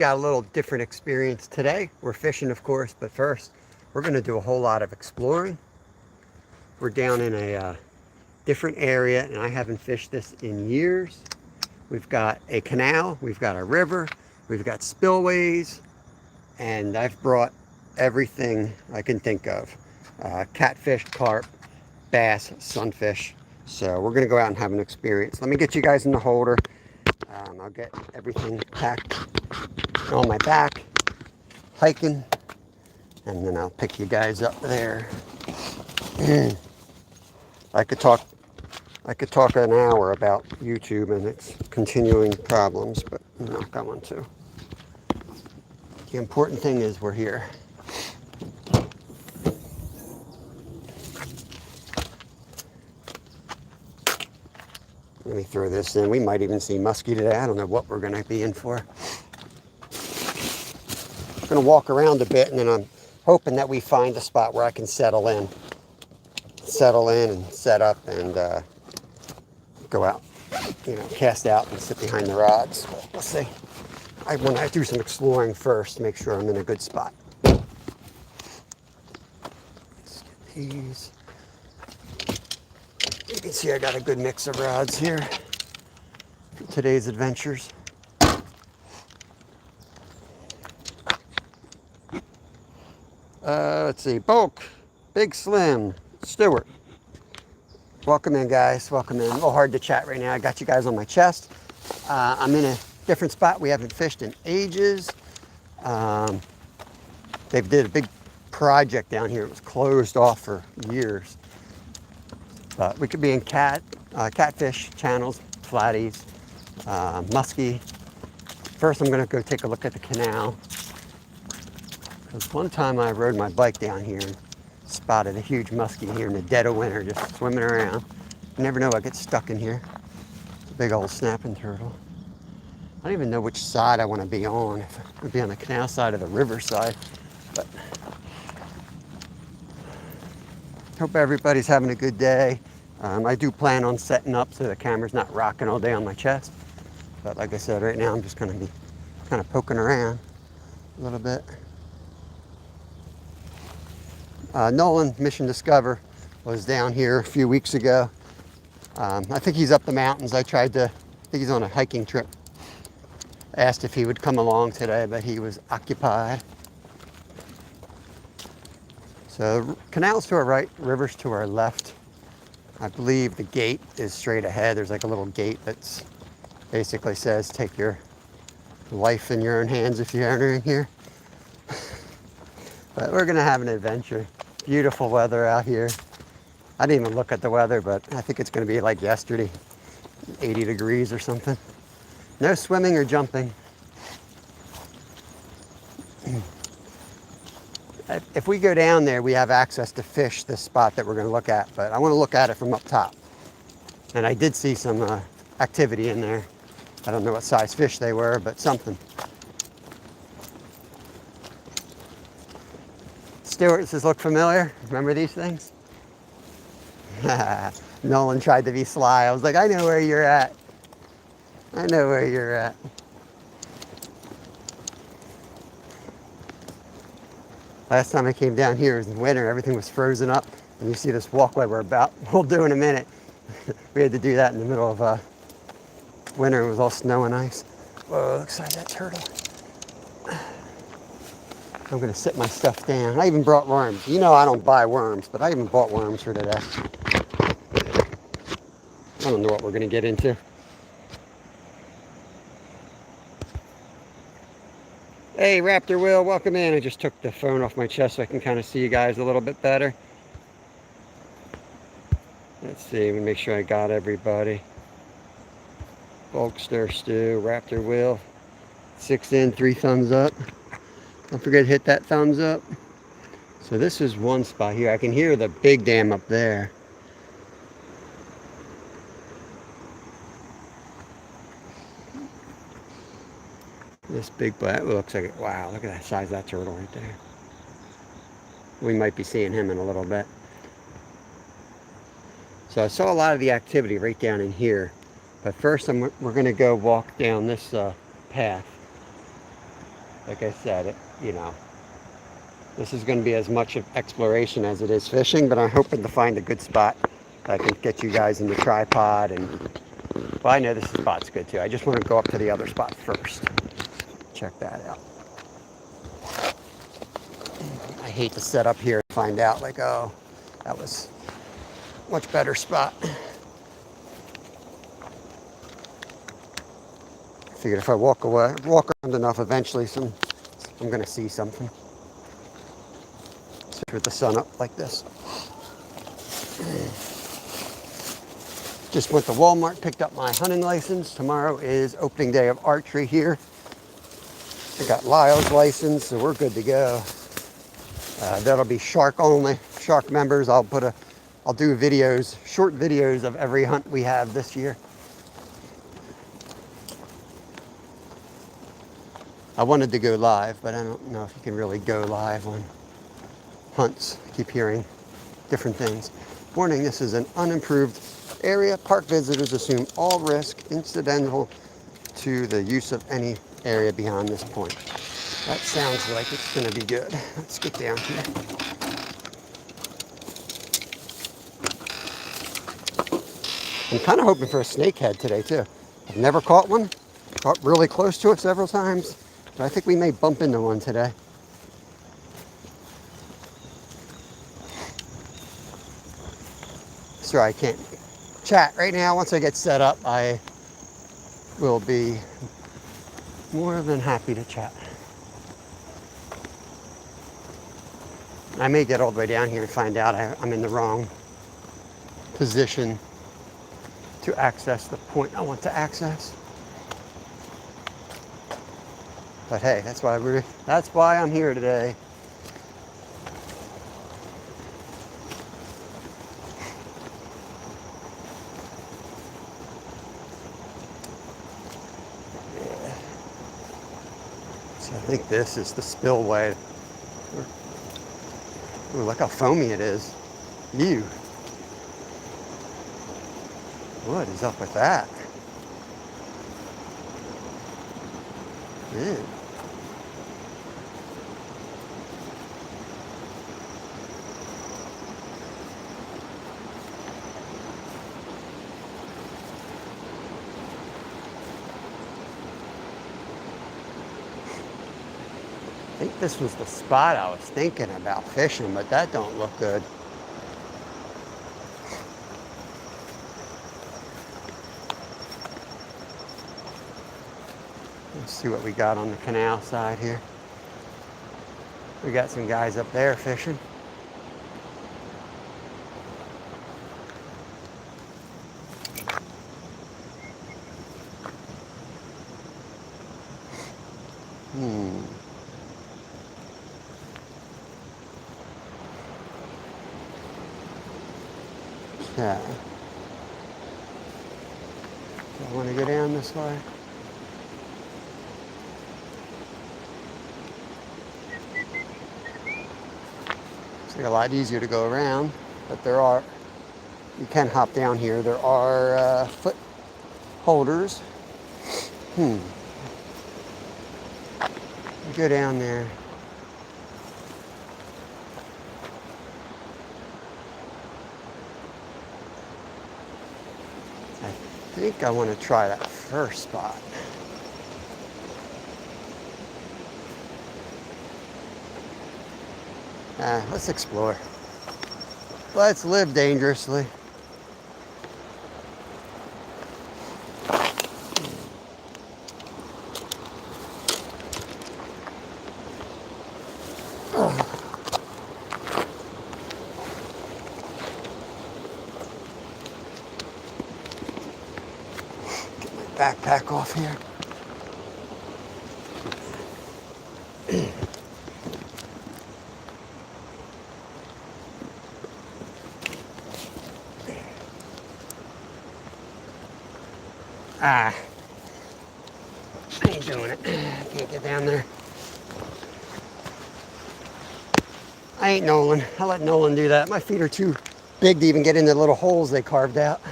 Got a little different experience today. We're fishing, of course, but first we're going to do a whole lot of exploring. We're down in a different area, and I haven't fished this in years. We've got a canal, we've got a river, we've got spillways, and I've brought everything I can think of. Catfish, carp, bass, sunfish. So we're going to go out and have an experience. Let me get you guys in the holder. I'll get everything packed on my back, hiking, and then I'll pick you guys up there. I could talk an hour about YouTube and its continuing problems, but I'm not going to. The important thing is we're here. Let me throw this in. We might even see muskie today. I don't know what we're going to be in for. I'm going to walk around a bit, and then I'm hoping that we find a spot where I can settle in and set up and go out, cast out and sit behind the rods. We'll see. I want to do some exploring first to make sure I'm in a good spot. Let's get these. You can see I got a good mix of rods here for today's adventures. Let's see, Bulk, Big Slim, Stewart. Welcome in, guys. Welcome in. A little hard to chat right now. I got you guys on my chest. I'm in a different spot. We haven't fished in ages. They did a big project down here. It was closed off for years. But we could be in catfish channels, flatties, muskie. First, I'm going to go take a look at the canal. Because one time I rode my bike down here and spotted a huge muskie here in the dead of winter, just swimming around. You never know what gets stuck in here. It's a big old snapping turtle. I don't even know which side I want to be on. If I would be on the canal side or the river side. But hope everybody's having a good day. I do plan on setting up so the camera's not rocking all day on my chest. But like I said, right now I'm just going to be kind of poking around a little bit. Nolan, Mission Discover, was down here a few weeks ago. I think he's up the mountains. I think he's on a hiking trip. Asked if he would come along today, but he was occupied. So canals to our right, rivers to our left. I believe the gate is straight ahead. There's like a little gate that's basically says take your life in your own hands if you're entering here. But we're gonna have an adventure. Beautiful weather out here. I didn't even look at the weather, but I think it's gonna be like yesterday, 80 degrees or something. No swimming or jumping. If we go down there, we have access to fish this spot that we're going to look at, but I want to look at it from up top. And I did see some activity in there. I don't know what size fish they were, but something. Stewart says, look familiar? Remember these things? Nolan tried to be sly. I was like, I know where you're at. I know where you're at. Last time I came down here, it was in winter, everything was frozen up. And you see this walkway we'll do in a minute. We had to do that in the middle of winter. It was all snow and ice. Whoa, looks like that turtle. I'm gonna sit my stuff down. I even brought worms. You know I don't buy worms, but I even bought worms for today. I don't know what we're gonna get into. Hey, Raptor Will, welcome in. I just took the phone off my chest so I can kind of see you guys a little bit better. Let's see, let me make sure I got everybody. Bulkster Stew, Raptor Will, 6 in, 3 thumbs up. Don't forget to hit that thumbs up. So this is one spot here. I can hear the big dam up there. This big black looks like it. Wow, look at that size of that turtle right there. We might be seeing him in a little bit. So I saw a lot of the activity right down in here. But first we're going to go walk down this path. like I said, this is going to be as much of exploration as it is fishing, but I'm hoping to find a good spot that I can get you guys in the tripod. And well, I know this spot's good too. I just want to go up to the other spot first. Check that out. I hate to set up here and find out like, oh, that was a much better spot. I figured if I walk around enough, eventually I'm gonna see something. Especially with the sun up like this. Just went to Walmart, picked up my hunting license. Tomorrow is opening day of archery here. I got Lyle's license, so we're good to go. That'll be shark only, shark members. I'll do videos, short videos of every hunt we have this year. I wanted to go live, but I don't know if you can really go live on hunts. I keep hearing different things. Warning, this is an unimproved area. Park visitors assume all risk incidental to the use of any area beyond this point. That sounds like it's going to be good. Let's get down here. I'm kind of hoping for a snakehead today too. I've never caught one. Caught really close to it several times, but I think we may bump into one today. Sorry, I can't chat right now. Once I get set up, I will be more than happy to chat. I may get all the way down here and find out I'm in the wrong position to access the point I want to access. But hey, that's why I'm here today. Yeah. So I think this is the spillway. Ooh, look how foamy it is. Ew. What is up with that? Ew. I think this was the spot I was thinking about fishing, but that don't look good. Let's see what we got on the canal side here. We got some guys up there fishing. Yeah. Do I want to go down this way? It's like a lot easier to go around, but you can hop down here. There are foot holders. Go down there. I think I want to try that first spot. Let's explore. Let's live dangerously. Backpack off here. I ain't doing it. Can't get down there. I ain't Nolan. I'll let Nolan do that. My feet are too big to even get into the little holes they carved out.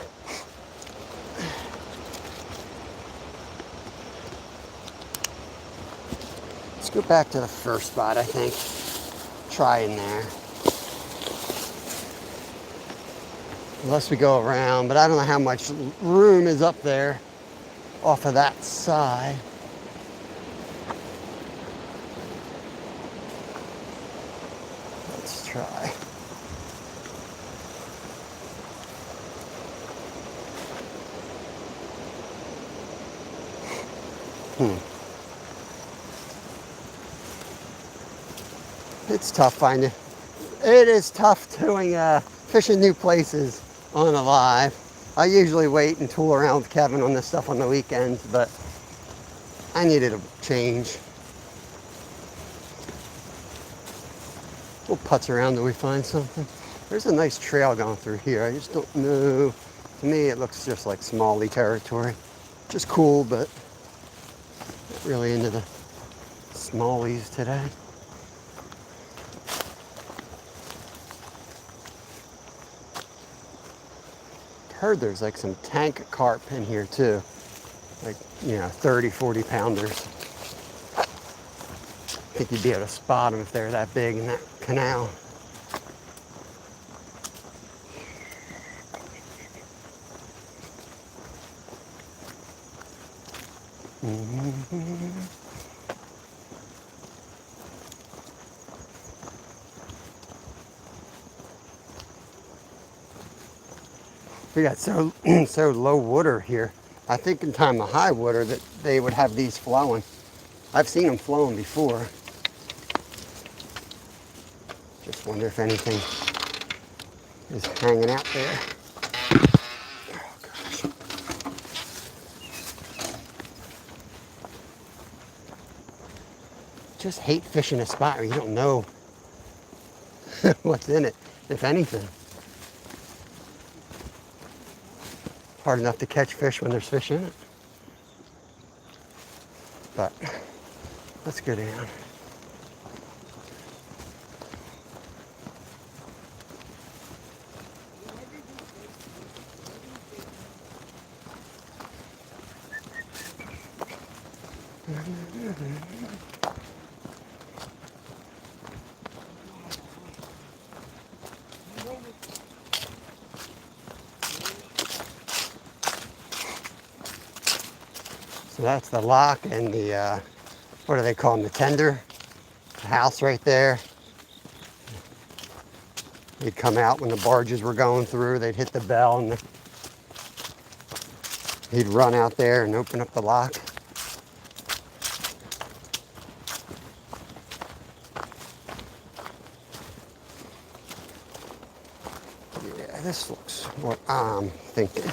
Let's go back to the first spot, I think. Try in there. Unless we go around, but I don't know how much room is up there off of that side. Let's try. It's tough finding. It is tough doing fishing new places on a live. I usually wait and tool around with Kevin on this stuff on the weekends, but I needed a change. We'll putz around till we find something. There's a nice trail going through here. I just don't know. To me, it looks just like smally territory. Just cool, but not really into the smallies today. Heard there's like some tank carp in here too. Like, 30, 40 pounders. I think you'd be able to spot them if they're that big in that canal. We got so low water here. I think in time of high water that they would have these flowing. I've seen them flowing before. Just wonder if anything is hanging out there. Oh gosh. Just hate fishing a spot where you don't know what's in it, if anything. Hard enough to catch fish when there's fish in it. But let's go down. So that's the lock and the, what do they call them, the tender? The house right there. They'd come out when the barges were going through, they'd hit the bell and he'd run out there and open up the lock. Yeah, this looks what I'm thinking.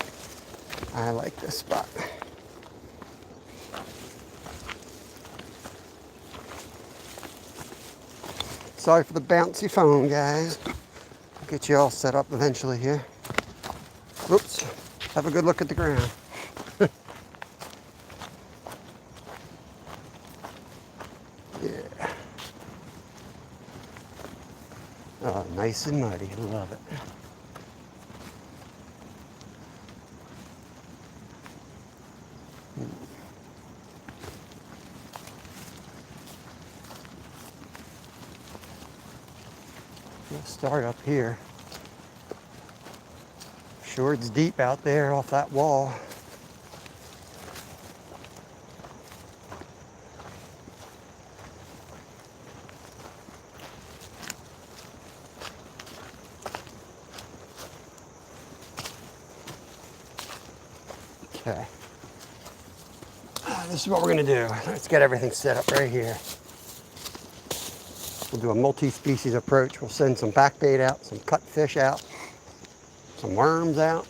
I like this spot. Sorry for the bouncy phone, guys. I'll get you all set up eventually here. Oops. Have a good look at the ground. Yeah. Oh, nice and muddy. Love it. We'll start up here. Sure, it's deep out there off that wall. Okay. This is what we're going to do. Let's get everything set up right here. We'll do a multi-species approach. We'll send some back bait out, some cut fish out, some worms out,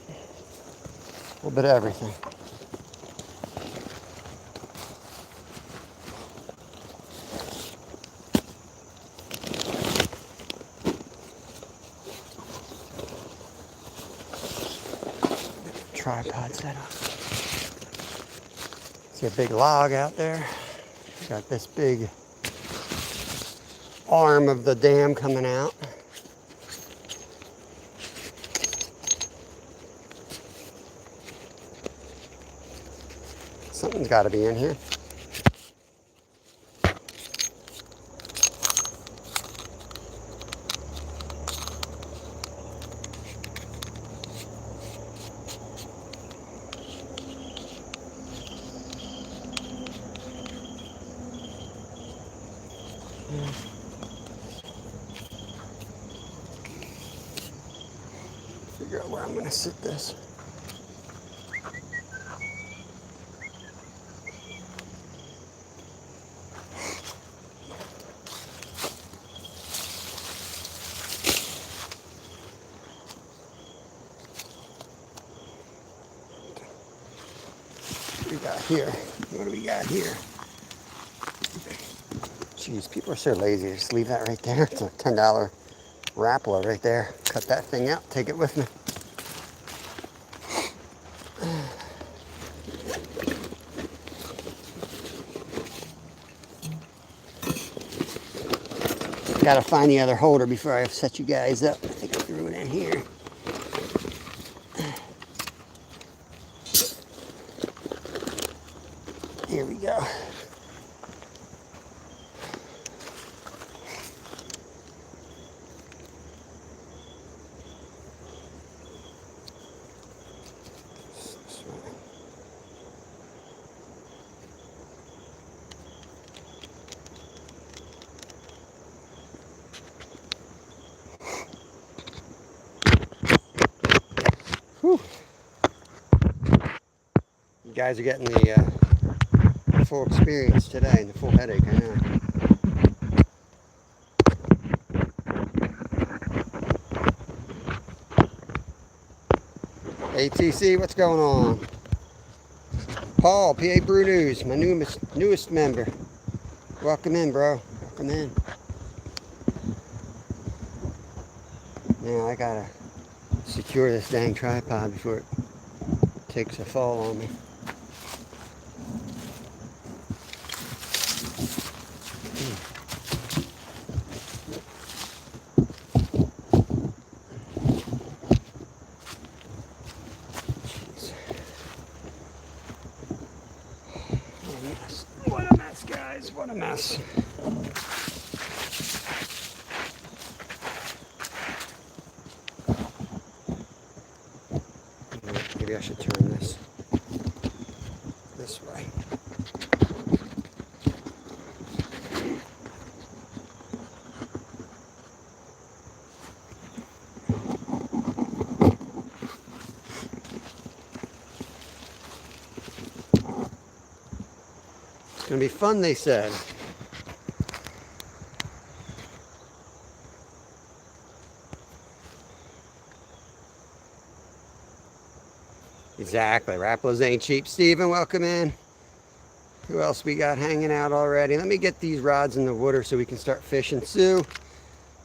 a little bit of everything. Tripod set up. See a big log out there. Got this big arm of the dam coming out. Something's got to be in here. Figure out where I'm gonna sit this. What do we got here? What do we got here? Jeez, people are so lazy. Just leave that right there. It's a $10 Rapala right there. Cut that thing out. Take it with me. Gotta find the other holder before I set you guys up. I think I threw it in here. Here we go. Whew. You guys are getting the full experience today and the full headache, I know. ATC, what's going on? Paul, PA Brew News, my newest member. Welcome in, bro. Welcome in. Now I gotta secure this dang tripod before it takes a fall on me. What a mess, guys. What a mess. Maybe I should turn this way. It's going to be fun, they said. Exactly. Rapalas ain't cheap. Steven, welcome in. Who else we got hanging out already? Let me get these rods in the water so we can start fishing. Sue,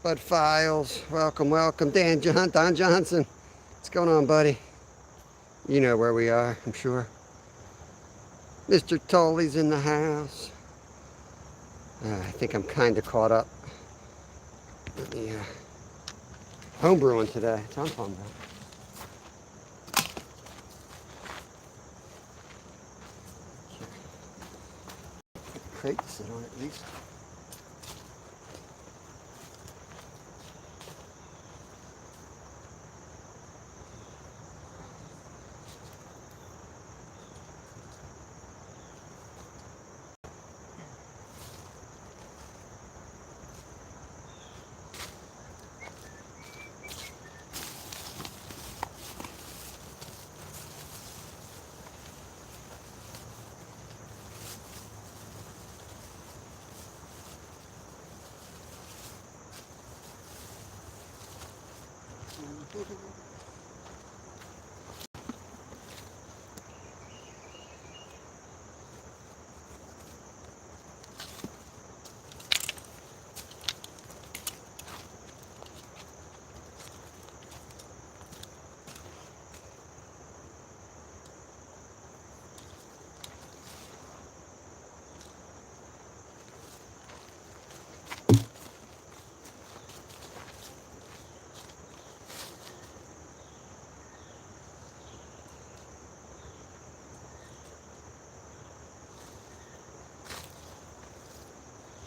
Bud Files, welcome, welcome. Don Johnson. What's going on, buddy? You know where we are, I'm sure. Mr. Tully's in the house. I think I'm kind of caught up with the home brewing today. It's on fun, though. Crate to sit on at least.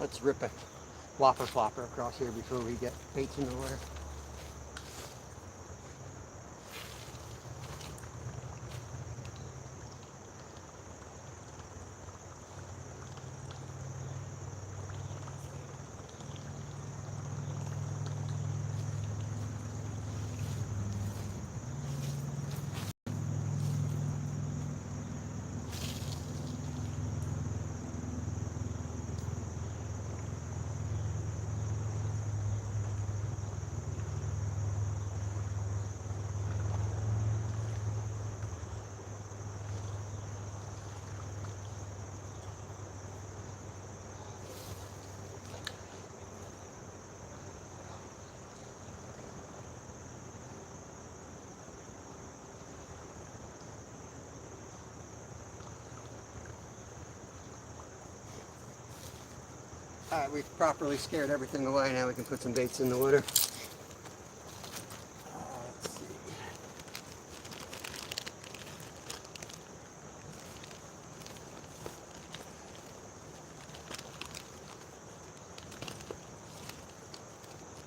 Let's rip a whopper flopper across here before we get baits in the water. Alright, we've properly scared everything away. Now we can put some baits in the water. Let's see.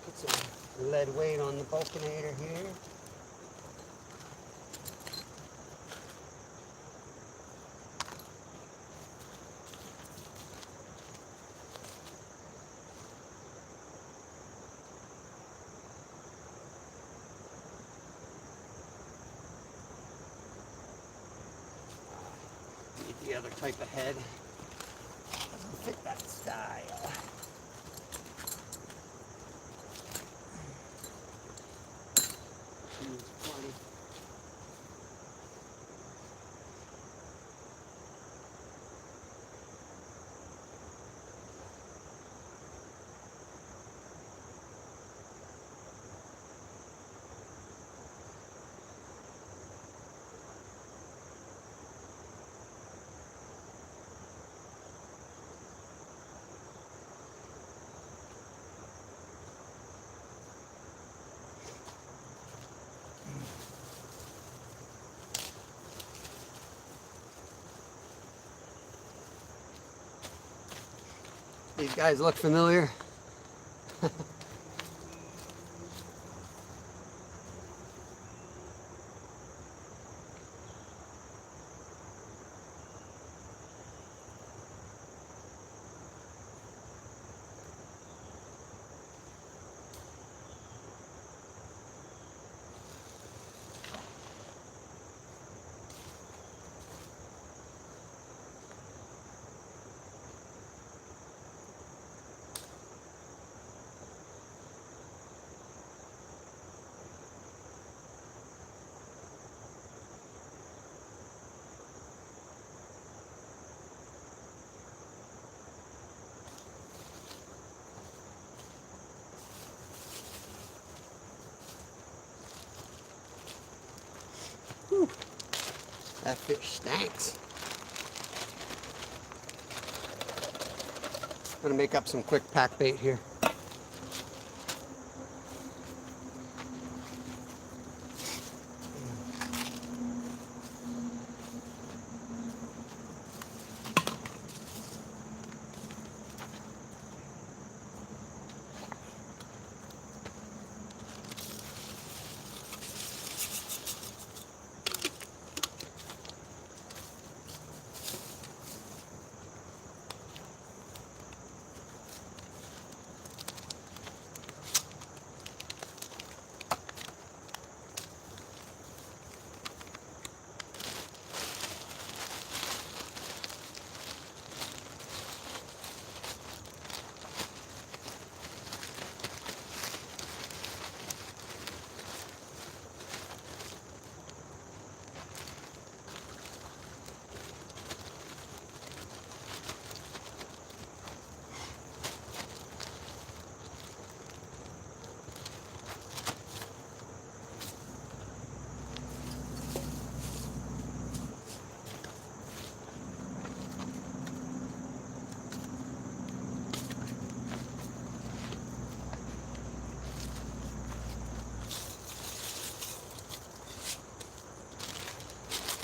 Put some lead weight on the Bulkinator here. The other type of head doesn't fit that style. Plenty. These guys look familiar. Whew. That fish stinks. I'm gonna make up some quick pack bait here.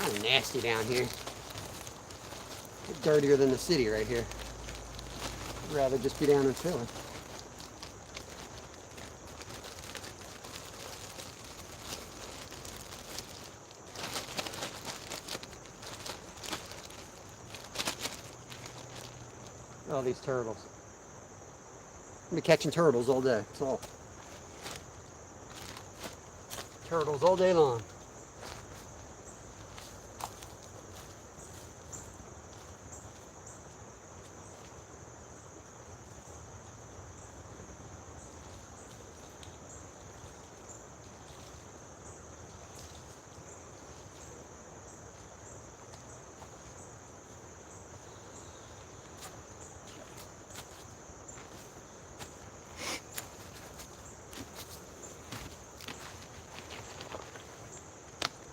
Kind of nasty down here. Dirtier than the city right here. I'd rather just be down in Philly. Oh, these turtles. I'm be catching turtles all day. That's all. Turtles all day long.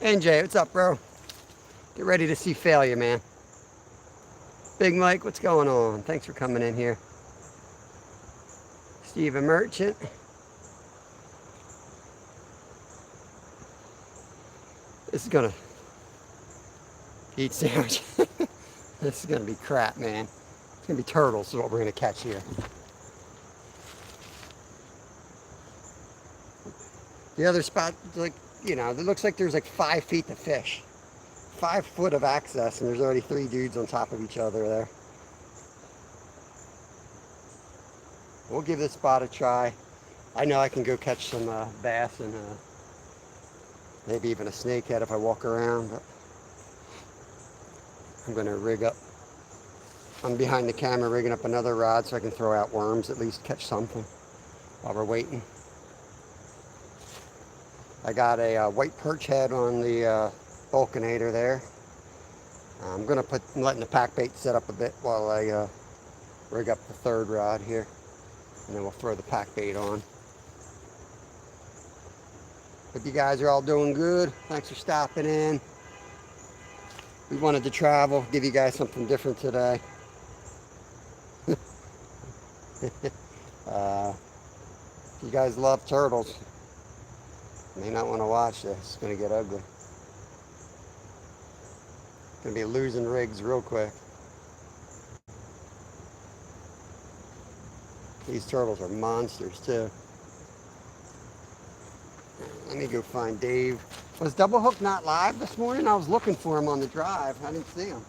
NJ, what's up, bro? Get ready to see failure, man. Big Mike, what's going on? Thanks for coming in here. Stephen Merchant. This is gonna eat sandwich. This is gonna be crap, man. It's gonna be turtles is what we're gonna catch here. The other spot, like, you know, it looks like there's like 5 feet to fish. 5 foot of access, and there's already 3 dudes on top of each other there. We'll give this spot a try. I know I can go catch some bass and maybe even a snakehead if I walk around, but I'm gonna rig up. I'm behind the camera rigging up another rod so I can throw out worms, at least catch something while we're waiting. I got a white perch head on the Vulcanator there. I'm letting the pack bait set up a bit while I rig up the third rod here, and then we'll throw the pack bait on. Hope you guys are all doing good. Thanks for stopping in. We wanted to travel, give you guys something different today. If you guys love turtles, you may not want to watch this. It's going to get ugly. Going to be losing rigs real quick. These turtles are monsters too. Let me go find Dave. Was Double Hook not live this morning? I was looking for him on the drive. I didn't see him.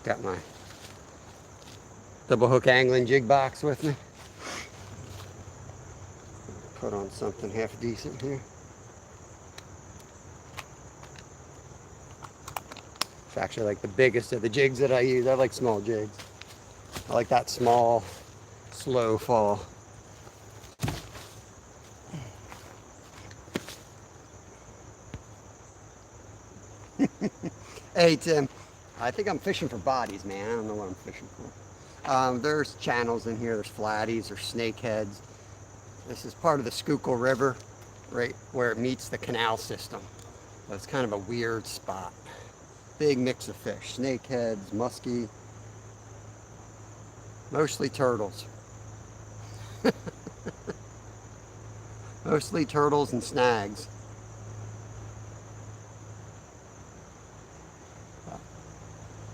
Got my Double Hook angling jig box with me. Put on something half decent here. It's actually like the biggest of the jigs that I use. I like small jigs. I like that small, slow fall. Hey Tim, I think I'm fishing for bodies, man. I don't know what I'm fishing for. There's channels in here. There's flatties or snakeheads. This is part of the Schuylkill River, right where it meets the canal system. So it's kind of a weird spot. Big mix of fish. Snakeheads, muskie, mostly turtles. Mostly turtles and snags.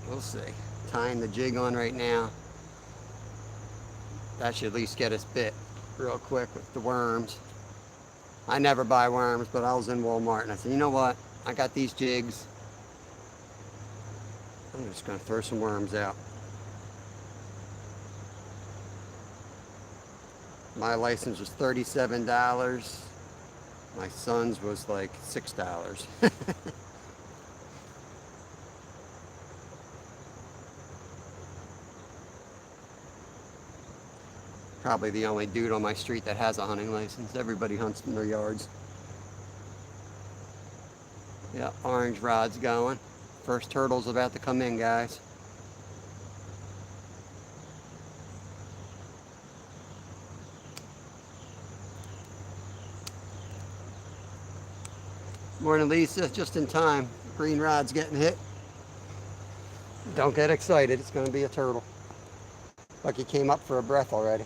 We'll see. Tying the jig on right now. That should at least get us bit real quick with the worms. I never buy worms, but I was in Walmart and I said, you know what? I got these jigs. I'm just going to throw some worms out. My license was $37. My son's was like $6. Probably the only dude on my street that has a hunting license. Everybody hunts in their yards. Yeah, orange rod's going. First turtle's about to come in, guys. Morning, Lisa. Just in time. Green rod's getting hit. Don't get excited. It's going to be a turtle. Like he came up for a breath already.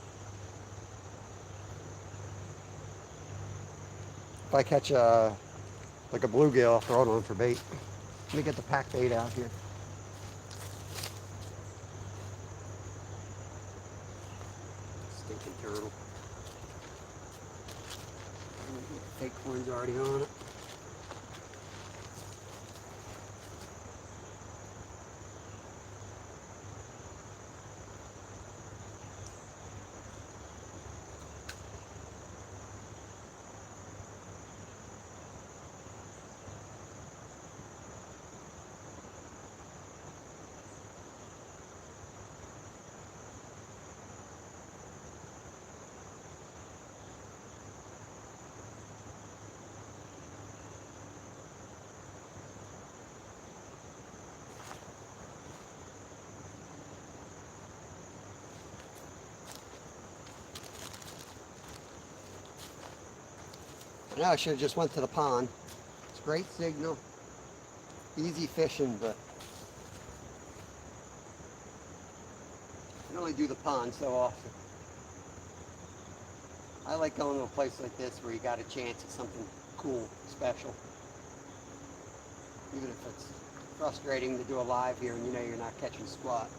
If I catch like a bluegill, I'll throw it on for bait. Let me get the pack bait out here. Stinking turtle. Fake horn's already on it. I know I should have just went to the pond. It's great signal, easy fishing, but I can only do the pond so often. I like going to a place like this where you got a chance at something cool, special. Even if it's frustrating to do a live here and you know you're not catching squat.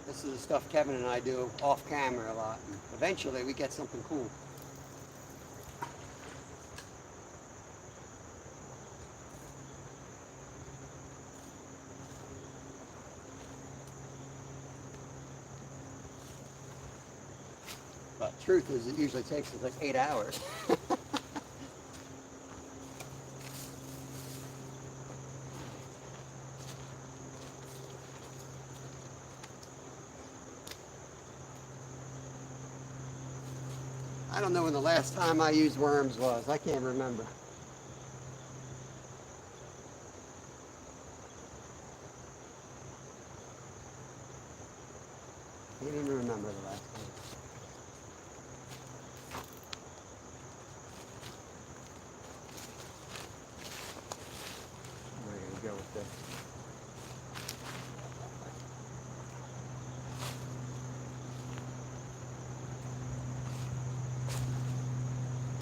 This is the stuff Kevin and I do off camera a lot. And eventually we get something cool. But truth is, it usually takes us like 8 hours. I don't know when the last time I used worms was. I can't remember. Can't even remember the last time. Where are you gonna go with this?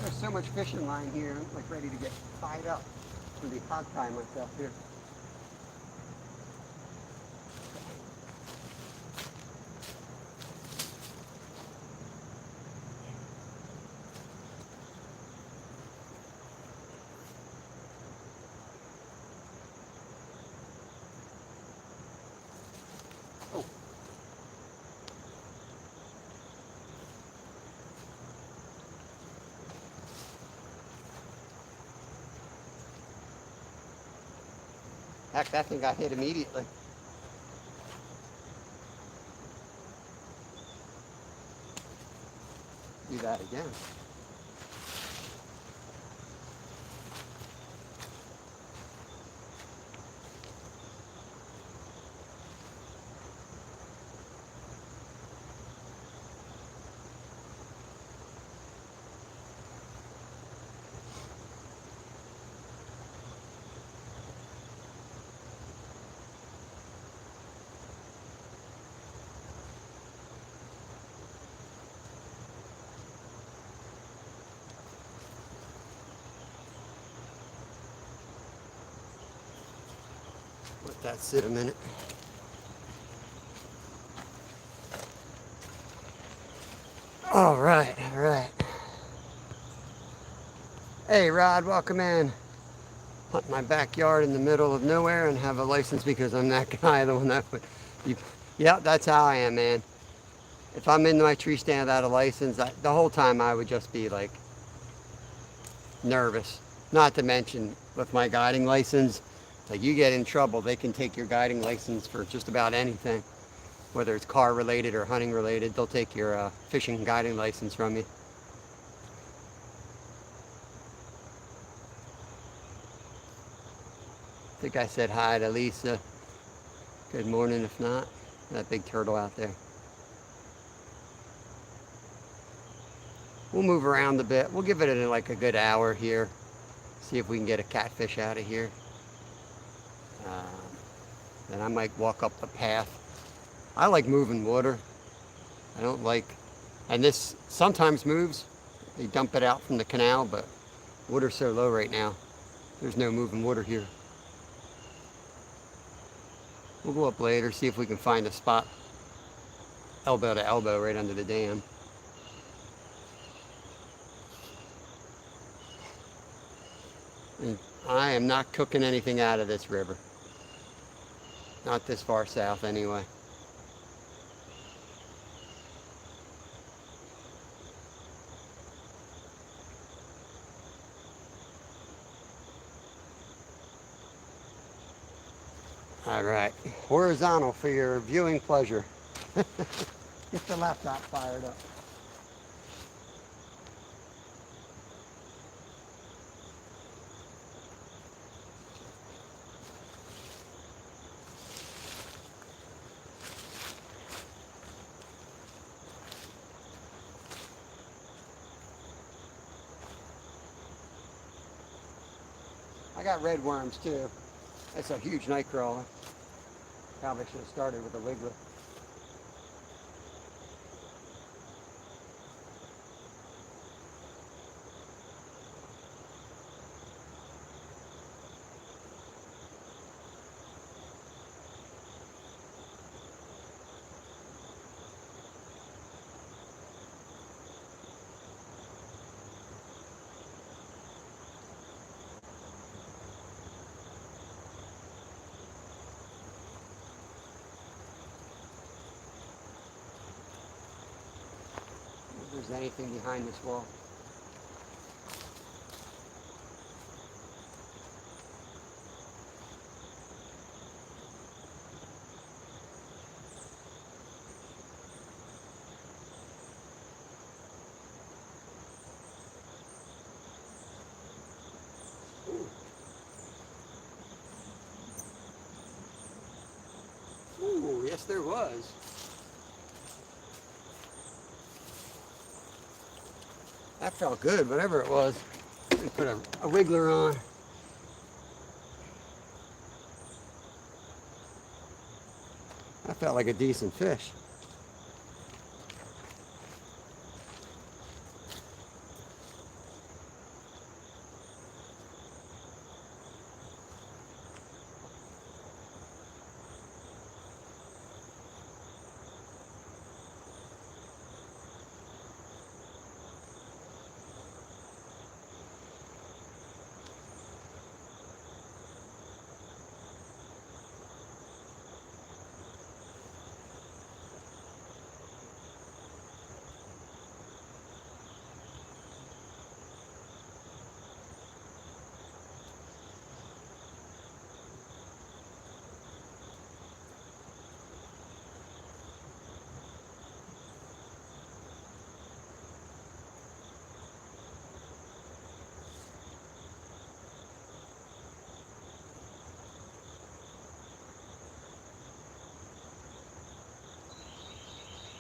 There's so much fishing line here, I'm like ready to get tied up. I'm gonna be hog tying myself here. Oh. Heck, that thing got hit immediately. Do that again. Let that sit a minute. All right, all right. Hey, Rod, welcome in. Hunt my backyard in the middle of nowhere and have a license because I'm that guy, the one that would. Yeah, that's how I am, man. If I'm in my tree stand without a license, the whole time I would just be like nervous. Not to mention with my guiding license, like you get in trouble, they can take your guiding license for just about anything. Whether it's car related or hunting related, they'll take your fishing and guiding license from you. I think I said hi to Lisa. Good morning if not. That big turtle out there. We'll move around a bit. We'll give it like a good hour here. See if we can get a catfish out of here. Then I might walk up the path. I like moving water. I don't like, and this sometimes moves. They dump it out from the canal, but water's so low right now. There's no moving water here. We'll go up later, see if we can find a spot elbow to elbow right under the dam. And I am not cooking anything out of this river. Not this far south anyway. All right, horizontal for your viewing pleasure. Get the laptop fired up. I got red worms too. That's a huge night crawler. Probably should have started with a wiggler. If there's anything behind this wall. Ooh, yes there was. That felt good, whatever it was. We put a wiggler on. That felt like a decent fish.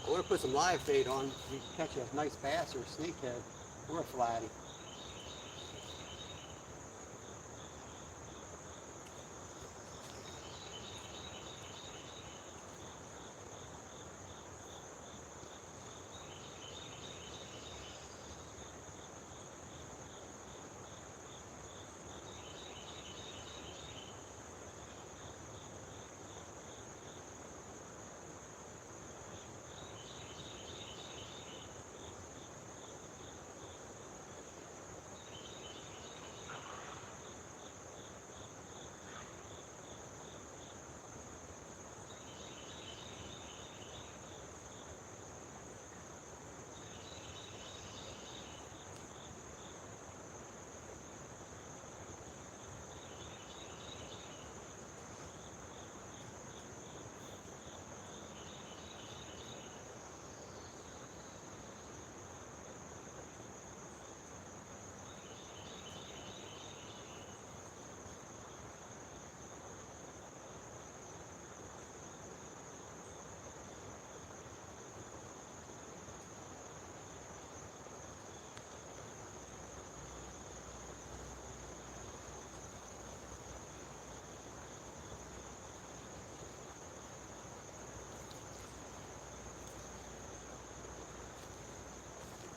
I want to put some live bait on. You can catch a nice bass or a snakehead or a flatty.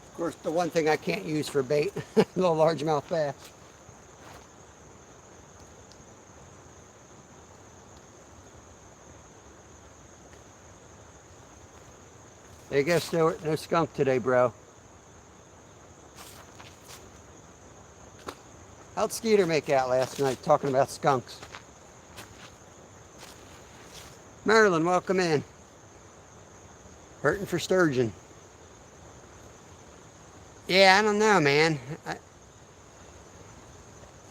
Of course, the one thing I can't use for bait, little largemouth bass. There you go, Stuart. No skunk today, bro. How'd Skeeter make out last night talking about skunks? Marilyn, welcome in. Hurting for sturgeon. Yeah, I don't know, man.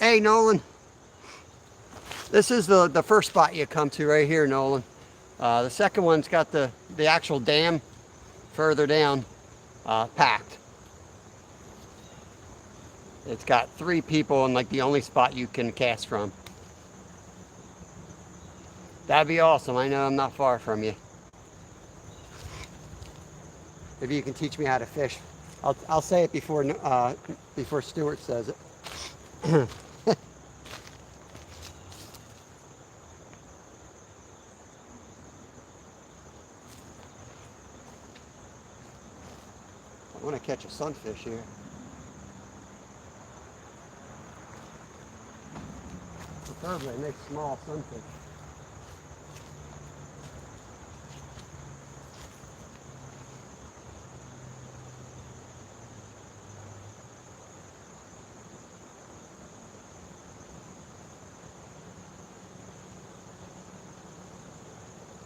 Hey, Nolan. This is the first spot you come to right here, Nolan. The second one's got the actual dam further down packed. It's got 3 people and like the only spot you can cast from. That'd be awesome. I know I'm not far from you. Maybe you can teach me how to fish. I'll say it before Stuart says it. I want to catch a sunfish here. Preferably a nice small sunfish.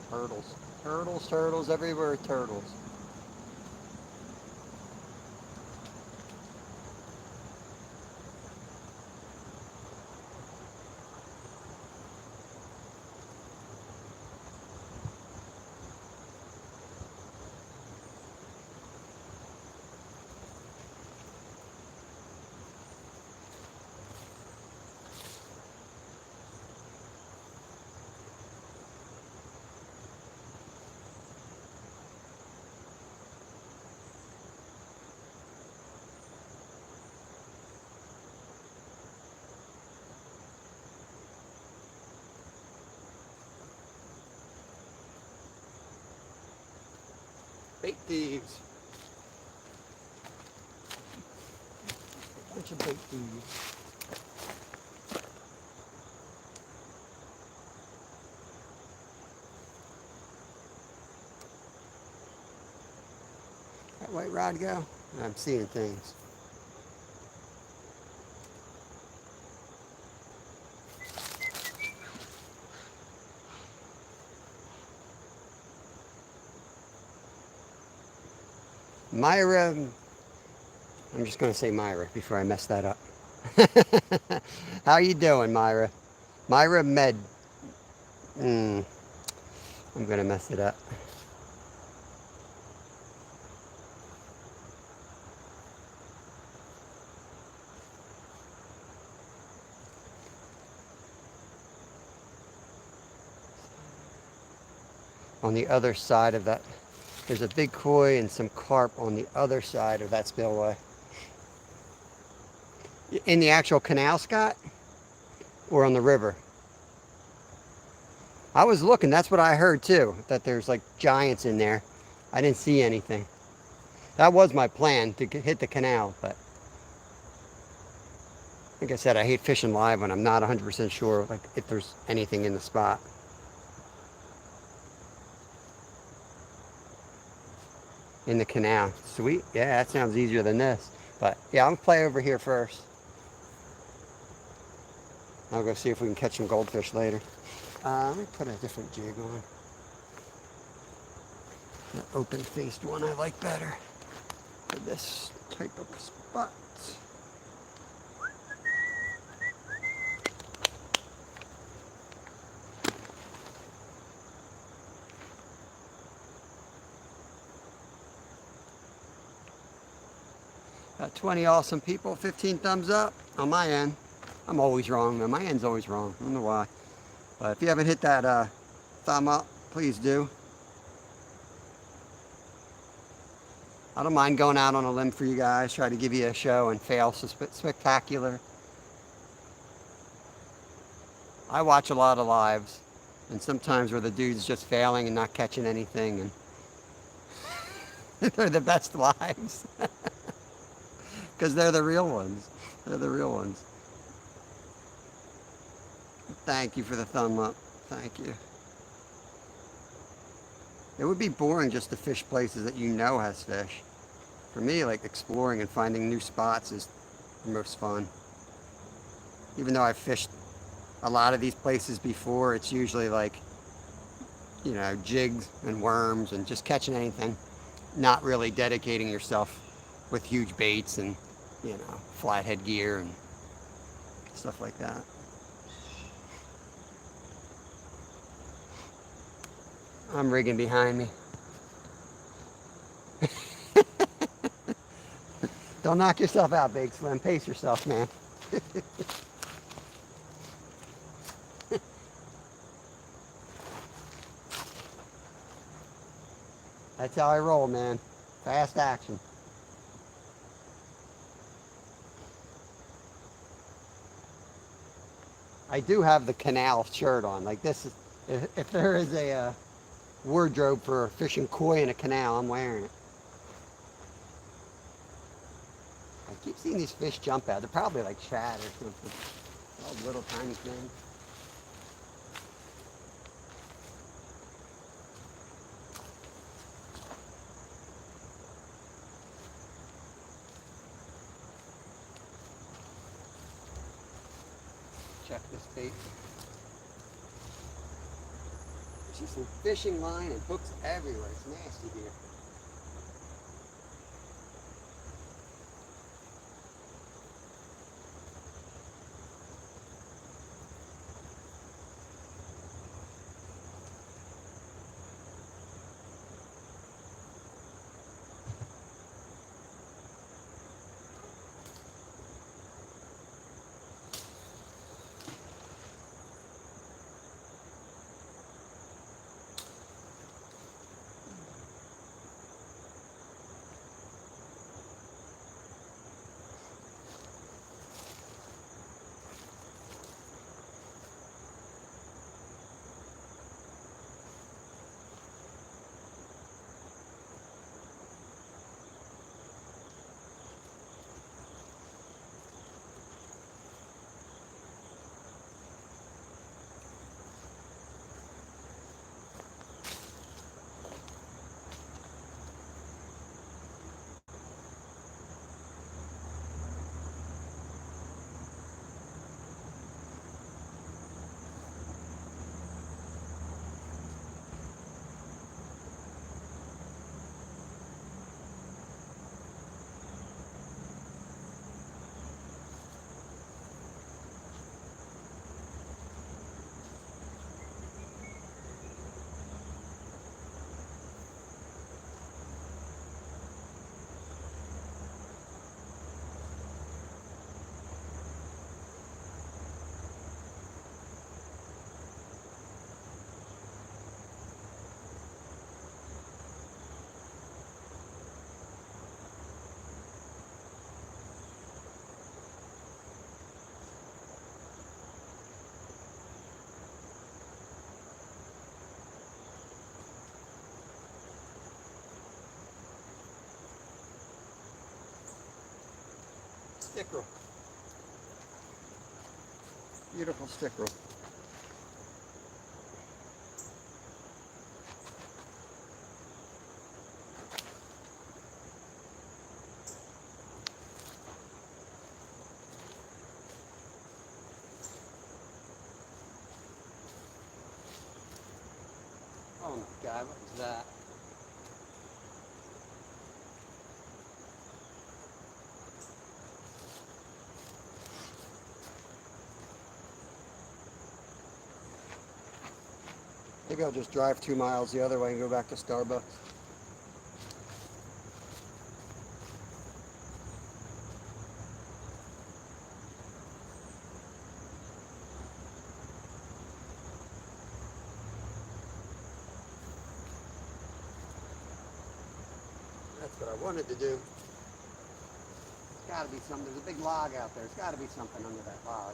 Turtles. Turtles, turtles, everywhere turtles. Bait thieves. Bunch of bait thieves. That white rod go? I'm seeing things. Myra, I'm just going to say Myra before I mess that up. How you doing, Myra? Myra Med. I'm going to mess it up. On the other side of that, there's a big koi and some carp on the other side of that spillway. In the actual canal, Scott? Or on the river? I was looking, that's what I heard too, that there's like giants in there. I didn't see anything. That was my plan, to hit the canal, but like I said, I hate fishing live when I'm not 100% sure like if there's anything in the spot. In the canal. Sweet. Yeah, that sounds easier than this. But yeah, I'm gonna play over here first. I'll go see if we can catch some goldfish later. Let me put a different jig on. The open-faced one I like better for this type of spot. Got 20 awesome people, 15 thumbs up on my end. I'm always wrong, man. My end's always wrong. I don't know why. But if you haven't hit that thumb up, please do. I don't mind going out on a limb for you guys, try to give you a show and fail spectacular. I watch a lot of lives, and sometimes where the dude's just failing and not catching anything, and they're the best lives. Because they're the real ones. They're the real ones. Thank you for the thumb up. Thank you. It would be boring just to fish places that you know has fish. For me, like exploring and finding new spots is the most fun. Even though I've fished a lot of these places before, it's usually like, you know, jigs and worms and just catching anything. Not really dedicating yourself with huge baits and, you know, flathead gear and stuff like that. I'm rigging behind me. Don't knock yourself out, Big Slim. Pace yourself, man. That's how I roll, man. Fast action. I do have the canal shirt on. Like this is, if there is a wardrobe for fishing koi in a canal, I'm wearing it. keep seeing these fish jump out. They're probably like shad or something. All little tiny things. Check this bait. There's just some fishing line and hooks everywhere. It's nasty here. Stickerel. Beautiful stickerel. Oh my God, what was that? Maybe I'll just drive 2 miles the other way and go back to Starbucks. That's what I wanted to do. There's got to be something. There's a big log out there. There's got to be something under that log.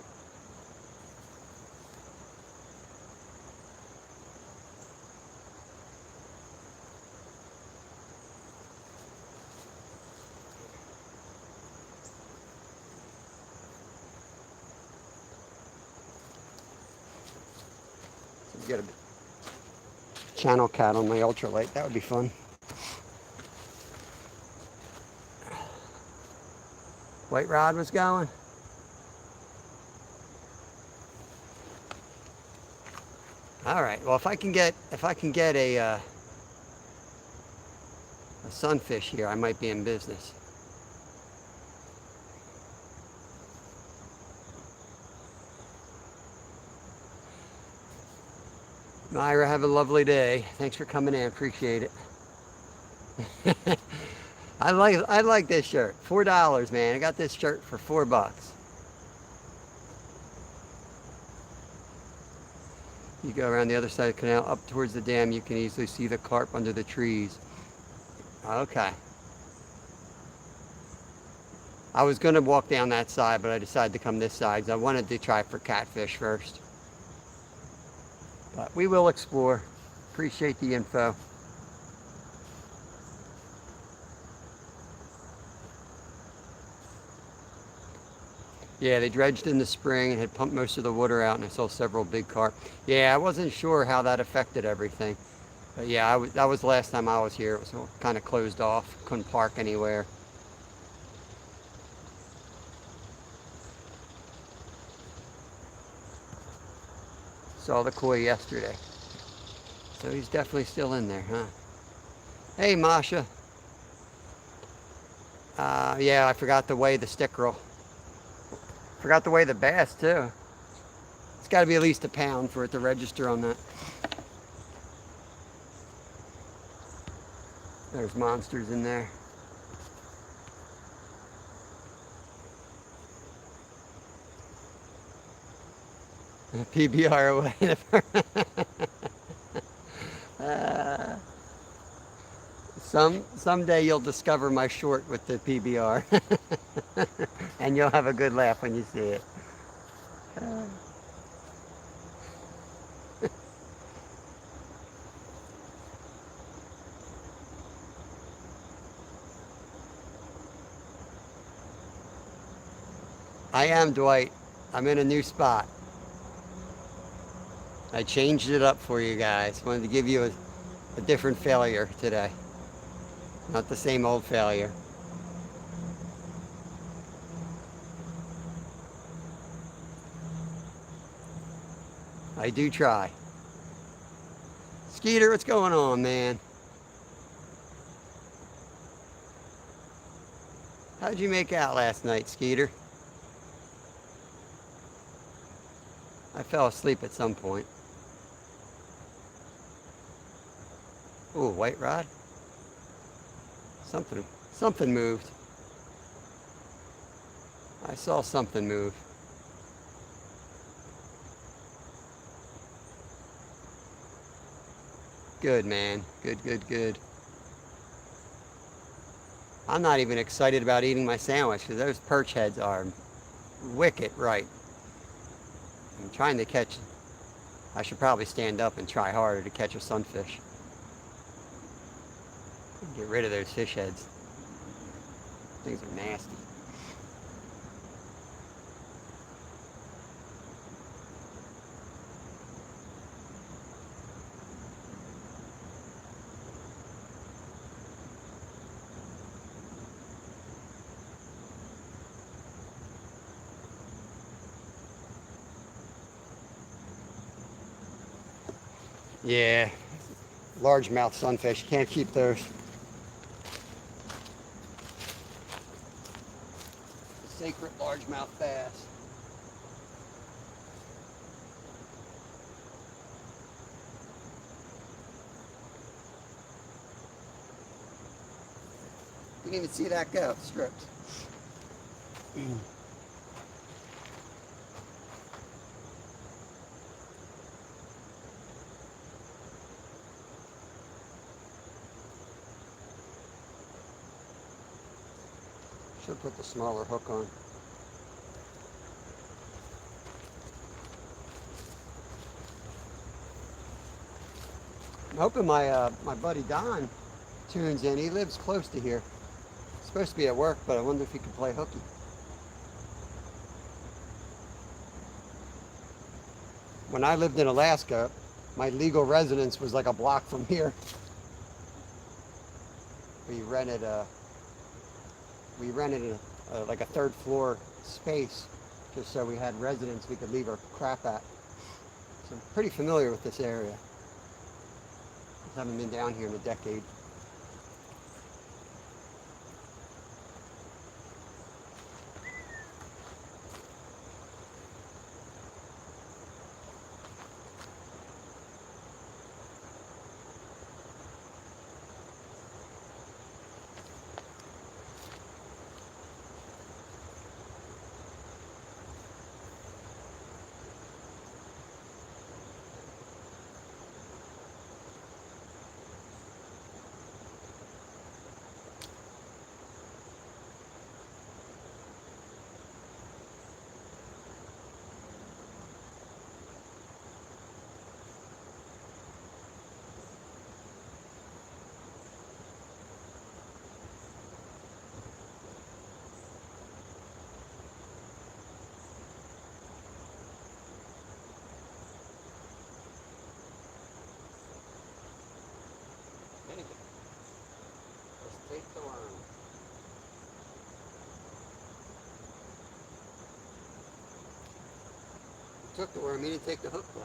So get a channel cat on my ultralight. That would be fun. White rod was going. All right. Well, if I can get a sunfish here, I might be in business. Myra, have a lovely day. Thanks for coming in. Appreciate it. I like this shirt. $4, man. I got this shirt for $4. You go around the other side of the canal up towards the dam, you can easily see the carp under the trees. Okay. I was going to walk down that side, but I decided to come this side. I wanted to try for catfish first. But we will explore. Appreciate the info. Yeah, they dredged in the spring and had pumped most of the water out, and I saw several big carp. Yeah, I wasn't sure how that affected everything. But yeah, that was the last time I was here. It was all kind of closed off. Couldn't park anywhere. Saw the koi yesterday. So he's definitely still in there, huh? Hey, Masha. Yeah, I forgot to weigh the stickerel. Forgot to weigh the bass, too. It's got to be at least a pound for it to register on that. There's monsters in there. PBR away. Someday you'll discover my short with the PBR, and you'll have a good laugh when you see it. I am Dwight. I'm in a new spot. I changed it up for you guys. Wanted to give you a different failure today. Not the same old failure. I do try. Skeeter, what's going on, man? How'd you make out last night, Skeeter? I fell asleep at some point. Ooh, white rod? Something moved. I saw something move. Good, man. Good, good, good. I'm not even excited about eating my sandwich because those perch heads are wicked right. I'm trying to catch. I should probably stand up and try harder to catch a sunfish. Get rid of those fish heads. Things are nasty. Yeah, largemouth sunfish. You can't keep those. Sacred largemouth bass. You didn't even see that go, stripped. Should put the smaller hook on. I'm hoping my buddy Don tunes in. He lives close to here. He's supposed to be at work, but I wonder if he could play hooky. When I lived in Alaska, my legal residence was like a block from here. We rented like a third floor space just so we had residents we could leave our crap at. So I'm pretty familiar with this area. I haven't been down here in a decade. took the worm, he didn't take the hook though.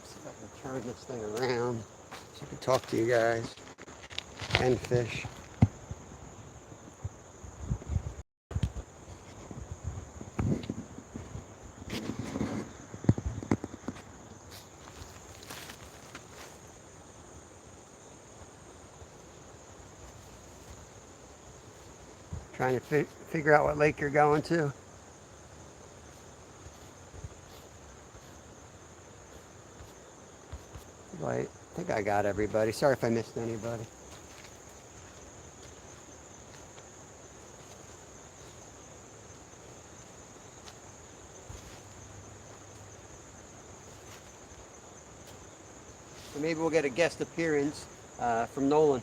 See if I can turn this thing around so I can talk to you guys and fish. Trying to figure out what lake you're going to. I think I got everybody. Sorry if I missed anybody. So maybe we'll get a guest appearance from Nolan.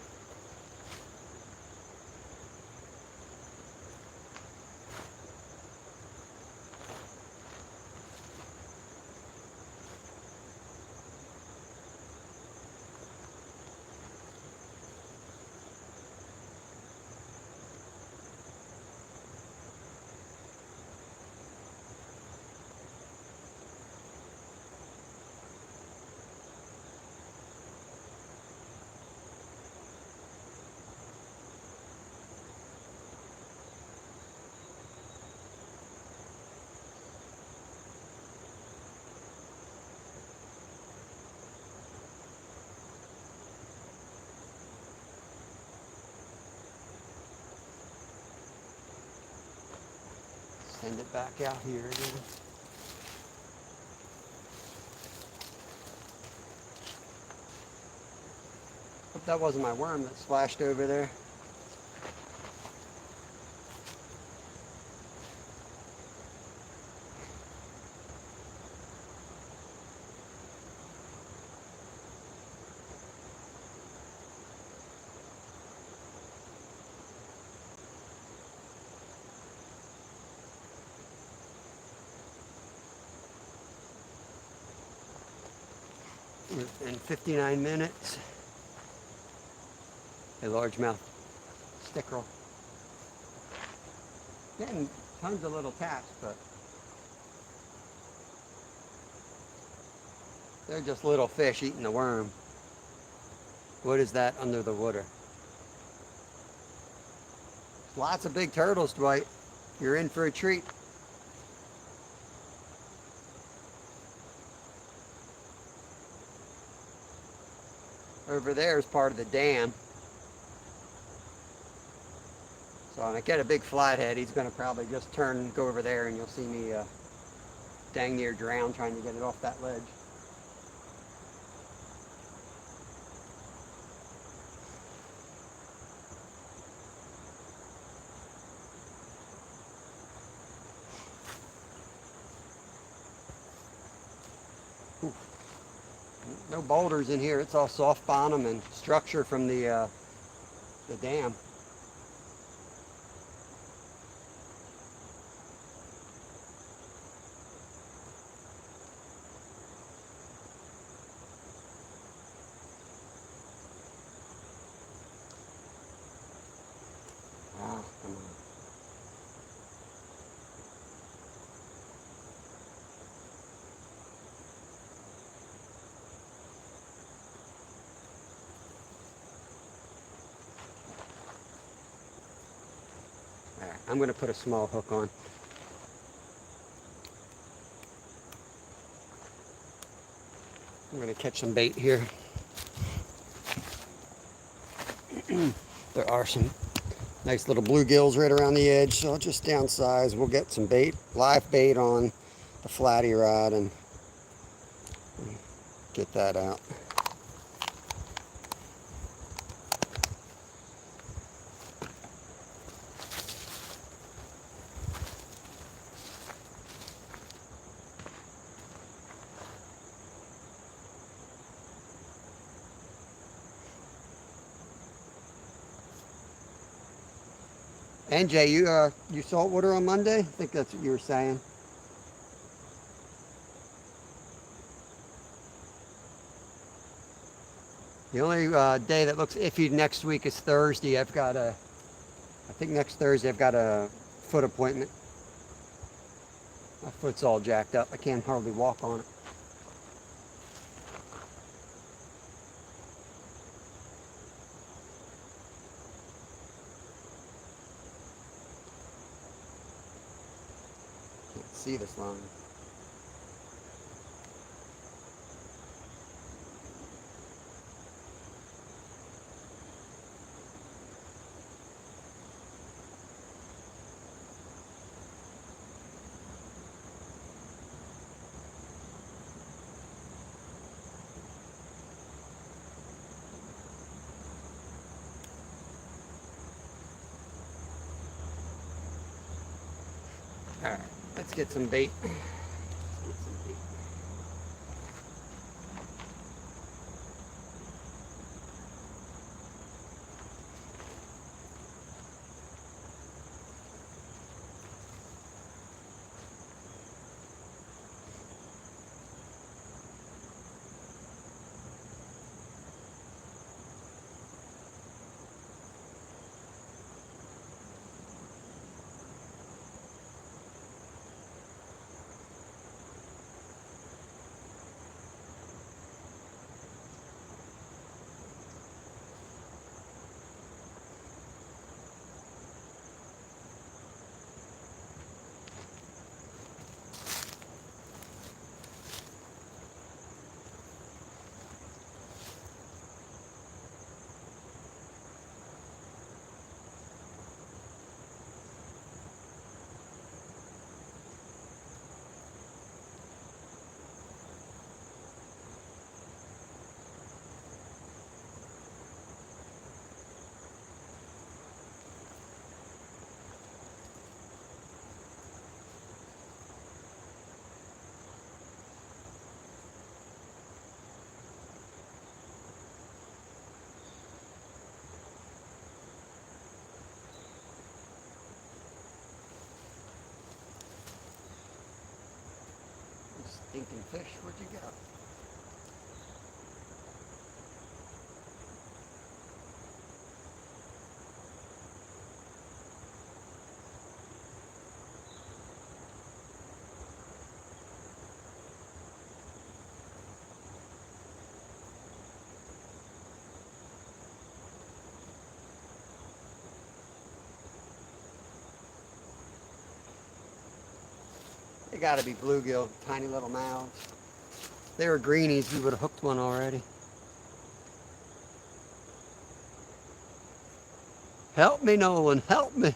Send it back out here again. Hope that wasn't my worm that splashed over there. In 59 minutes, a largemouth stickerel. Getting tons of little taps, but they're just little fish eating the worm. What is that under the water? Lots of big turtles, Dwight. You're in for a treat. Over there is part of the dam. So when I get a big flathead, he's going to probably just turn and go over there, and you'll see me dang near drown trying to get it off that ledge. Ooh. No boulders in here. It's all soft bottom and structure from the dam. Oh, come on. All right, I'm going to put a small hook on. I'm going to catch some bait here. There are some nice little bluegills right around the edge, so I'll just downsize. We'll get some bait, live bait on the flatty rod and get that out. NJ, you saltwater on Monday? I think that's what you were saying. The only day that looks iffy next week is Thursday. I think next Thursday I've got a foot appointment. My foot's all jacked up. I can't hardly walk on it. Can't see this line. All right, let's get some bait. Stinking fish, what'd you got? They gotta be bluegill, tiny little mouths. If they were greenies, we would have hooked one already. Help me, Nolan, help me.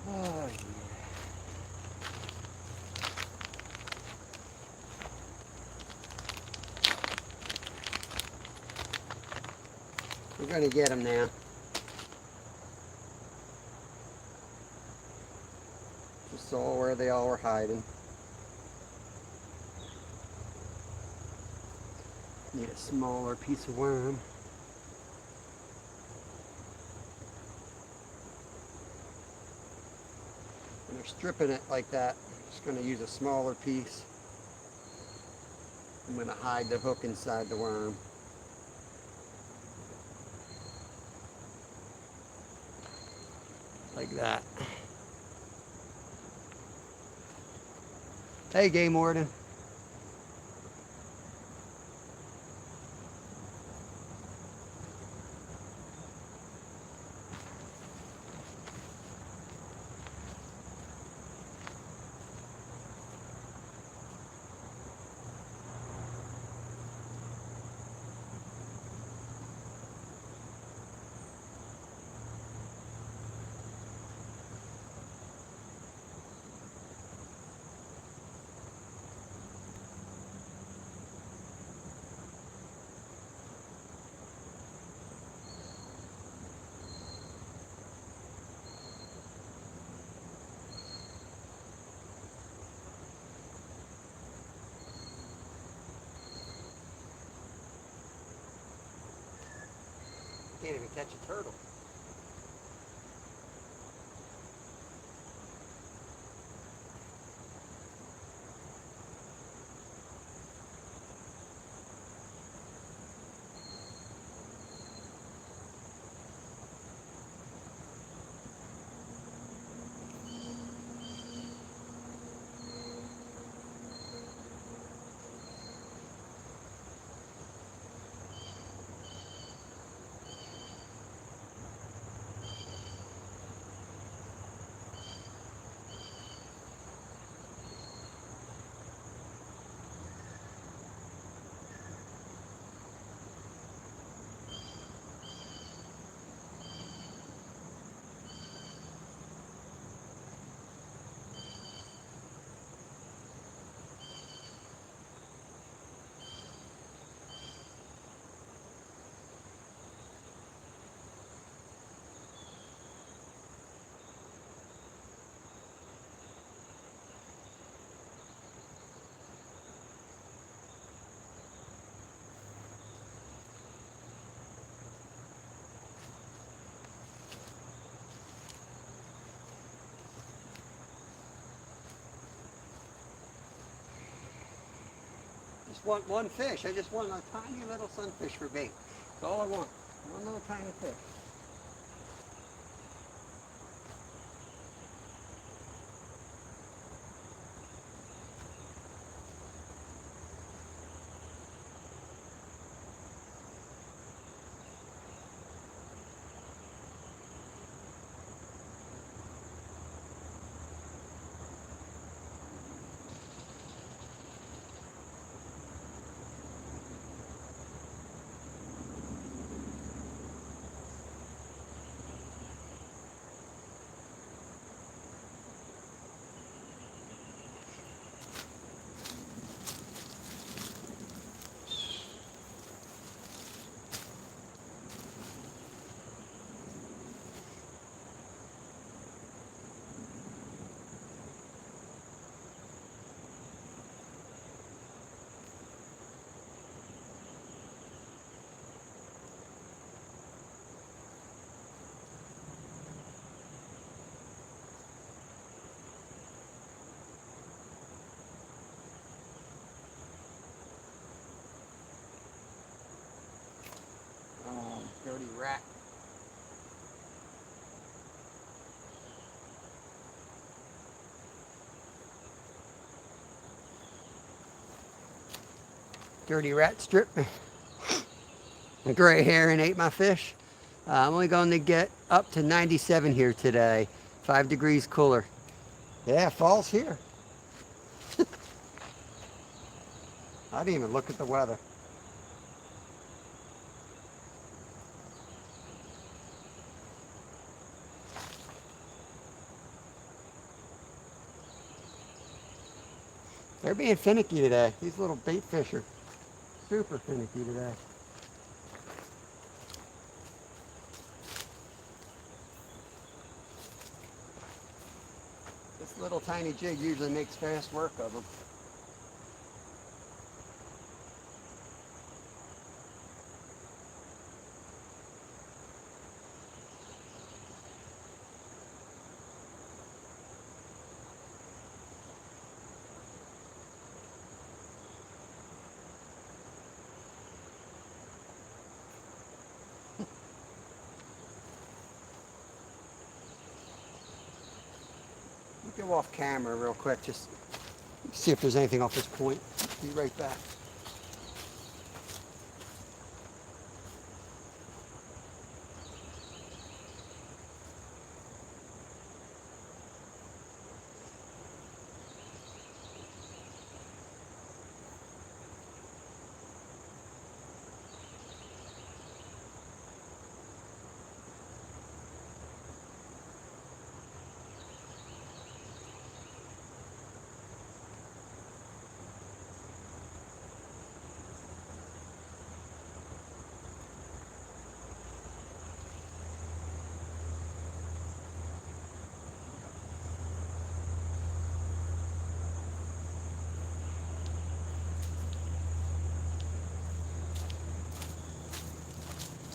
Oh, yeah. We're gonna get them now. Just saw where they all were hiding. Need a smaller piece of worm. When they're stripping it like that, I'm just going to use a smaller piece. I'm going to hide the hook inside the worm. Like that. Hey, game warden. Can't even catch a turtle. Just want one fish. I just want a tiny little sunfish for bait. That's all I want. One little tiny fish. Oh, dirty rat. Dirty rat stripped me. A gray heron ate my fish. I'm only going to get up to 97 here today. 5 degrees cooler. Yeah, fall's here. I didn't even look at the weather. They're being finicky today. These little bait fish are super finicky today. This little tiny jig usually makes fast work of them. go off camera real quick, just see if there's anything off this point. Be right back.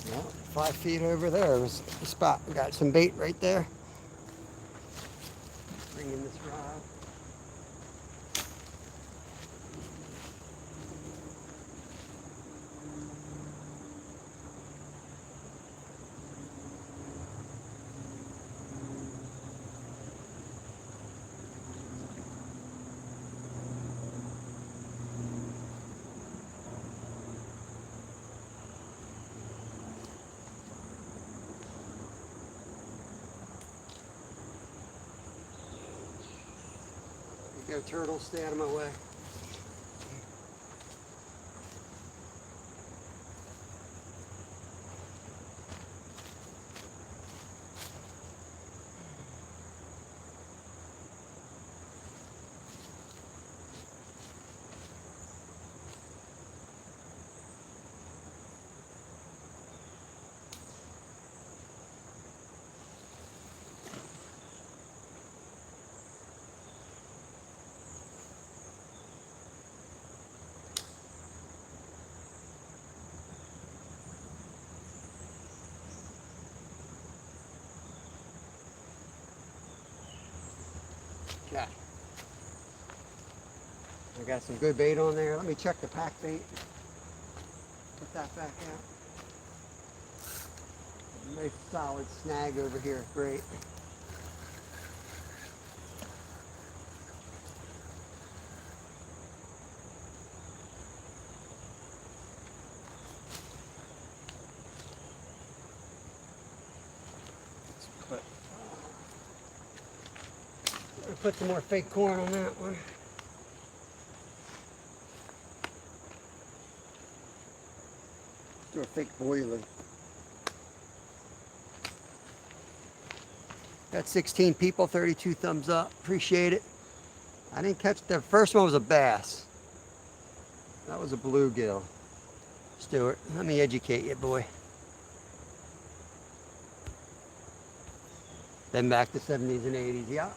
Well, 5 feet over there was the spot. We got some bait right there. Bring in this rod. There you go, turtle, stay out of my way. Okay. I got some good bait on there. Let me check the pack bait. Put that back out. Nice solid snag over here. Great. Put some more fake corn on that one. Do a fake boiler. Got 16 people, 32 thumbs up. Appreciate it. I didn't catch the first one was a bass. That was a bluegill. Stuart, let me educate you, boy. Then back to 70s and 80s, yeah.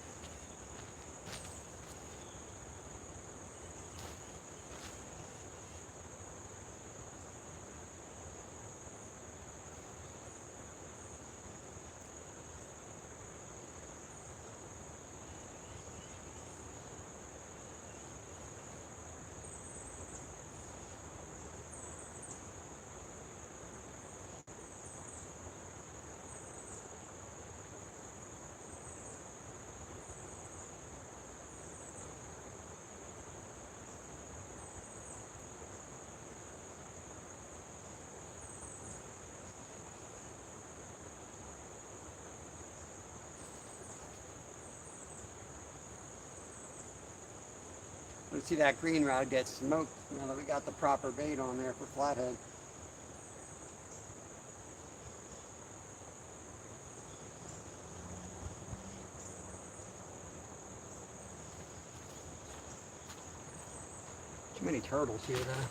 Let's see that green rod get smoked now that we got the proper bait on there for flathead. Too many turtles here though.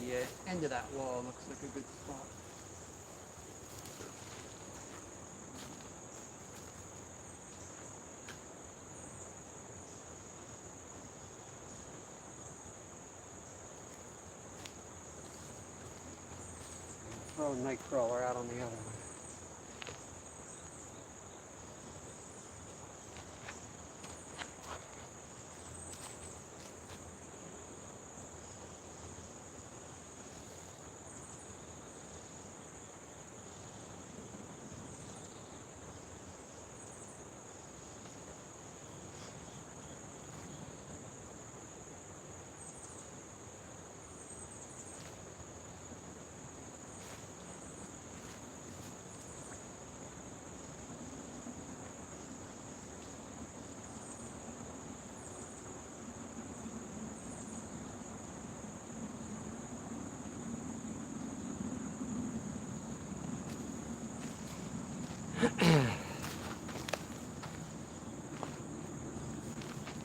The end of that wall looks like a good spot. throw a night crawler out on the other one.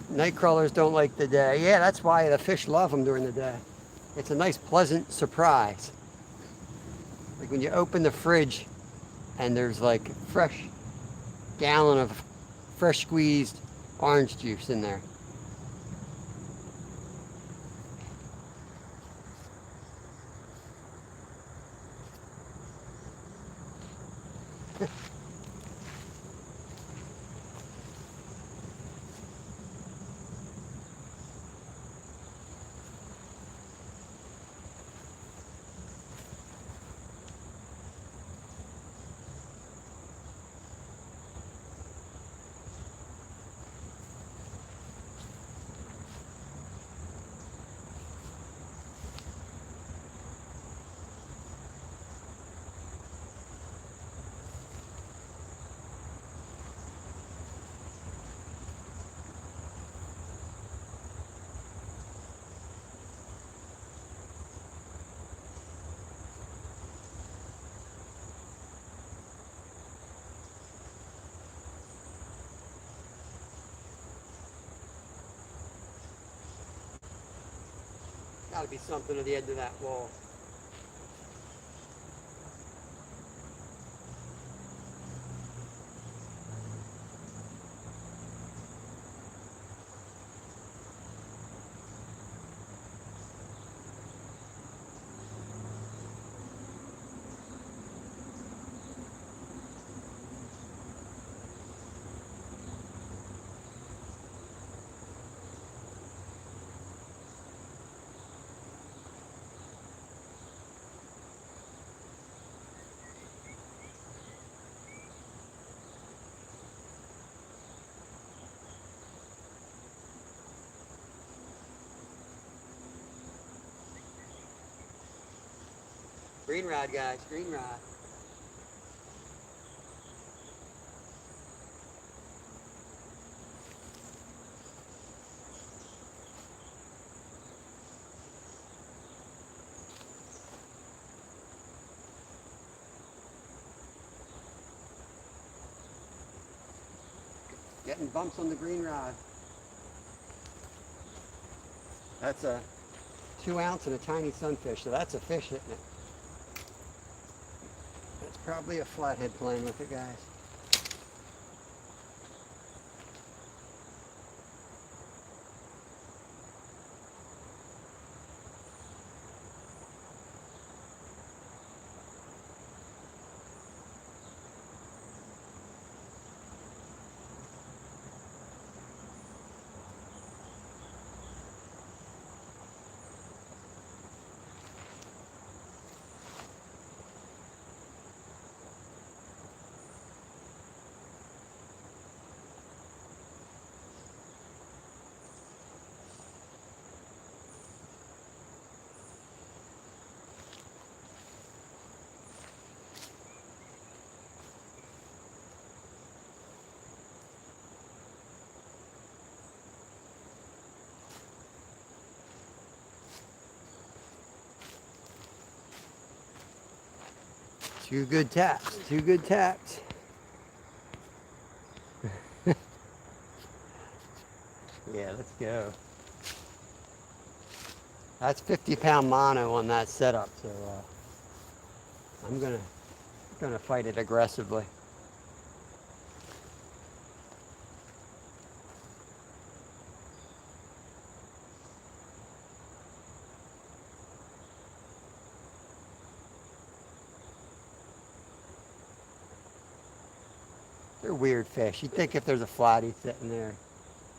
Night crawlers don't like the day. Yeah, that's why the fish love them during the day. It's a nice, pleasant surprise. Like when you open the fridge and there's like fresh gallon of fresh squeezed orange juice in there. Gotta be something at the end of that wall. Green rod, guys, green rod. Getting bumps on the green rod. That's a 2 ounce and a tiny sunfish, so that's a fish hitting it. That's probably a flathead playing with it, guys. Two good taps, two good taps. Yeah, let's go. That's 50-pound mono on that setup, so I'm gonna fight it aggressively. They're weird fish. You'd think if there's a flatty sitting there,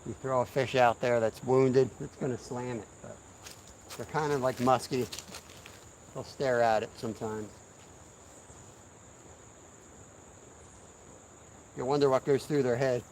you throw a fish out there that's wounded, it's going to slam it. But they're kind of like musky. They'll stare at it sometimes. You wonder what goes through their head.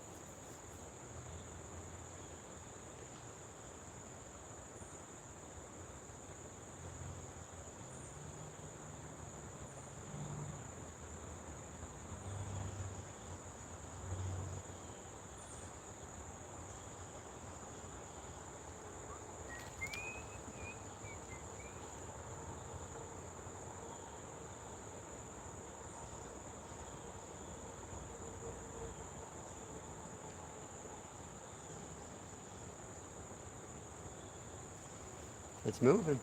It's moving.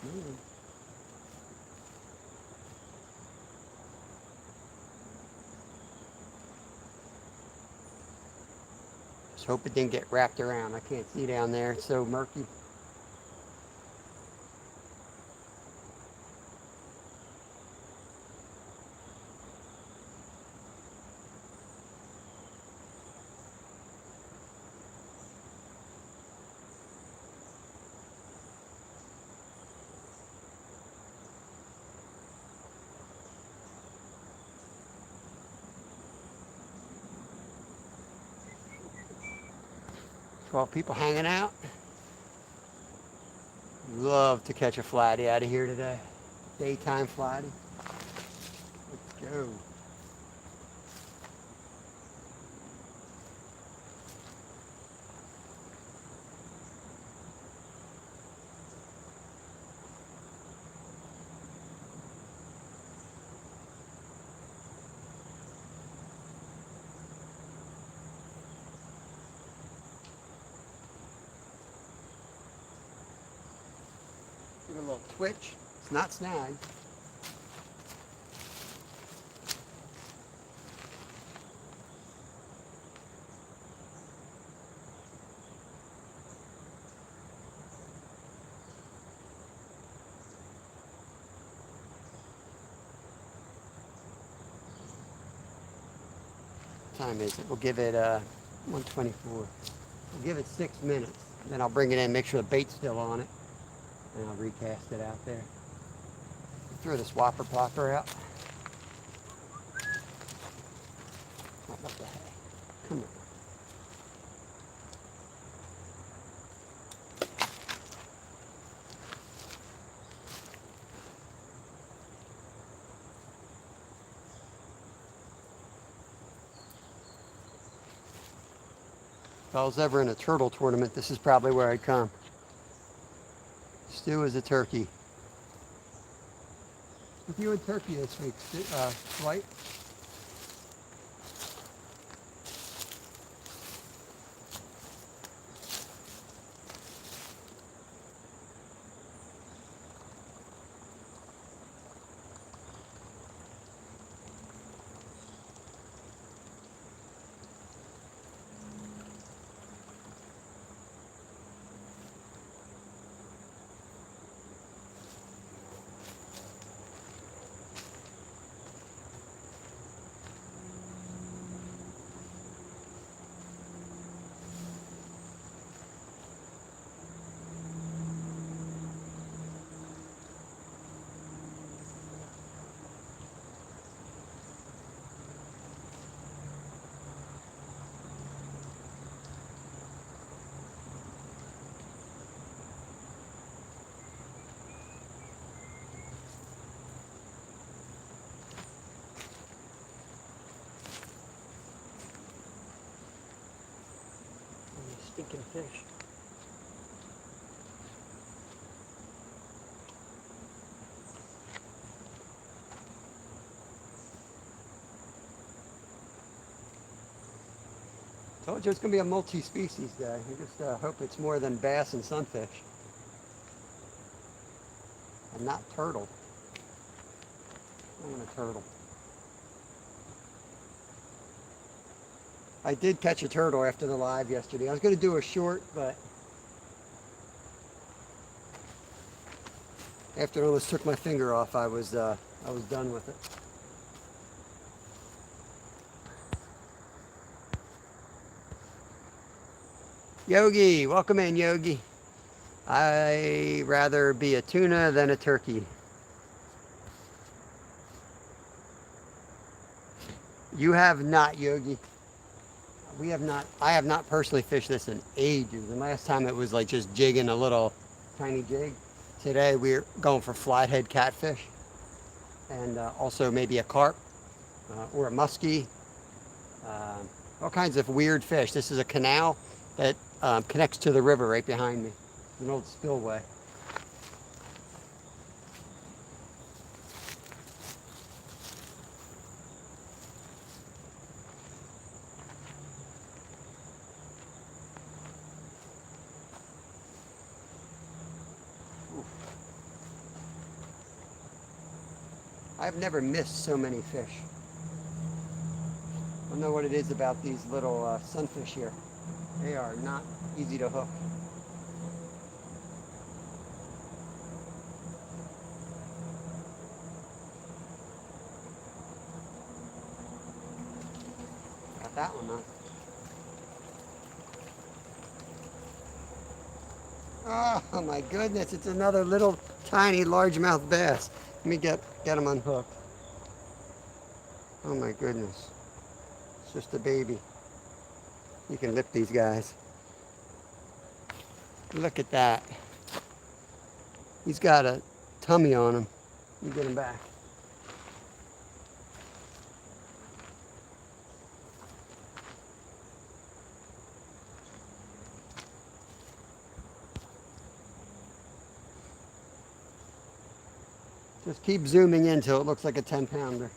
Moving. Just hope it didn't get wrapped around. I can't see down there. It's so murky. Well, people hanging out. Love to catch a flatty out of here today. Daytime flatty. Let's go. Give it a little twitch. It's not snagged. What time is it? We'll give it 1:24. We'll give it 6 minutes. Then I'll bring it in, make sure the bait's still on it, and I'll recast it out there. Throw this whopper plopper out. What the heck? Come on. If I was ever in a turtle tournament, this is probably where I'd come. Stu is a turkey. With you in Turkey this week, Dwight? Stinking fish. Told you it's going to be a multi-species day. I just hope it's more than bass and sunfish. And not turtle. I want a turtle. I did catch a turtle after the live yesterday. I was going to do a short, but after I almost took my finger off, I was done with it. Yogi, welcome in, Yogi. I rather be a tuna than a turkey. You have not, Yogi. We have not. I have not personally fished this in ages. The last time it was like just jigging a little tiny jig. Today we're going for flathead catfish and also maybe a carp or a muskie. All kinds of weird fish. This is a canal that connects to the river right behind me. It's an old spillway. I've never missed so many fish. I don't know what it is about these little sunfish here. They are not easy to hook. Got that one though. Oh my goodness, it's another little tiny largemouth bass. Let me get him unhooked. Oh my goodness. It's just a baby. You can lip these guys. Look at that. He's got a tummy on him. Let me get him back. Just keep zooming in till it looks like a 10-pounder.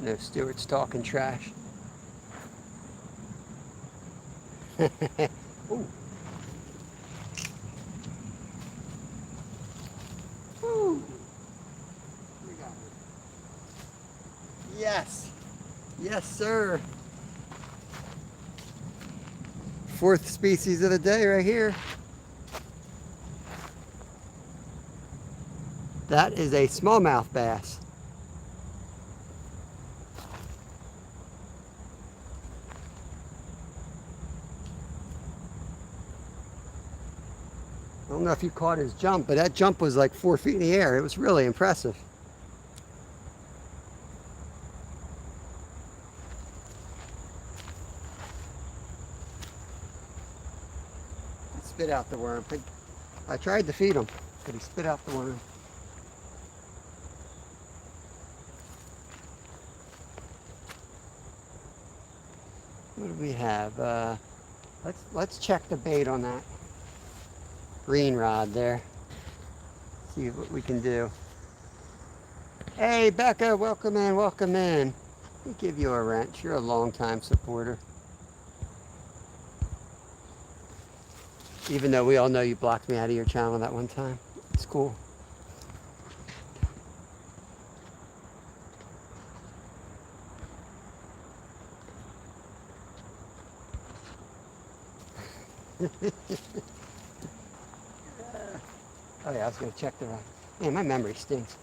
No, Stuart's talking trash. Ooh. Ooh. We got it. Yes. Yes, sir. Fourth species of the day right here. That is a smallmouth bass. I don't know if you caught his jump, but that jump was like 4 feet in the air. It was really impressive. He spit out the worm. I tried to feed him, but he spit out the worm. What do we have? Let's check the bait on that green rod there. See what we can do. Hey Becca, welcome in, welcome in. Let me give you a wrench. You're a long-time supporter. Even though we all know you blocked me out of your channel that one time. It's cool. Oh yeah, I was gonna check the rod. Man, my memory stinks.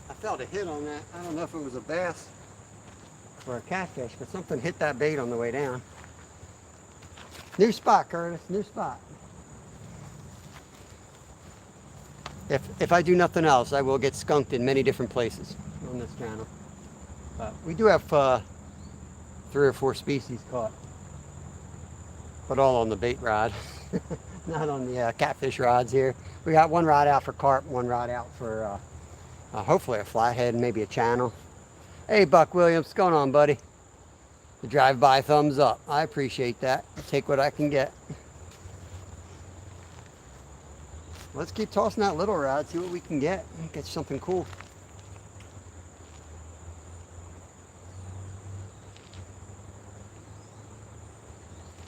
I felt a hit on that. I don't know if it was a bass or a catfish, but something hit that bait on the way down. New spot, Curtis. New spot. If I do nothing else, I will get skunked in many different places on this channel. But we do have 3 or 4 species caught, but all on the bait rod, not on the catfish rods here. We got 1 rod out for carp, 1 rod out for hopefully a flathead, maybe a channel. Hey, Buck Williams, what's going on, buddy? The drive-by thumbs up. I appreciate that. I'll take what I can get. Let's keep tossing that little rod, see what we can get. Get something cool.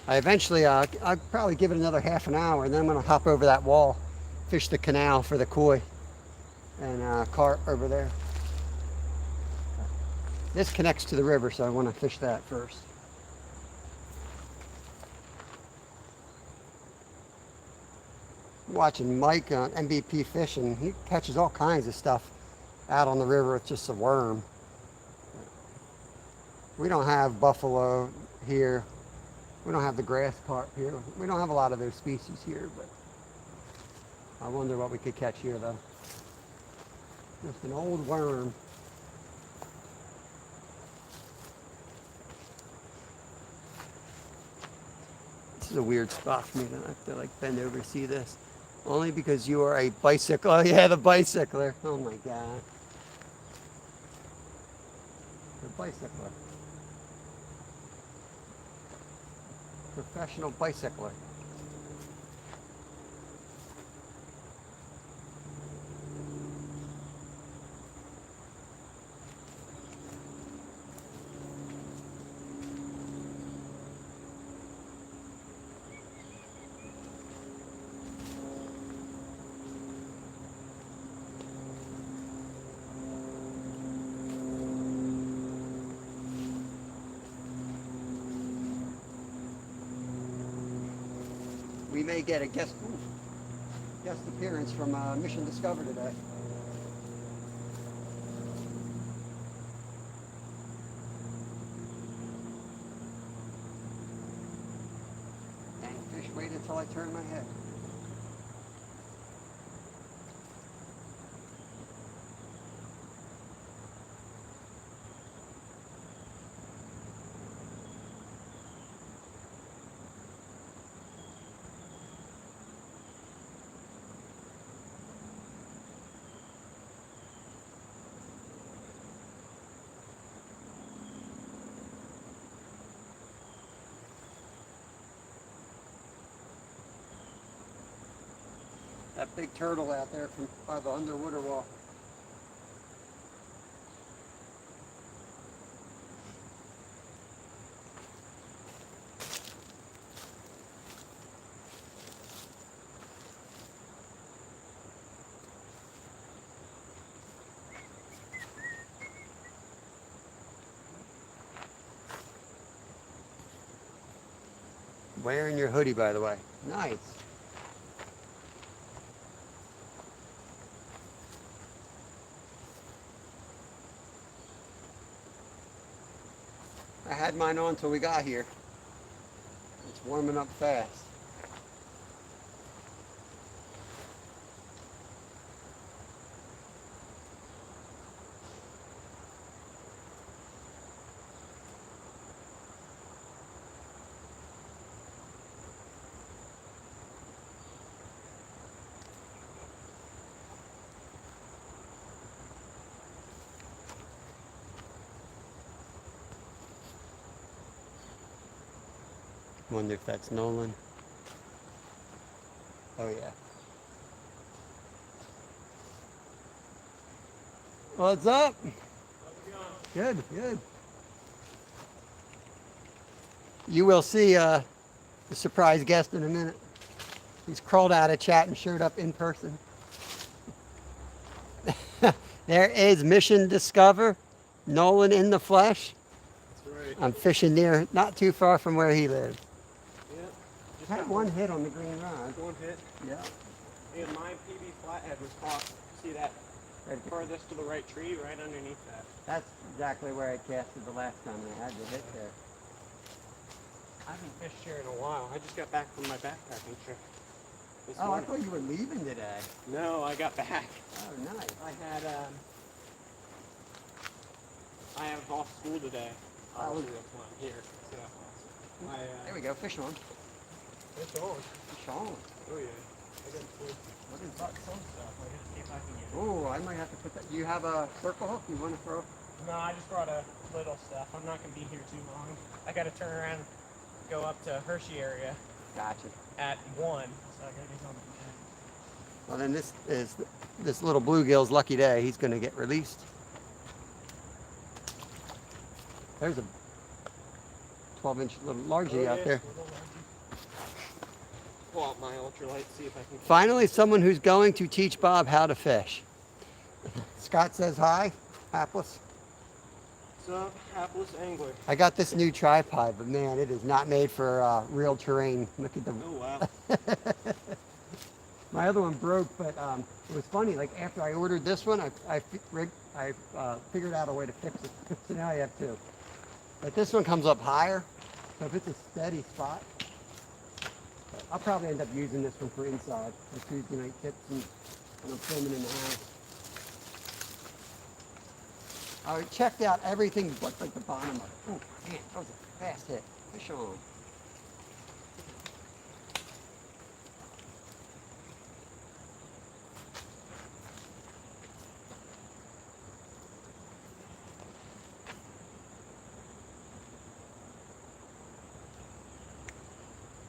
I eventually, I'll probably give it another half an hour, and then I'm going to hop over that wall, fish the canal for the koi and carp over there. This connects to the river, so I want to fish that first. I'm watching Mike on MVP Fishing. He catches all kinds of stuff out on the river with just a worm. We don't have buffalo here. We don't have the grass carp here. We don't have a lot of those species here, but I wonder what we could catch here though. Just an old worm. This is a weird spot for me. I have to like bend over to see this. Only because you are a bicycle. Oh yeah, the bicycler. Oh my God. The bicycler. Professional bicycler. We may get a guest appearance from Mission Discover today. Dang fish waited until I turned my head. That big turtle out there from by the underwater wall. Wearing your hoodie, by the way. Nice. I had mine on until we got here. It's warming up fast. Wonder if that's Nolan. Oh yeah. What's up? How's it going? Good, good. You will see the surprise guest in a minute. He's crawled out of chat and showed up in person. There is Mission Discover, Nolan in the flesh. That's right. I'm fishing near, not too far from where he lives. Yep. Just Had one hit on the green rod. one hit. Yeah. And my PB flathead was caught. See that Right. furthest to the right tree, right underneath that. That's exactly where I casted the last time I had the hit there. I haven't fished here in a while. I just got back from my backpacking trip this Oh, I morning. thought you were leaving today. No, I got back. Oh, nice. I have off school today. Oh. Obviously, that's why I'm here. So, There we go. Fish on. Fish on. Fish on. Oh yeah. I got some stuff. I just see if I can get it. Oh, I might have to put that. You have a circle hook you want to throw? No, I just brought a little stuff. I'm not gonna be here too long. I gotta turn around, go up to Hershey area Gotcha. at 1. So I gotta be home at 10. Well, then this little bluegill's lucky day. He's going to get released. There's a 12-inch little largie out there. Pull out my ultralight, see if I can. Finally, someone who's going to teach Bob how to fish. Scott says hi. Hapless. What's up, hapless angler? I got this new tripod, but man, it is not made for real terrain. Look at the. Oh wow. My other one broke, but it was funny. Like after I ordered this one, I figured out a way to fix it. So now I have two. But this one comes up higher, so if it's a steady spot, but I'll probably end up using this one for inside, for Tuesday night tips and when I'm filming in the house. I checked out everything but like the bottom of it. Oh man, that was a fast hit. Fish on.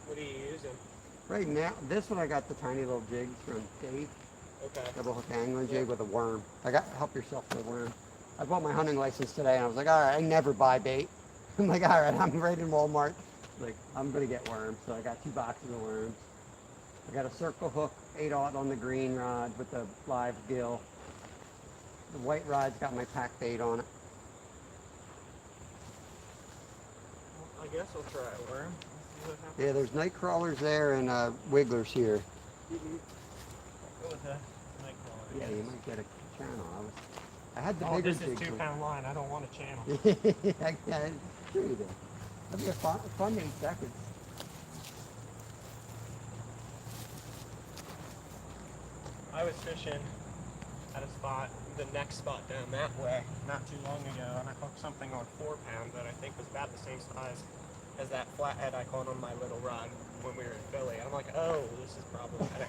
What are you using? Right now, this one I got the tiny little jigs from Dave. Okay. Double hook angling jig with a worm. I got help yourself to a worm. I bought my hunting license today and I was like, all right, I never buy bait. I'm like, all right, I'm right in Walmart. Like, I'm gonna get worms. So I got 2 boxes of worms. I got a circle hook 8/0 on the green rod with the live gill. The white rod's got my pack bait on it. Well, I guess I'll try a worm. See what happens. Yeah, there's night crawlers there and wigglers here. Go with that. Night crawler. Yeah, you might get a channel. I had the Oh, bigger this is jig. 2-pound line. I don't want a channel. Yeah, sure you do. That'd be a fun 8 seconds. I was fishing at a spot, the next spot down that way, not too long ago, and I hooked something on 4 pound that I think was about the same size as that flathead I caught on my little rod when we were in Philly. I'm like, oh, this is problematic.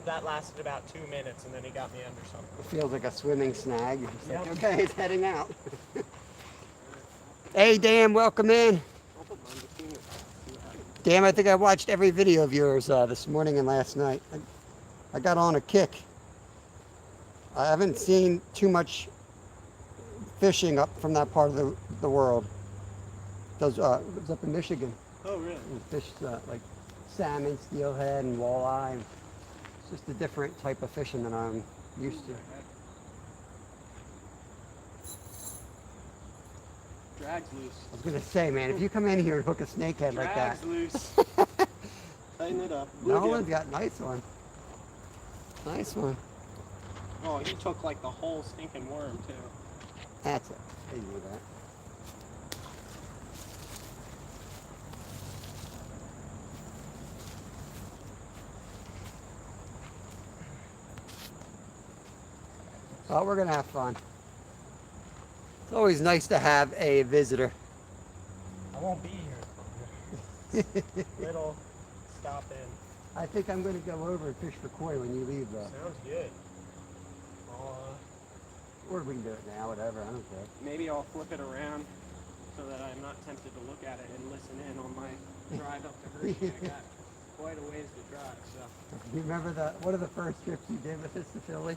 that lasted about 2 minutes, and then he got me under something. It feels like a swimming snag. It's like, Yep. okay, it's heading out. Hey, Dan, welcome in. Dan, I think I watched every video of yours this morning and last night. I got on a kick. I haven't seen too much fishing up from that part of the world. It was up in Michigan. Oh, really? We fished like salmon, steelhead, and walleye. It's just a different type of fishing than I'm used to. Drag's loose. I was gonna say, man, if you come in here and hook a snakehead like that, Drag's loose. Tighten it up. Nolan's got a nice one. Nice one. Oh, he took like the whole stinking worm, too. That's it. They do that. Well, we're gonna have fun. It's always nice to have a visitor. I won't be here. Little stop in. I think I'm gonna go over and fish for koi when you leave, though. Sounds good. Or we can do it now, whatever. I don't care. Maybe I'll flip it around so that I'm not tempted to look at it and listen in on my drive up to Hershey. I got quite a ways to drive, so. You remember one of the first trips you did with us to Philly?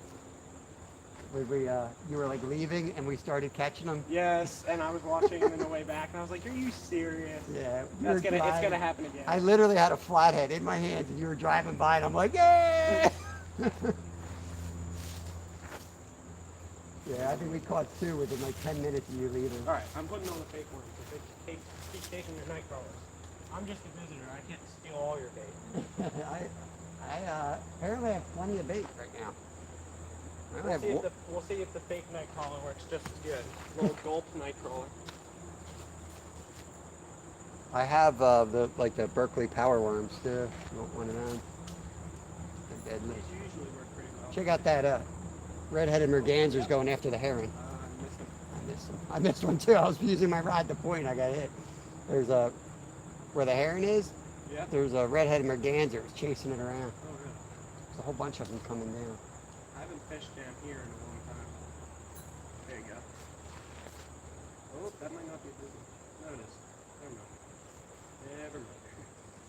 Where you were like leaving and we started catching them? Yes, and I was watching him on the way back, and I was like, "Are you serious?" Yeah. It's gonna happen again. I literally had a flathead in my hands and you were driving by and I'm like, yeah! Yeah, I think we caught 2 within like 10 minutes of you leaving. All right, I'm putting on the fake ones because they keep taking your night crawlers. I'm just a visitor. I can't steal all your bait. I apparently have plenty of bait right now. I only have We'll see if the fake night crawler works just as good. Little gulp night crawler. I have the Berkeley power worms too. You want one of them? They're deadly. These usually work pretty well. Check out that red-headed merganser's going after the heron. I missed them. I missed him. I missed one too. I was using my rod to point. I got hit. There's a where the heron is. Yeah. There's a red-headed merganser. It's chasing it around. Oh, really? There's a whole bunch of them coming down. I haven't fished down here in a long time. There you go. Oh, that might not be visible. No, it is. Never mind. Never mind.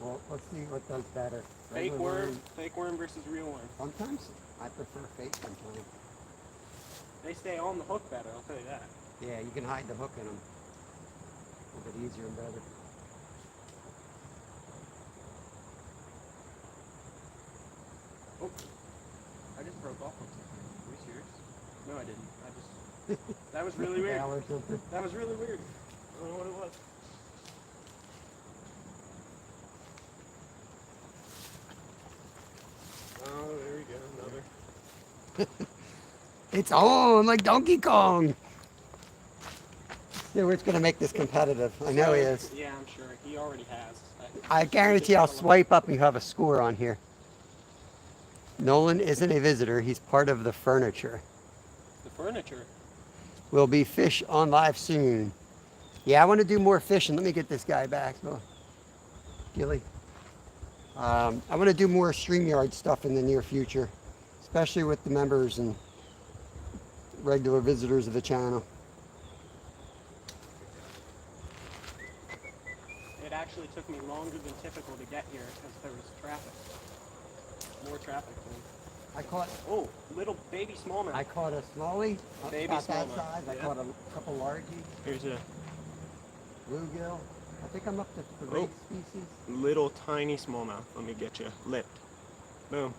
Well, let's see what does better. Fake Regular fake worm versus real worm. Sometimes I prefer fake sometimes. They stay on the hook better, I'll tell you that. Yeah, you can hide the hook in them. A little bit easier and better. Oh, I just broke off on something. Are you serious? No, I didn't. I just. That was really weird. Foul or something. That was really weird. I don't know what it was. Oh, there we go. Another. It's on like Donkey Kong. Stewart's gonna make this competitive. I know he is. Yeah, I'm sure. He already has. I guarantee I'll swipe up and you have a score on here. Nolan isn't a visitor. He's part of the furniture. The furniture. Will be fish on live soon. Yeah, I want to do more fishing. Let me get this guy back. Oh, Gilly. I want to do more StreamYard stuff in the near future, especially with the members and regular visitors of the channel. It actually took me longer than typical to get here because there was traffic. More traffic than. Oh, little baby smallmouth. I caught a smallie, Baby about that smallmouth, size. I yeah. caught a couple largies, Here's a bluegill. I think I'm up to 3 Oh. species. little tiny smallmouth. Let me get you. Lipped. Boom.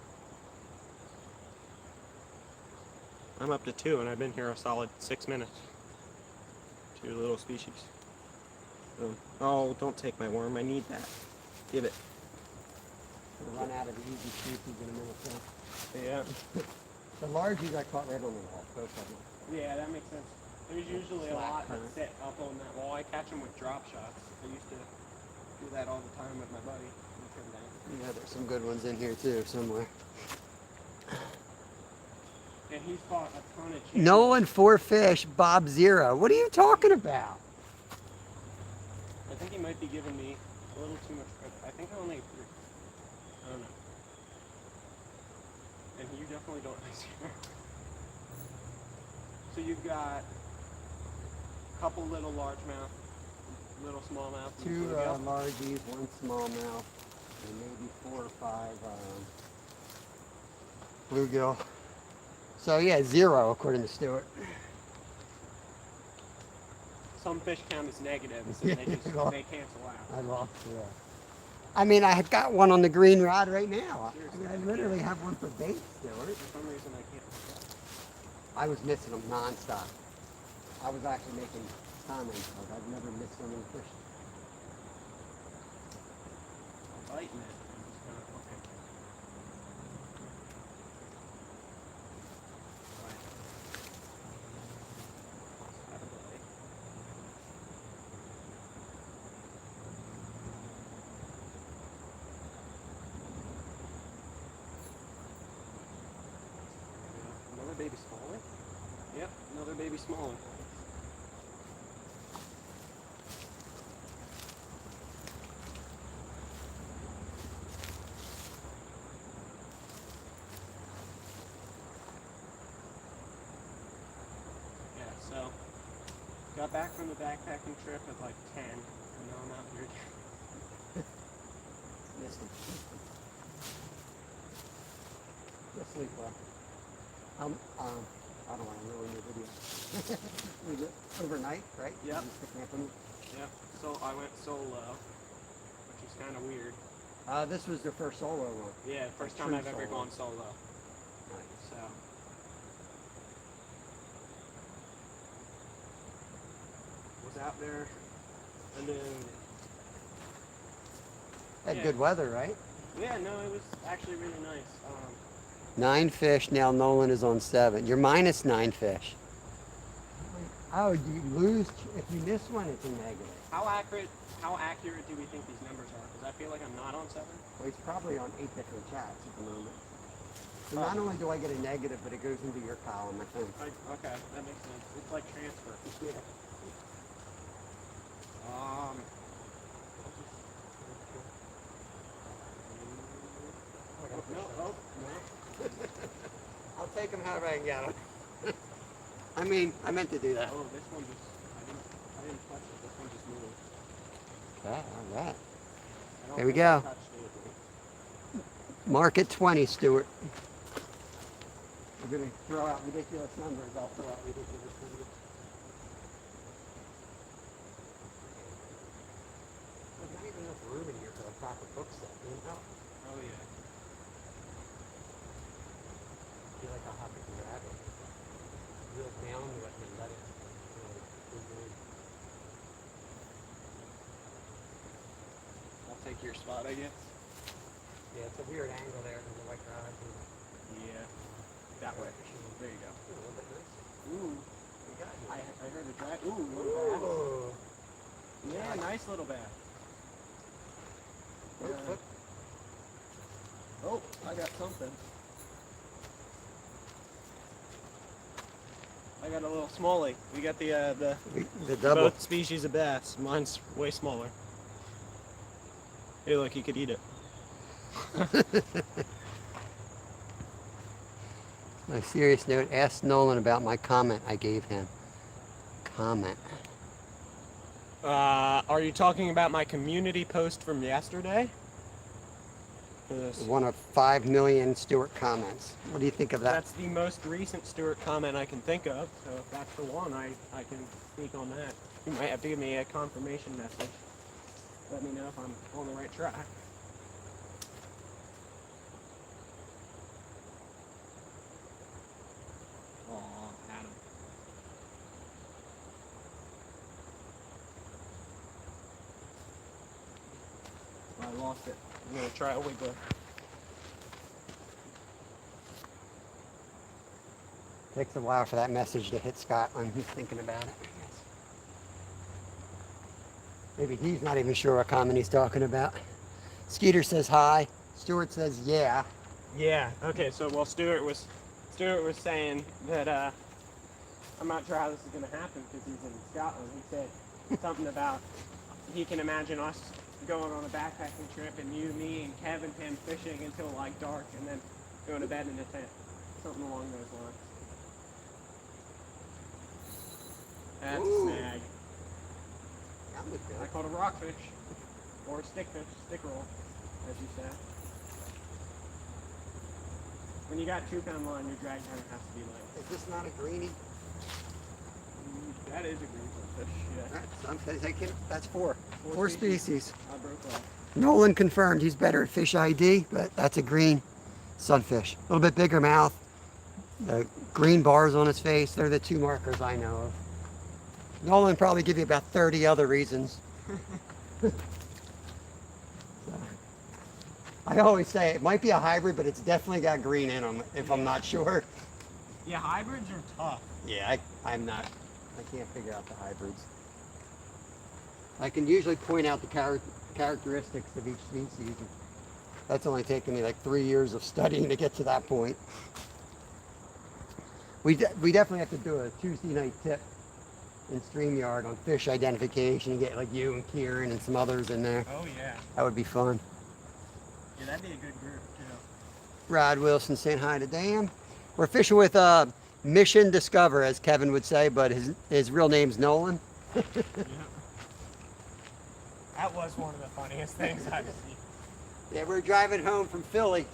I'm up to 2 and I've been here a solid 6 minutes. 2 little species. Boom. Oh, don't take my worm. I need that. Give it. We'll run out of the easy species in a minute. So. Yeah. The largies I caught right on the wall, both of them. Yeah, that makes sense. There's usually a Slack lot that current. sit up on that wall. I catch them with drop shots. I used to do that all the time with my buddy. He turned down. Yeah, there's some good ones in here too, somewhere. And he's caught a ton of chickens. Nolan 4 fish, Bob 0. What are you talking about? I think he might be giving me a little too much credit. I think I only have 3. I don't know. And you definitely don't have 0. So you've got a couple little largemouth, little smallmouth, and 2 bluegill. largies, 1 smallmouth, and maybe 4 or 5 bluegill. So yeah, 0 according to Stewart. Some fish count as negative, so they just Well, they cancel out. I lost 0. I mean, I had got one on the green rod right now. I mean, I literally have one for bait, Stewart. For some reason, I can't pick up. I was missing them nonstop. I was actually making comments like I've never missed so many fish. I'm biting it. I'm just kind of hooking. Right. Had a bite. Yeah, another baby smaller? Yep, another baby smaller. Yeah, so got back from the backpacking trip at like 10, and now I'm out here. Missed them. Just sleep well. I don't want to ruin your video. Was it overnight, right? Yep. You just picked me up on- Yep, so I went solo, which is kind of weird. This was your first solo one. Yeah, first True time I've ever solo. gone solo. Nice. So was out there, and then Had Yeah. good weather, right? yeah, no, it was actually really nice. 9 fish. Now Nolan is on 7. You're minus 9 fish. Oh, you lose if you miss one, it's a negative. How accurate do we think these numbers are? Because I feel like I'm not on 7. Well, he's probably on 8 different chats at the moment. So not only do I get a negative, but it goes into your column, I think. Okay, that makes sense. It's like transfer. Yeah. No. I'll take them however I can get them. I mean, I meant to do that. Oh, this one just, I didn't touch it. This one just moved. Okay, all right. I don't Here we think I go. touched it. Mark at 20, Stuart. We're going to throw out ridiculous numbers. I'll throw out ridiculous numbers. There's not even enough room in here for a proper book set, you know? Oh, yeah. I feel like I'll have to grab it. Reel down to it and let it dig in. I'll take your spot, I guess. Yeah, it's a weird angle there. There's a white garage. Yeah. That way. There you go. A little bit nice. Ooh. We got I you. heard a drag. Ooh, little bass. Ooh. Yeah, nice little bass. Look. Oh, I got something. I got a little smallie. We got the double. both species of bass. Mine's way smaller. Hey, look, you could eat it. On a serious note, ask Nolan about my comment I gave him. Comment. Are you talking about my community post from yesterday? 'Cause One of 5 million Stuart comments. What do you think of that? that's the most recent Stewart comment I can think of. So if that's the one, I can speak on that. You might have to give me a confirmation message. Let me know if I'm on the right track. Aw, Adam. I lost it. I'm gonna try a wiggler. Takes a while for that message to hit Scotland. He's thinking about it. Maybe he's not even sure what comment he's talking about. Skeeter says hi. Stuart says yeah. Yeah. Okay. So well, Stewart was saying that I'm not sure how this is going to happen because he's in Scotland. He said something about he can imagine us going on a backpacking trip and you, me, and Kevin, him fishing until like dark and then going to bed in a tent. Something along those lines. That's Ooh. a snag. That was I good. caught a rockfish or a stickfish, stick roll, as you said. When you got 2-pound line, your drag time has to be light. Is this not a greenie? That is a green sunfish, yeah. That's four. Four Four species. I broke off. Nolan confirmed he's better at Fish ID, but that's a green sunfish. A little bit bigger mouth. The green bars on his face, they're the 2 markers I know of. Nolan probably give you about 30 other reasons. So, I always say it might be a hybrid, but it's definitely got green in them if I'm not sure. Yeah, hybrids are tough. Yeah, I can't figure out the hybrids. I can usually point out the characteristics of each species. That's only taken me like 3 years of studying to get to that point. We definitely have to do a Tuesday night tip in StreamYard on fish identification and get like you and Kieran and some others in there. Oh, yeah. That would be fun. Yeah, that'd be a good group, too. Rod Wilson saying hi to Dan. We're fishing with Mission Discover, as Kevin would say, but his real name's Nolan. Yeah. That was one of the funniest things I've seen. Yeah, we're driving home from Philly.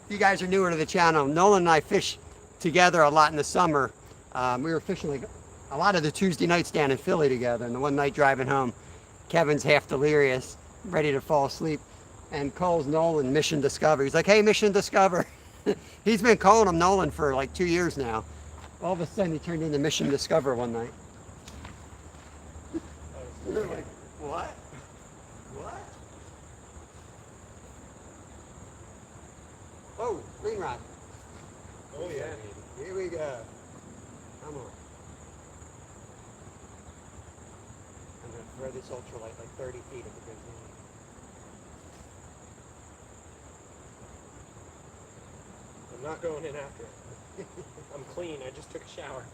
If you guys are newer to the channel, Nolan and I fish together a lot in the summer. We were fishing like a lot of the Tuesday nights down in Philly together, and the one night driving home, Kevin's half delirious, ready to fall asleep, and calls Nolan Mission Discover. He's like, hey, Mission Discover. He's been calling him Nolan for like 2 years now. All of a sudden, he turned into Mission Discover one night. We're like, what? What? Oh, green rod. Oh, yeah. Here we go. Come on. throw this ultralight like 30 feet if it goes down. I'm not going in after it. I'm clean. I just took a shower.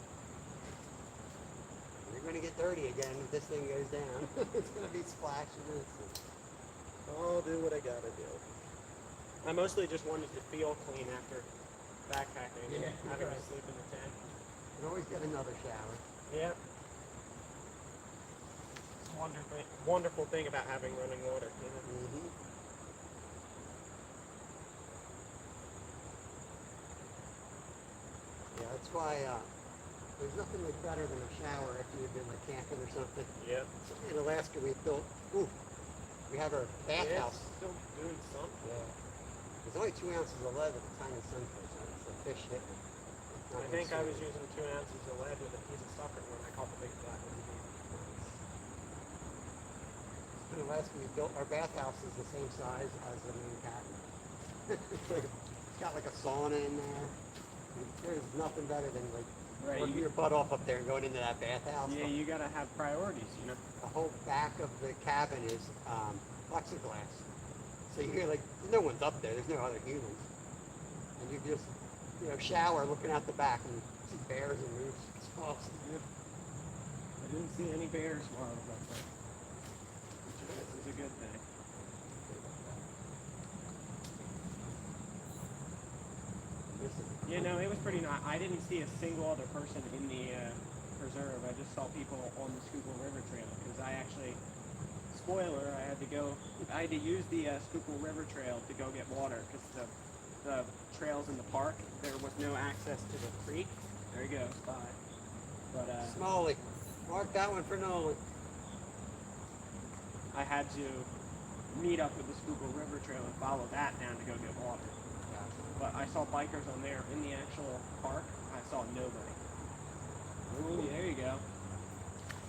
You're going to get dirty again if this thing goes down. It's going to be splashing this. I'll do what I gotta do. I mostly just wanted to feel clean after backpacking and Yeah, having to right. sleep in the tent. You can always get another shower. Yeah. It's a wonderful thing about having running water. You know? Mm-hmm. Yeah, that's why there's nothing like better than a shower after you've been like camping or something. Yep. In Alaska, we built. We have our bathhouse. It's still doing something. Yeah. There's only 2 ounces of lead with a tiny sunfish. It's a fish hit me. It's not I think I was consuming. using 2 ounces of lead with a piece of sucker when I caught the big flat one. In Alaska, we built our bathhouse is the same size as the main cabin. It's got like a sauna in there. There's nothing better than like working your butt off up there and going into that bathhouse. Yeah, you gotta have priorities, you know. The whole back of the cabin is plexiglass. So you're like, no one's up there. There's no other humans. And you just, shower looking out the back and see bears and moose. It's awesome. I didn't see any bears while I was up there. Which is a good thing. Yeah, no, it was pretty nice. I didn't see a single other person in the preserve. I just saw people on the Schuylkill River Trail because I actually, spoiler, I had to use the Schuylkill River Trail to go get water because the trails in the park, there was no access to the creek. There you go, spot. But Smalley. Mark that one for Nolan. I had to meet up with the Schuylkill River Trail and follow that down to go get water. But I saw bikers on there. In the actual park, I saw nobody. Ooh, there you go.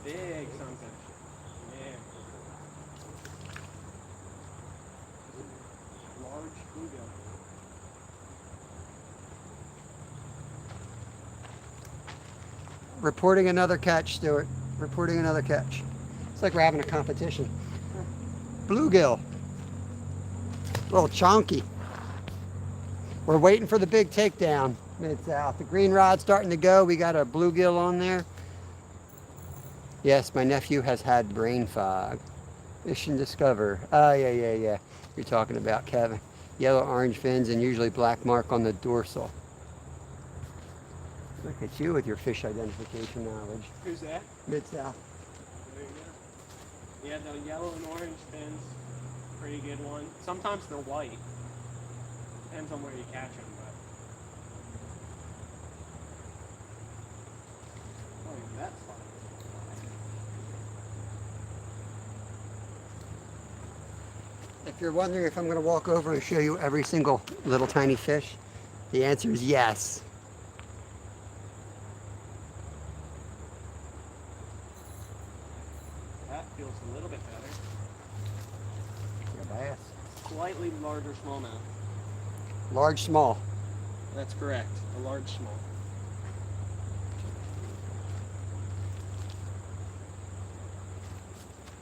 Big sunfish. Yeah. Large bluegill. Reporting another catch, Stuart. Reporting another catch. It's like we're having a competition. Bluegill. A little chonky. We're waiting for the big takedown mid-south. The green rod's starting to go. We got a bluegill on there. Yes, my nephew has had brain fog. Fish and Discover. Oh, yeah. You're talking about, Kevin. Yellow-orange fins and usually black mark on the dorsal. Look at you with your fish identification knowledge. Who's that? Mid-south. There you go. Yeah, the yellow and orange fins, pretty good one. Sometimes they're white. Depends on where you catch them, but. Oh, that's fun. If you're wondering if I'm going to walk over and show you every single little tiny fish, the answer is yes. That feels a little bit better. A bass. Slightly larger smallmouth. Large, small. That's correct. A large small.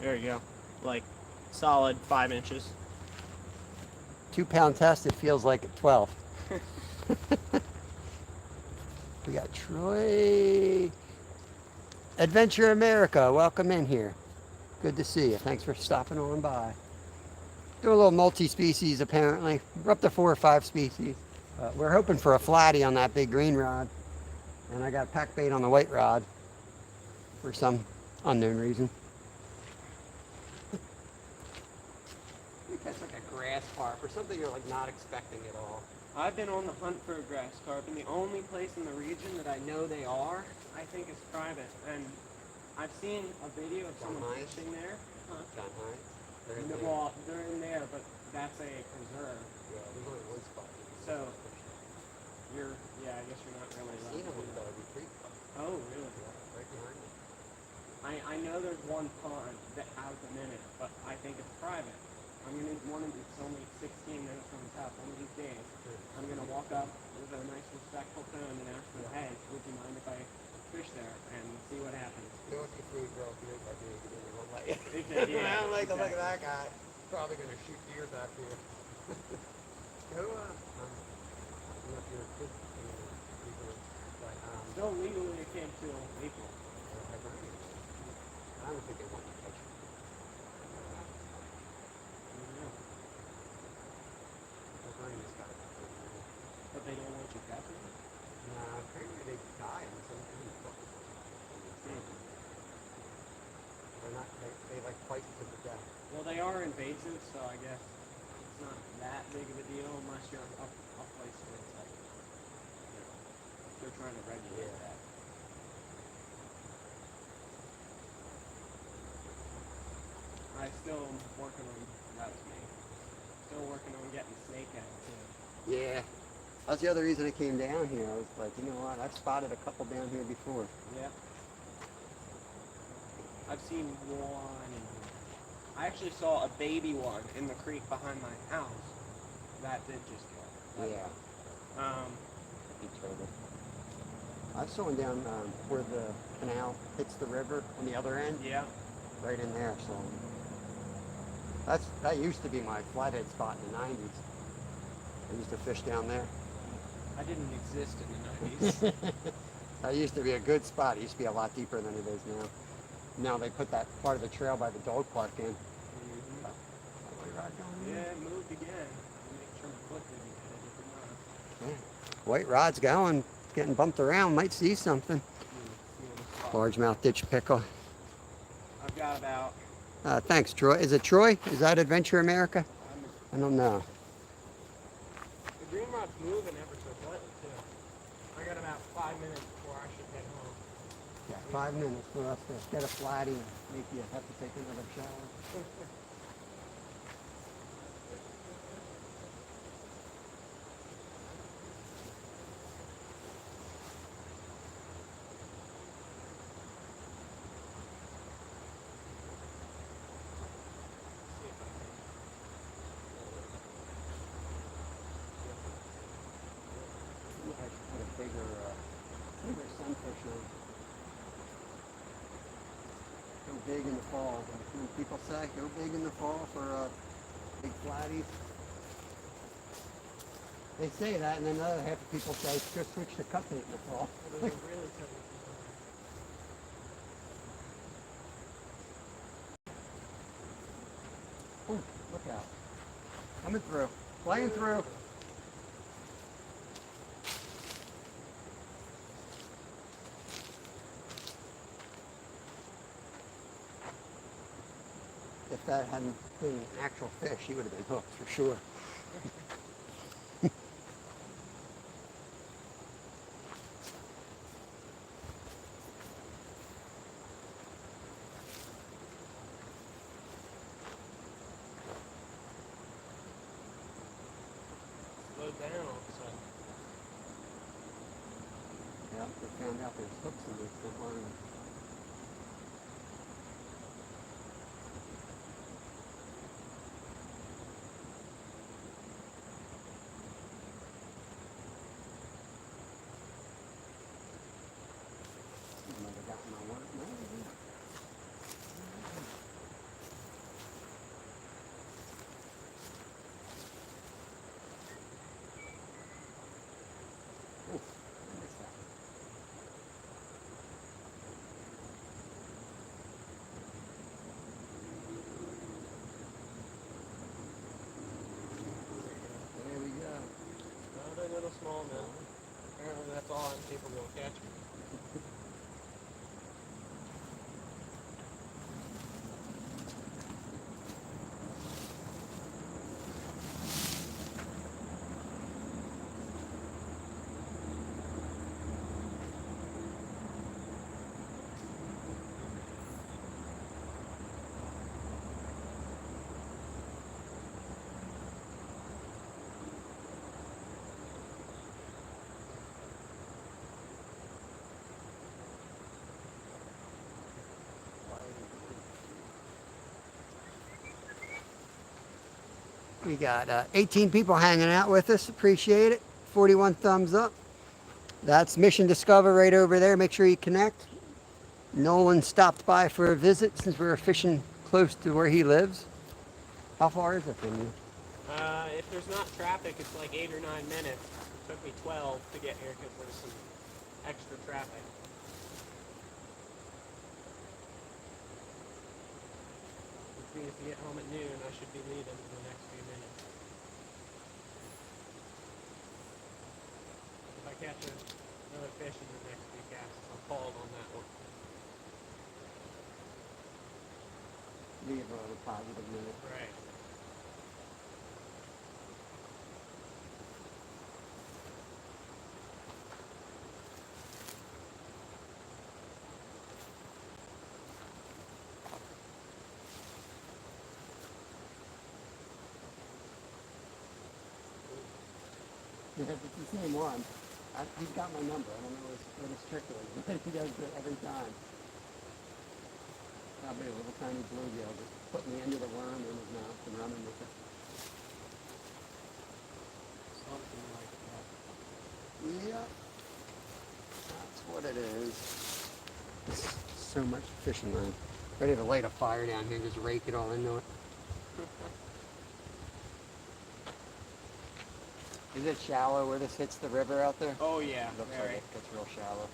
There you go. Like solid 5 inches. 2 pound test, it feels like 12. We got Troy. Adventure America, welcome in here. Good to see you. Thanks for stopping on by. Doing a little multi-species apparently. We're up to 4 or 5 species. We're hoping for a flatty on that big green rod. And I got pack bait on the white rod for some unknown reason. That's like a grass carp or something you're like not expecting at all. I've been on the hunt for a grass carp, and the only place in the region that I know they are, I think, is private. And I've seen a video of John someone Hines? fishing there. Huh? John Hines. Well, they're in there, but that's a preserve. Yeah, there's only one spot. So, I guess you're not really I've allowed seen to them do in that. Bellevue Creek. Oh, really? Yeah, right behind me. I know there's one pond that has them in it, but I think it's private. I'm gonna it's only 16 minutes from his house. One of these days, I'm gonna walk up with a nice respectful tone and ask him, hey, would you mind if I fish there and see what happens? Don't get food, girl. If you don't like it, you won't like it. Yeah, I don't like the look of exactly. that guy. Probably gonna shoot deer back here. Go, I'm not your kid, legally, but Still legally they can't kill April. I don't think they want to catch it. Hibernia's got it. But they don't want you catching it? Nah, apparently they die in some They're not, they like fight to the death. Well, they are invasive, so I guess it's not that big of a deal unless you're up place where it's like, they're trying to regulate Yeah. that. I still am working on, that was me, still working on getting snake out too. Yeah. That's the other reason I came down here. I was like, you know what? I've spotted a couple down here before. Yeah. I've seen one, and I actually saw a baby one in the creek behind my house. That did just kill. Yeah. He Turtle. I saw one down where the canal hits the river on the other end. Yeah. Right in there. So that used to be my flathead spot in the 90s. I used to fish down there. I didn't exist in the 90s. That used to be a good spot. It used to be a lot deeper than it is now. Now they put that part of the trail by the dog park in. Mm-hmm. Yeah, it moved again. I'll make sure my foot didn't hit it. Yeah. White rod's going, getting bumped around. Might see something. Largemouth ditch pickle. I've got about... Thanks, Troy. Is it Troy? Is that Adventure America? I don't know. The green rod's moving ever so slightly, too. I got about 5 minutes before I should head home. Yeah, 5 minutes for us to get a flatty and make you have to take another shower. I should put a bigger sunfish on. Go big in the fall. When people say go big in the fall for big flatties, they say that, and then the other half of people say just switch to cut bait in the fall. Ooh, look out! Coming through, flying through. If that hadn't been an actual fish, he would have been hooked for sure. Slow down, so... Yeah, they found out there's hooks in this line. Might have gotten my work. No, they didn't. Oof, I missed that. There we go. Another little smallmouth. Apparently that's all I'm capable of catching. We got 18 people hanging out with us. Appreciate it. 41 thumbs up. That's Mission Discover right over there. Make sure you connect. Nolan stopped by for a visit since we were fishing close to where he lives? How far is it from you? If there's not traffic, it's like 8 or 9 minutes. It took me 12 to get here because there's some extra traffic. Which means to get home at noon, I should be leaving in the next few minutes. If I catch another fish in the next few casts, I'll call on that one. Leave on a positive minute. Right. Because it's the same one. He's got my number. I don't know what his trick is, but he does it every time. Probably a little tiny bluegill just putting the end of the worm in his mouth and running with it. Something like that. Yep. That's what it is. So much fishing line. Ready to light a fire down here and just rake it all into it. Is it shallow where this hits the river out there? Oh yeah, Looks like very. it gets real shallow.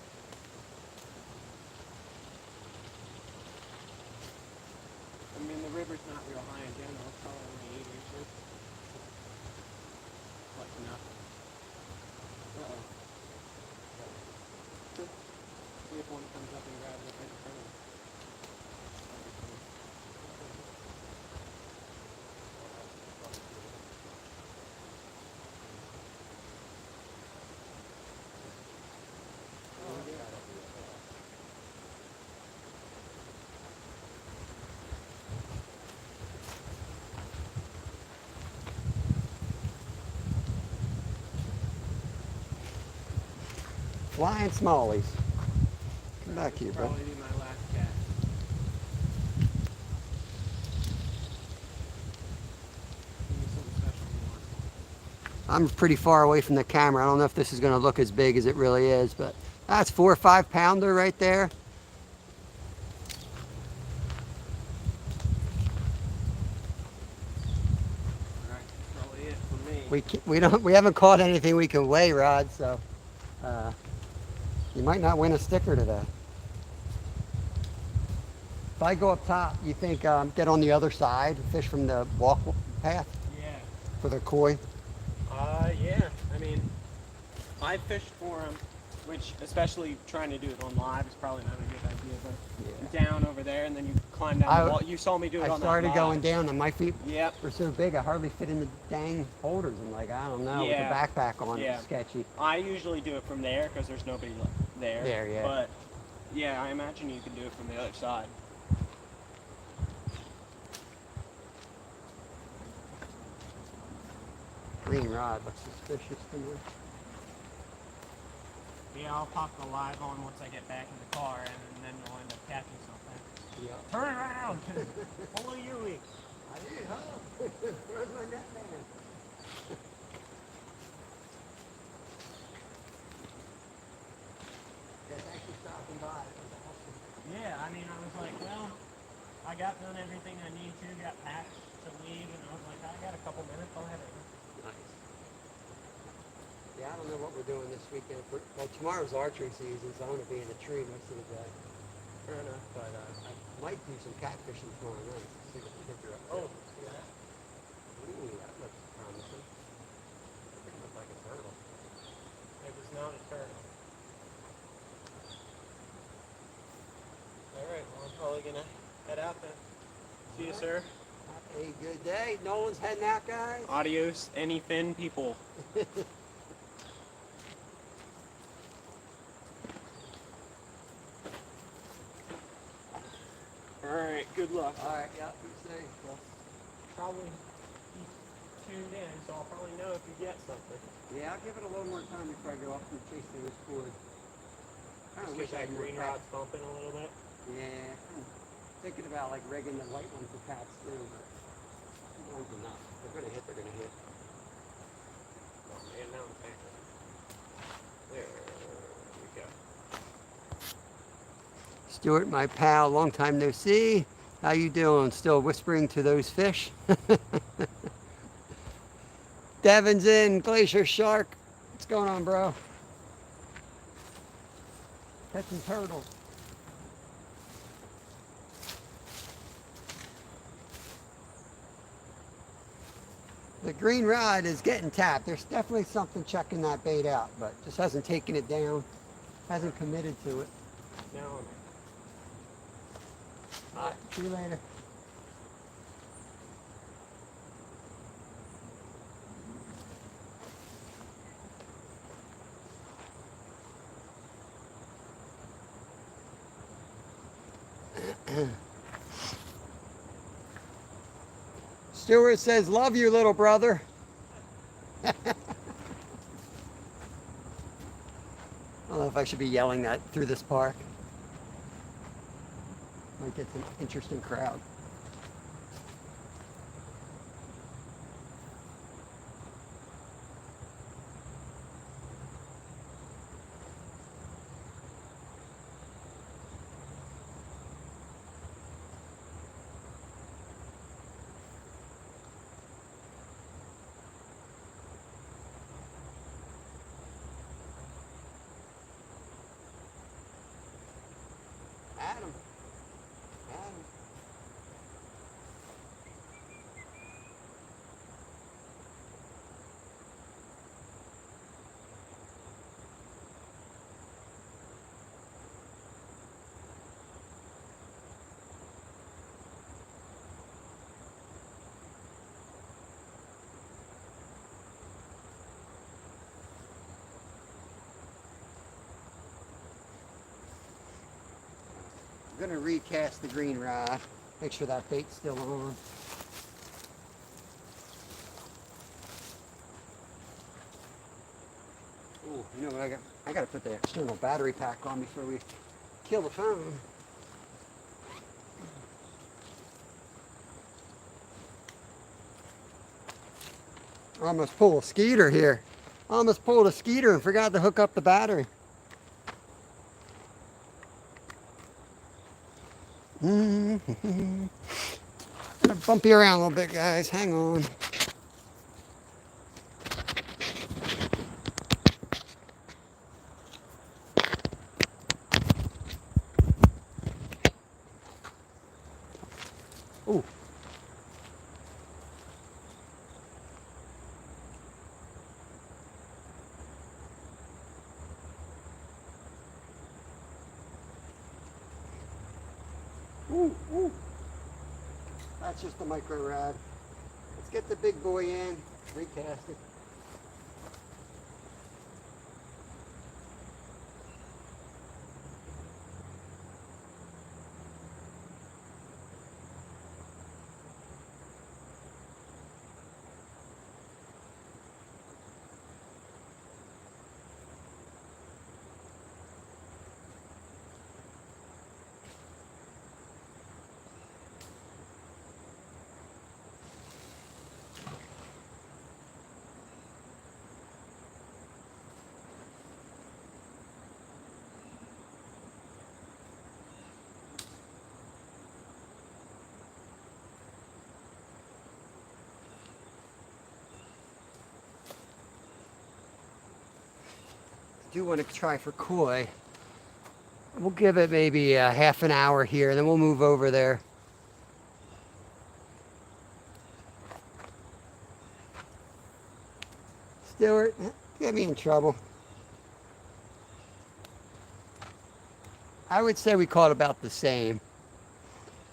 I mean, the river's not real high in general. It's probably only 8 inches. Like nothing. Uh-oh. See if one comes up and grabs it right in front of me. Flying smallies. Come back here, bro. Probably be my last cast. Give me something special more. I'm pretty far away from the camera. I don't know if this is going to look as big as it really is, but that's 4 or 5 pounder right there. Alright, that's probably it for me. We haven't caught anything we can weigh, Rod. So you might not win a sticker today. If I go up top, you think get on the other side, fish from the walk path Yeah. for the koi? Yeah. I mean, I fished for them, which, especially trying to do it on live, is probably not a good idea. But down over there, and then you climb down the wall. You saw me do it I on that started live. going down, and my feet Yep. were so big I hardly fit in the dang holders. I'm like, I don't know, Yeah. with the backpack on, Yeah. it's sketchy. I usually do it from there because there's nobody there. There, yeah. But yeah, I imagine you can do it from the other side. Green rod looks suspicious to me. Yeah, I'll pop the live on once I get back in the car, and then you'll end up catching something. Yeah. Turn around! Follow Yui! I need help. Where's my net man? Yeah, thanks for stopping by. That was awesome. Yeah, I mean, I was like, well, I got done everything I need to, got packed to leave, and I was like, I got a couple minutes, I'll head over. Nice. Yeah, I don't know what we're doing this weekend. Well, tomorrow's archery season, so I'm going to be in the tree most of the day. Fair enough. But I might do some catfishing tomorrow night. See what the kids are up to. Oh, see that? Ooh, that looks promising. It looks like a turtle. It was not a turtle. Alright, well, I'm probably gonna head out then. See you, sir. Have a good day. Nolan's heading out, guys. Adios, any fin people. Alright, good luck. All right, yeah, be safe. Well, probably be tuned in, so I'll probably know if you get something. Yeah, I'll give it a little more time before I go off and chase those cord. Kind of wish Get I that had more green cats. rod thumping a little bit. Yeah, I'm thinking about like rigging the light one for cats too, but one's enough. They're gonna hit. They're gonna hit. Oh man, now I'm thinking. There we go. Stuart, my pal, long time no see. How you doing? Still whispering to those fish? Devin's in, Glacier Shark. What's going on, bro? Catching turtles. The green rod is getting tapped. There's definitely something checking that bait out, but just hasn't taken it down. Hasn't committed to it. No. All right, see you later. Stuart says, love you, little brother. I don't know if I should be yelling that through this park. Might get an interesting crowd. Adam. Adam. I'm going to recast the green rod. Make sure that bait's still on. Oh, you know what I got to put the external battery pack on before we kill the phone. I almost pulled a skeeter here. I almost pulled a skeeter and forgot to hook up the battery. Gonna bump you around a little bit, guys. Hang on. Ooh. Ooh, ooh. That's just the micro rod. Let's get the big boy in, recast it. Do want to try for koi. We'll give it maybe a half an hour here, and then we'll move over there. Stuart, get me in trouble. I would say we caught about the same.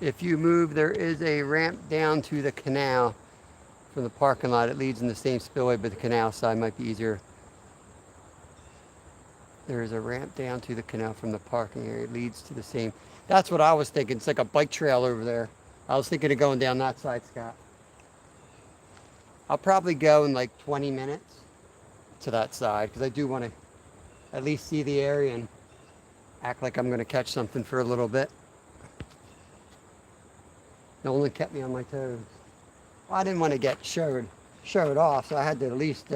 If you move, there is a ramp down to the canal from the parking lot. It leads in the same spillway, but the canal side might be easier. There is a ramp down to the canal from the parking area. It leads to the same. That's what I was thinking. It's like a bike trail over there. I was thinking of going down that side, Scott. I'll probably go in like 20 minutes to that side because I do want to at least see the area and act like I'm going to catch something for a little bit. It only kept me on my toes. Well, I didn't want to get showed off, so I had to at least.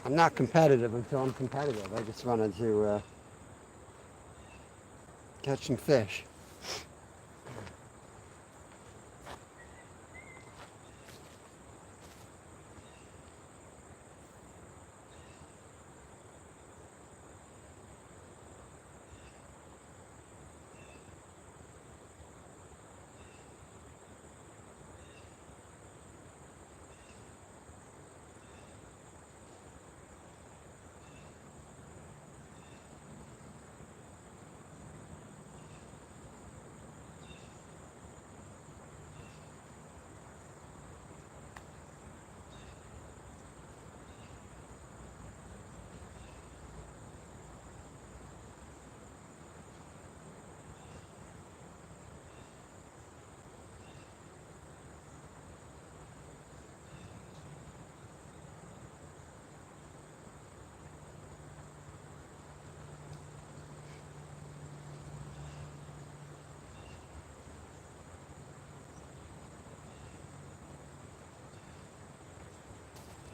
I'm not competitive until I'm competitive. I just wanted to catching fish.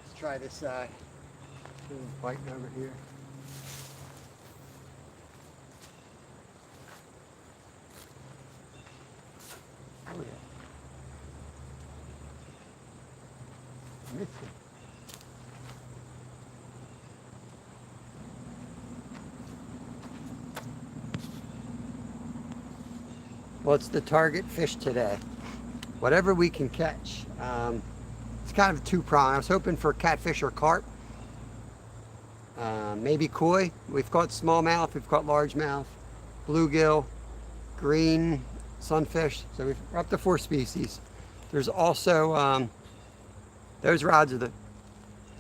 Let's try this side. Biting over here. Oh yeah. Missed it. Well, it's the target fish today. Whatever we can catch. It's kind of two-pronged. I was hoping for catfish or carp. Maybe koi. We've caught smallmouth, we've caught largemouth, bluegill, green, sunfish. So we're up to 4 species. There's also, those rods are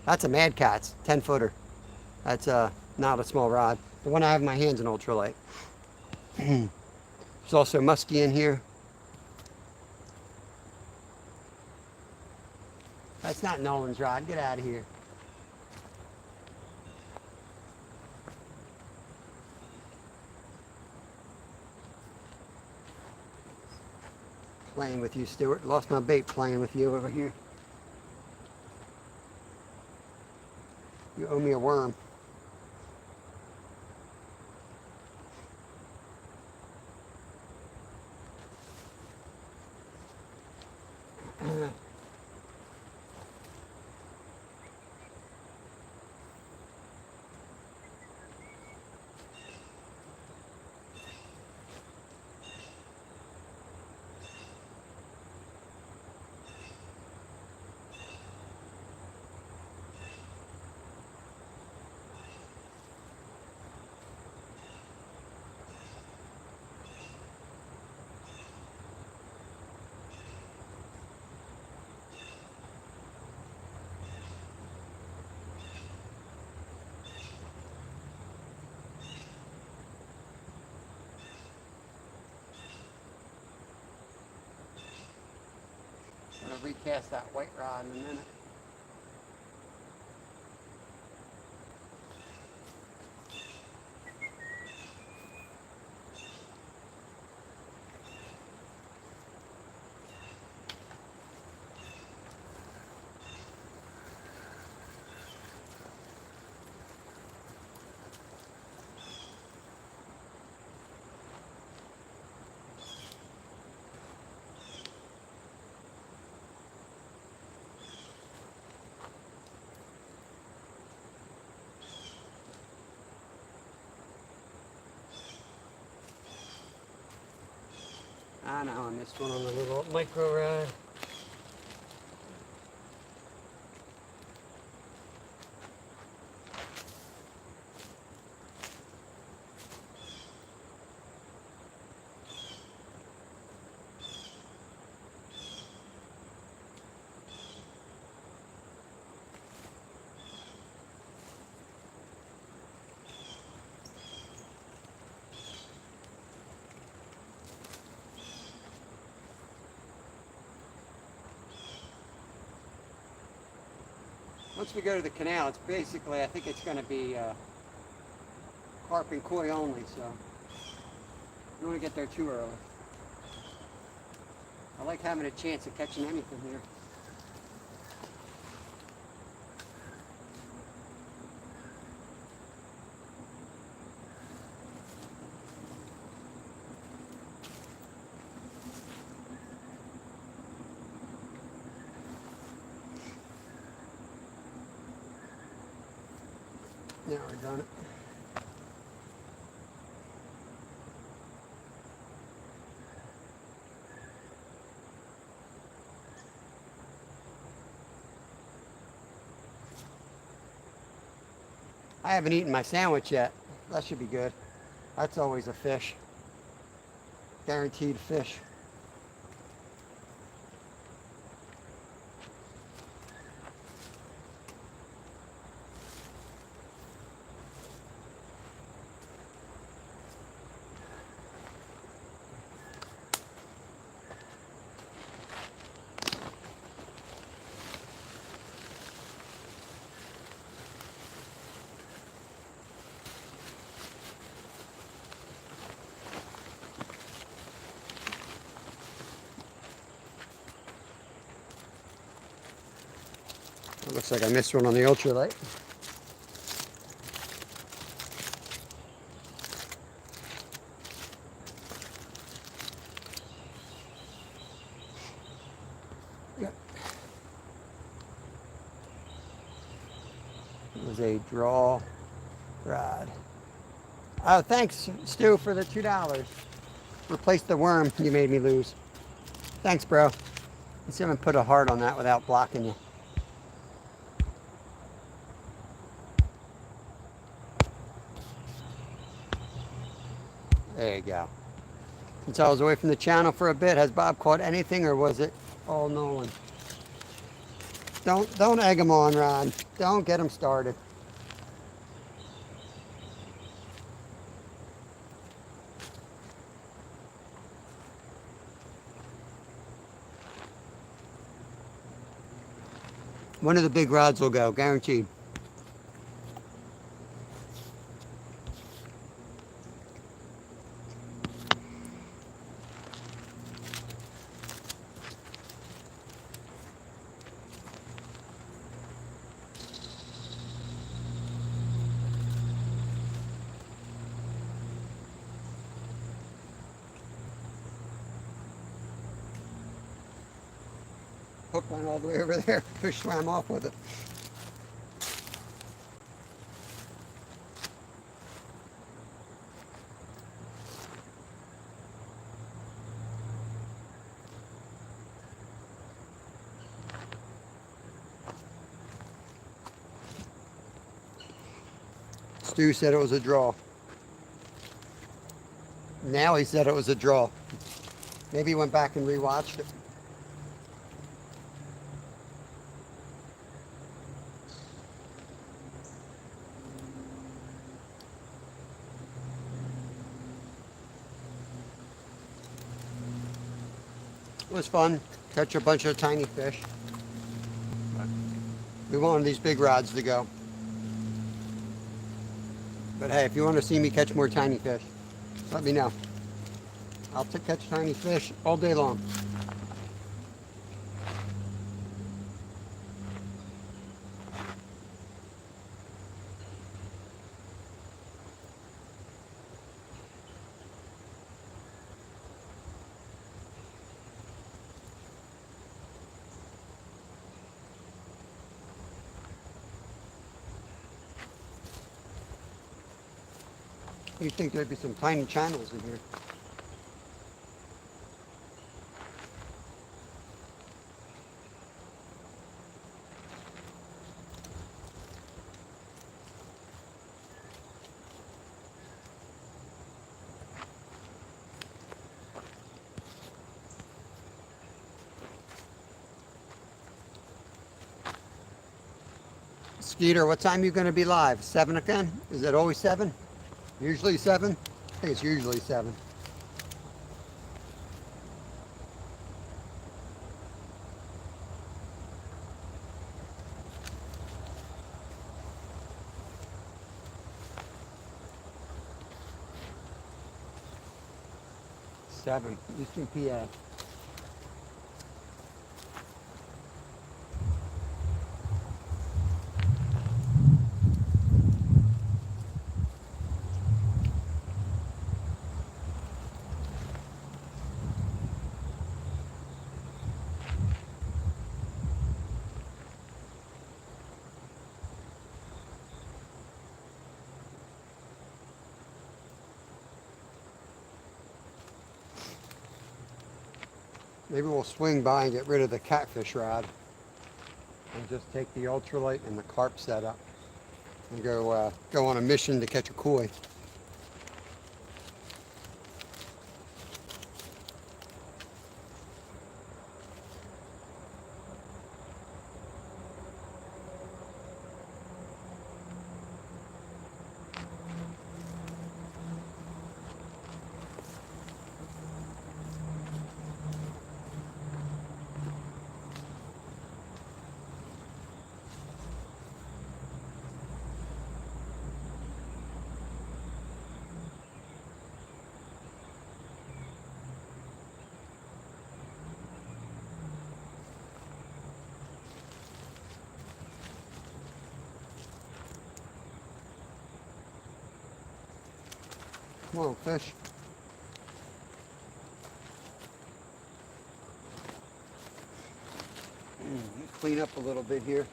that's a Mad Catz, 10-footer. That's not a small rod. The one I have in my hand's an ultralight. There's also muskie in here. That's not Nolan's rod. Get out of here. Playing with you, Stuart. Lost my bait playing with you over here. You owe me a worm. I'm going to recast that white rod in a minute. I know, I missed one on the little micro rod. Once we go to the canal, it's basically, I think it's going to be carp and koi only, so you don't want to get there too early. I like having a chance of catching anything here. Now we're done it. I haven't eaten my sandwich yet. That should be good. That's always a fish. Guaranteed fish. It looks like I missed one on the ultralight. Yep. It was a draw rod. Oh, thanks, Stu, for the $2. Replaced the worm you made me lose. Thanks, bro. Let's see if I can put a heart on that without blocking you. There you go. Since I was away from the channel for a bit, has Bob caught anything, or was it all Nolan? Don't egg him on, Ron. Don't get him started. One of the big rods will go, guaranteed. Hook went all the way over there. Fish swam off with it. Stu said it was a draw. Now he said it was a draw. Maybe he went back and rewatched it. It was fun. Catch a bunch of tiny fish. We wanted these big rods to go. But hey, if you want to see me catch more tiny fish, let me know. I'll catch tiny fish all day long. You'd think there'd be some tiny channels in here. Skeeter, what time are you going to be live? 7 again? Is it always 7? Usually 7? I think it's usually 7. Eastern PA. Maybe we'll swing by and get rid of the catfish rod and just take the ultralight and the carp setup and go on a mission to catch a koi. Come on, fish. Clean up a little bit here.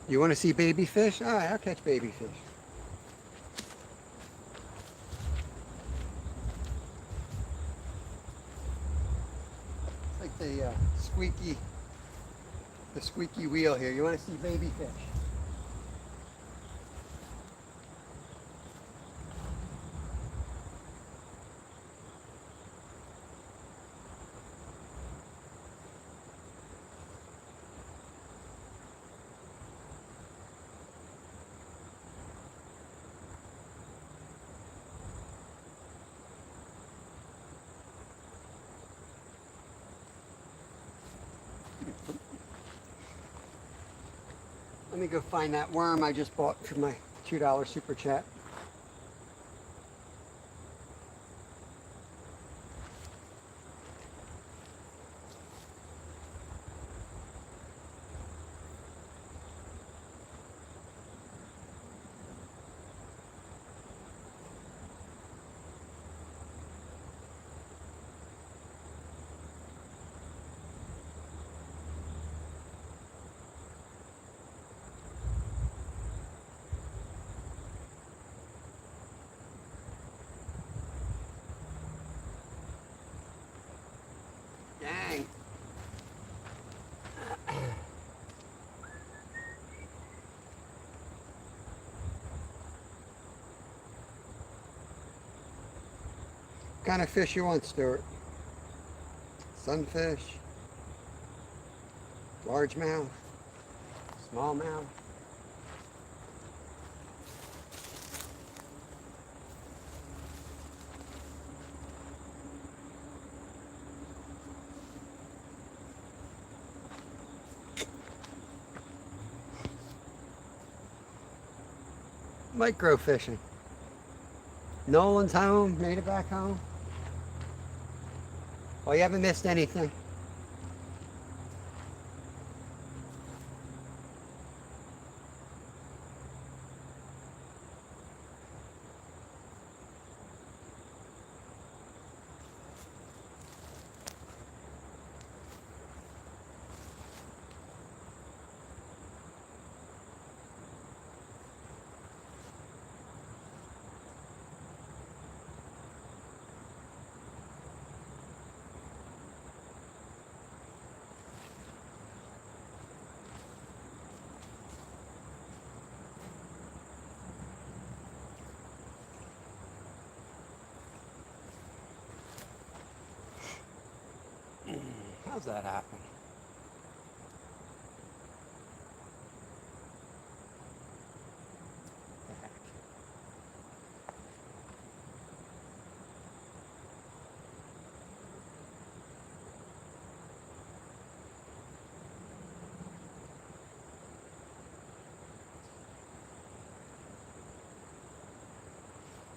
You want to see baby fish? All right, I'll catch baby fish. It's like the squeaky wheel here. You want to see baby fish? Let me go find that worm I just bought for my $2 super chat. Dang. What kind of fish you want, Stuart? Sunfish? Largemouth? Smallmouth? Micro fishing. Nolan's home, made it back home. Well, you haven't missed anything. How's that happen?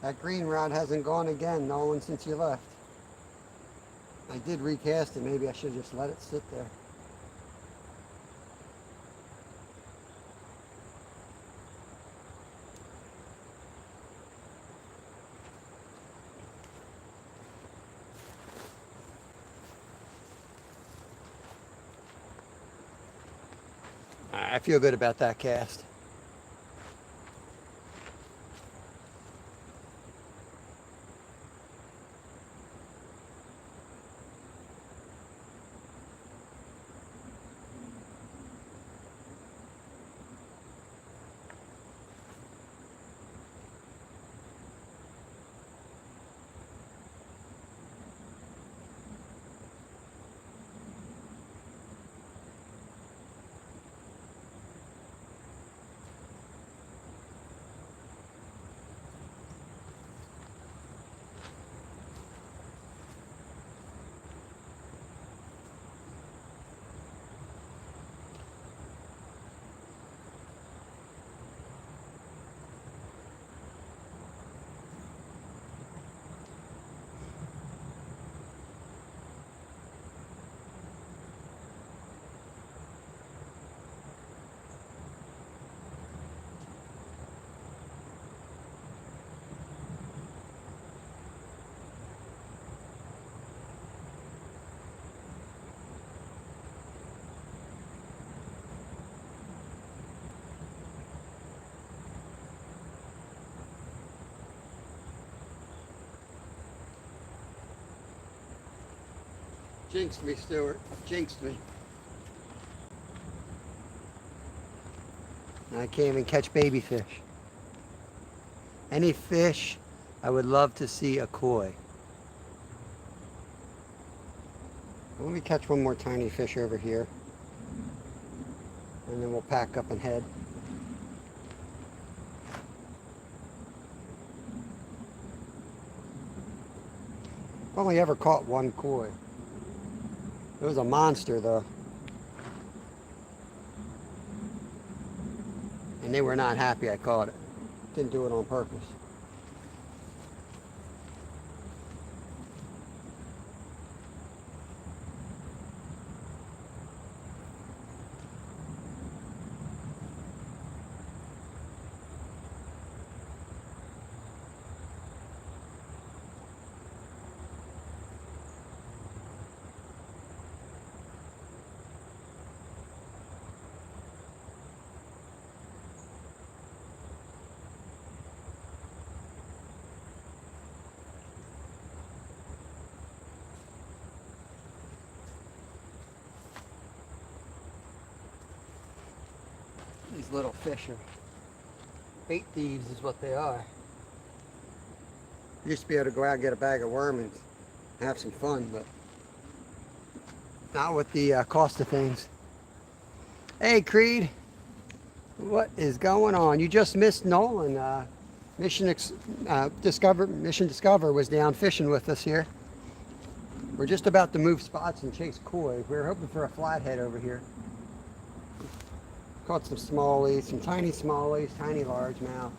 That green rod hasn't gone again, Nolan, since you left. I did recast it. Maybe I should just let it sit there. I feel good about that cast. Jinxed me, Stuart. Jinxed me. I can't even catch baby fish. Any fish, I would love to see a koi. Let me catch one more tiny fish over here. And then we'll pack up and head. Only ever caught one koi. It was a monster though. And they were not happy I caught it. Didn't do it on purpose. These little fish are bait thieves is what they are. You used to be able to go out and get a bag of worm and have some fun, but not with the cost of things. Hey Creed, what is going on? You just missed Nolan. Mission Discover was down fishing with us here. We're just about to move spots and chase koi. We were hoping for a flathead over here. Caught some smallies, some tiny smallies, tiny largemouth,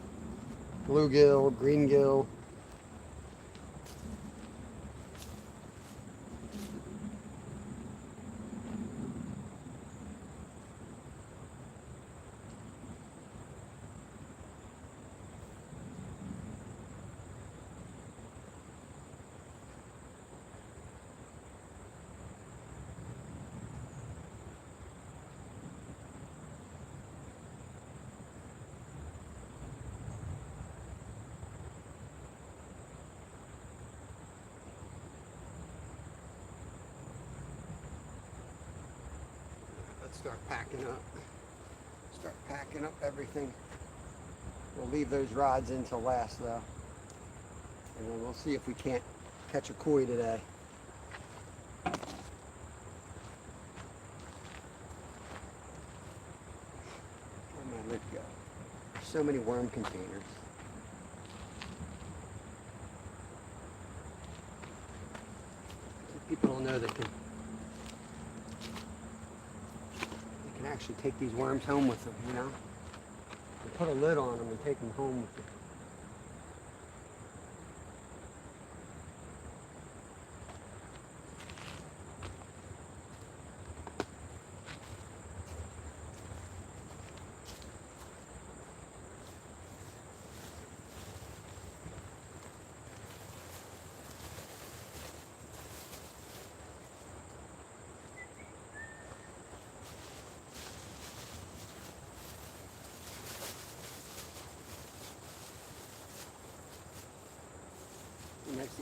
bluegill, greengill. Let's start packing up. Start packing up everything. We'll leave those rods in till last though. And then we'll see if we can't catch a koi today. Where'd my lid go? There's so many worm containers. People don't know they can actually take these worms home with them, you know? And put a lid on them and take them home with them.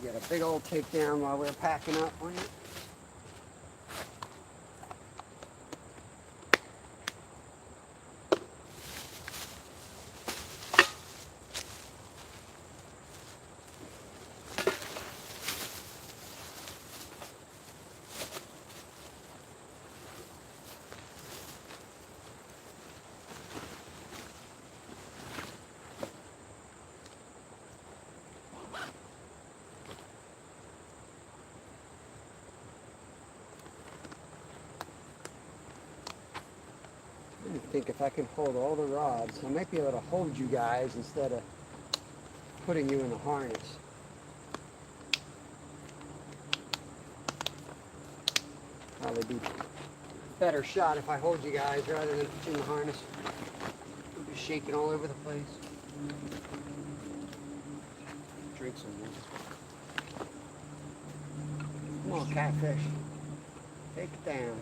get a big old takedown while we're packing up on it. I think if I can hold all the rods, I might be able to hold you guys instead of putting you in the harness. Probably be a better shot if I hold you guys rather than put you in the harness. You'll be shaking all over the place. Drink some water. Come on, catfish. Take it down.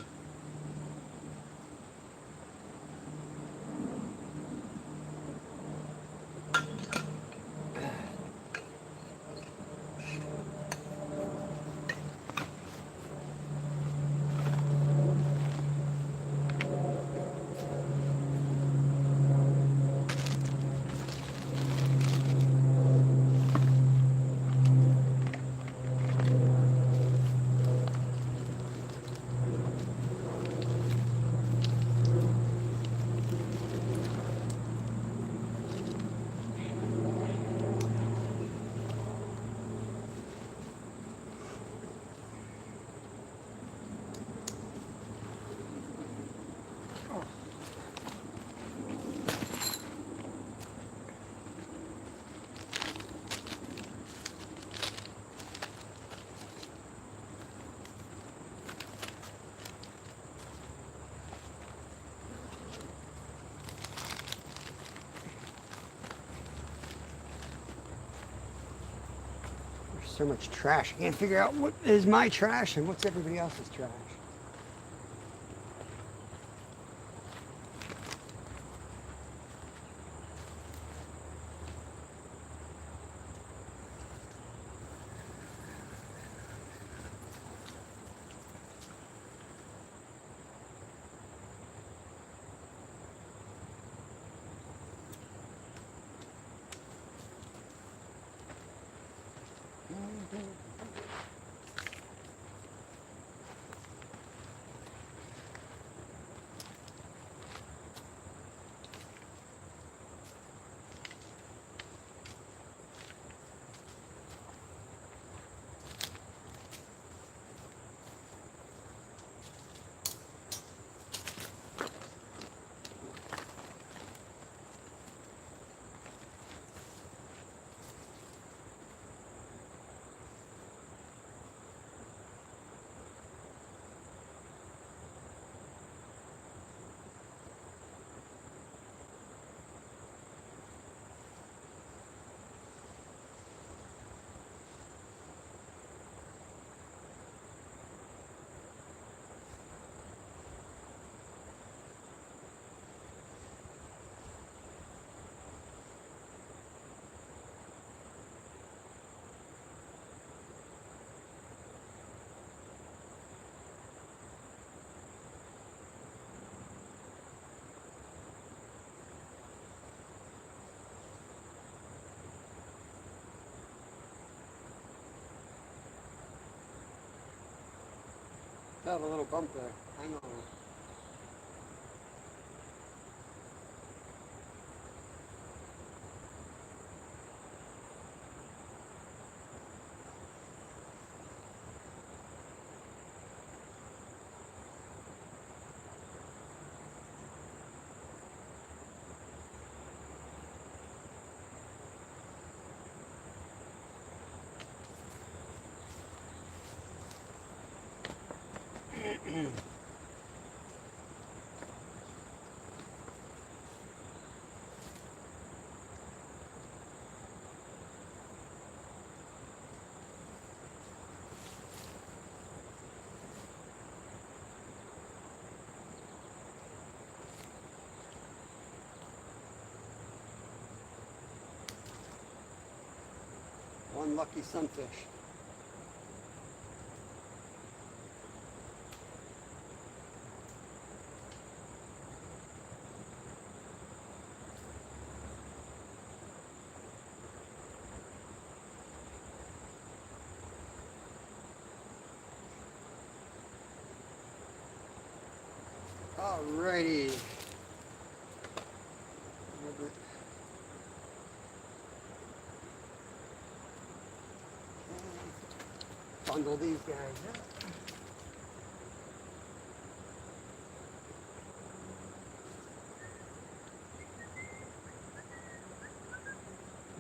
So much trash. I can't figure out what is my trash and what's everybody else's trash. Felt a little bump there. Hang on. One lucky sunfish. Alrighty. Bundle these guys up.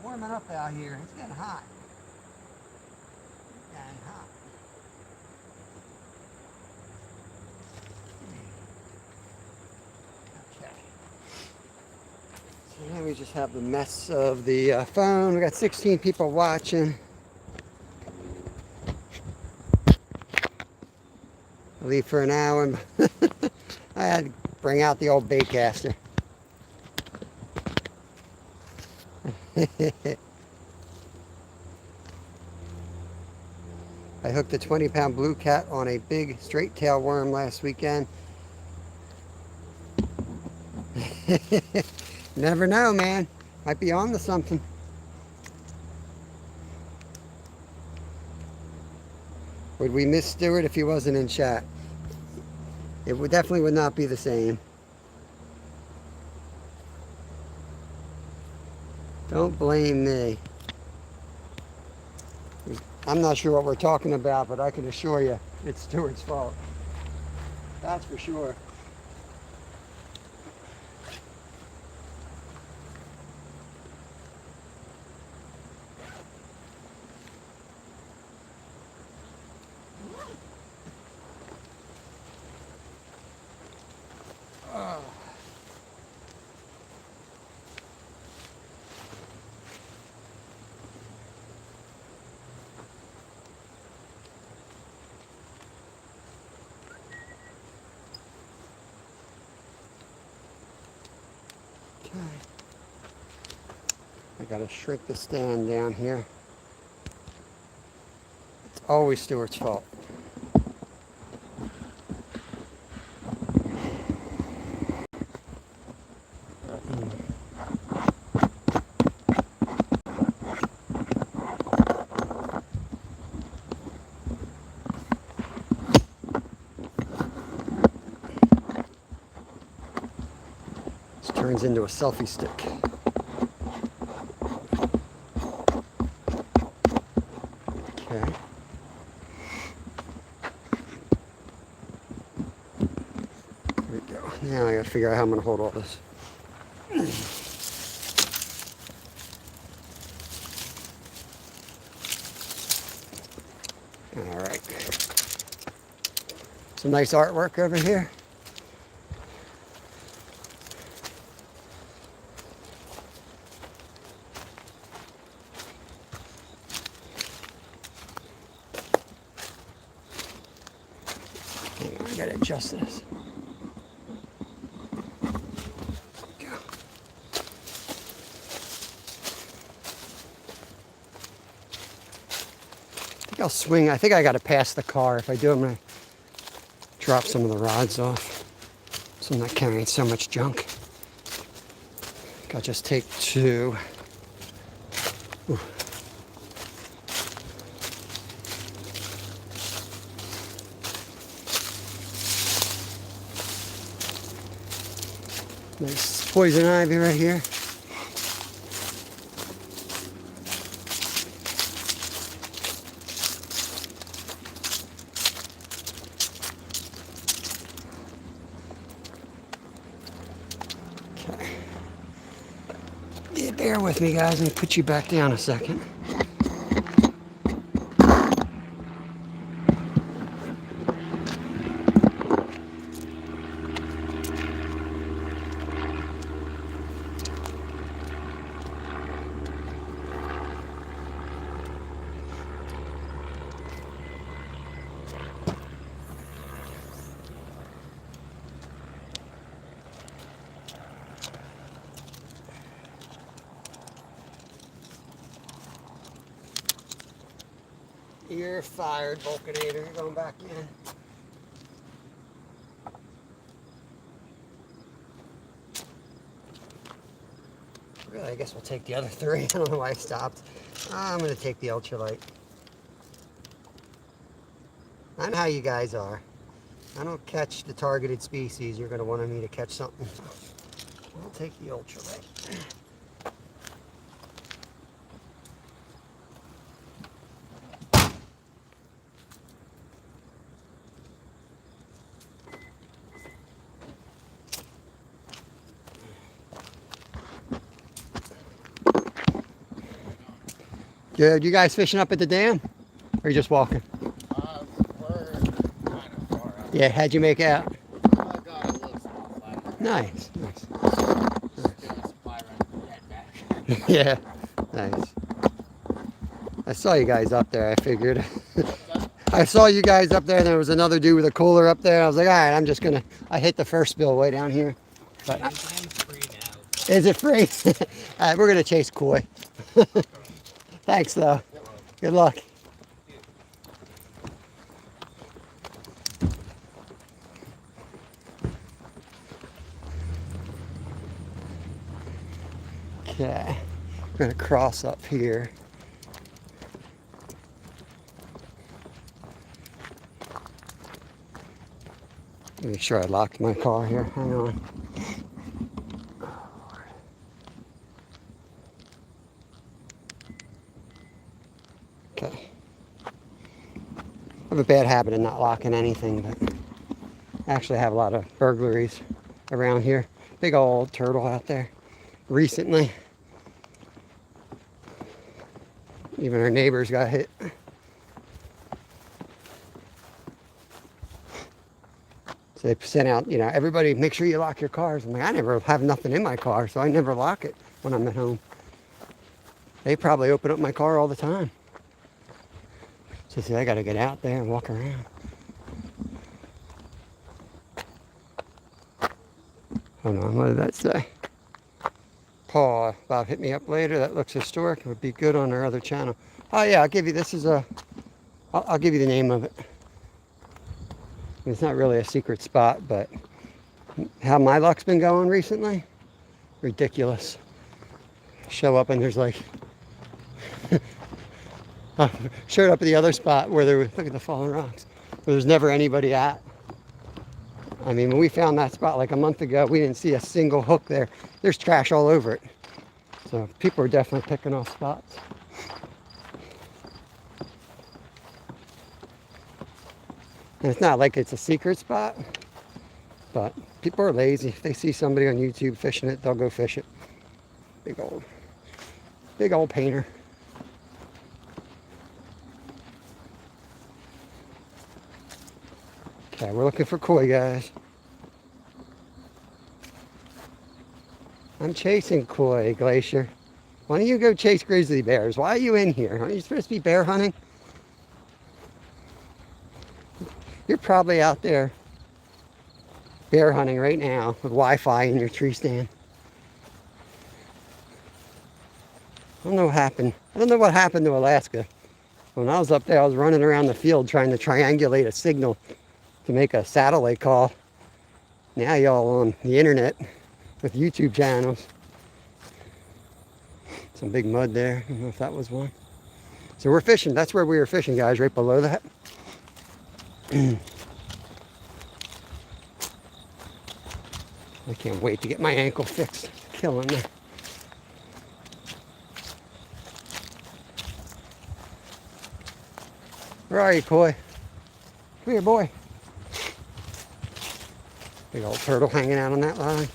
Warming up out here. It's getting hot. It's getting hot. Okay. So now we just have the mess of the phone. We got 16 people watching. I leave for an hour and I had to bring out the old baitcaster. I hooked a 20-pound blue cat on a big straight tail worm last weekend. Never know, man. Might be on to something. Would we miss Stuart if he wasn't in chat? It would definitely would not be the same. Don't blame me. I'm not sure what we're talking about, but I can assure you it's Stuart's fault. That's for sure. I gotta shrink the stand down here. It's always Stuart's fault. This turns into a selfie stick. Okay. There we go. Now I gotta figure out how I'm gonna hold all this. All right. Some nice artwork over here. Hang on, I gotta adjust this. Go. I think I'll swing. I think I gotta pass the car. If I do, I'm gonna drop some of the rods off, so I'm not carrying so much junk. I think I'll just take two. Ooh. Nice poison ivy right here. Okay. Yeah, bear with me, guys. Let me put you back down a second. You're fired, Vulcanator. You're going back in. Really, I guess we'll take the other three. I don't know why I stopped. I'm going to take the ultralight. I know how you guys are. I don't catch the targeted species, you're going to want me to catch something. I'll take the ultralight. Good. You guys fishing up at the dam? Or are you just walking? We're kind of far out. Yeah, how'd you make out? I got a little small flat. Nice. Nice. Just doing a spy run head back. Yeah. Nice. I saw you guys up there, I figured. I saw you guys up there, and there was another dude with a cooler up there. I was like, all right, I'm just going to... I hit the first bill way down here. But The dam's free now. is it free? All right, we're going to chase koi. Thanks, though. Good luck. Okay, I'm going to cross up here. Make sure I locked my car here. Hang on. Okay. I have a bad habit of not locking anything, but I actually have a lot of burglaries around here. Big old turtle out there recently. Even our neighbors got hit. So they sent out, you know, everybody make sure you lock your cars. I'm like, I never have nothing in my car, so I never lock it when I'm at home. They probably open up my car all the time. So see, I gotta get out there and walk around. Hold on, what did that say? Paul, Bob hit me up later. That looks historic. It would be good on our other channel. Oh yeah, I'll give you, this is a, I'll give you the name of it. It's not really a secret spot, but how my luck's been going recently, ridiculous. Show up and there's like, showed up at the other spot where there was, look at the fallen rocks, where there's never anybody at. I mean, when we found that spot like a month ago, we didn't see a single hook there. There's trash all over it. So people are definitely picking off spots. And it's not like it's a secret spot, but people are lazy. If they see somebody on YouTube fishing it, they'll go fish it. Big old painter. Okay, we're looking for koi, guys. I'm chasing koi, Glacier. Why don't you go chase grizzly bears? Why are you in here? Aren't you supposed to be bear hunting? You're probably out there bear hunting right now with Wi-Fi in your tree stand. I don't know what happened. I don't know what happened to Alaska. When I was up there, I was running around the field trying to triangulate a signal to make a satellite call. Now y'all on the internet with YouTube channels. Some big mud there. I don't know if that was one. So we're fishing. That's where we were fishing, guys, right below that. I can't wait to get my ankle fixed. Killing me. Where are you, koi? Come here, boy. Big old turtle hanging out on that line.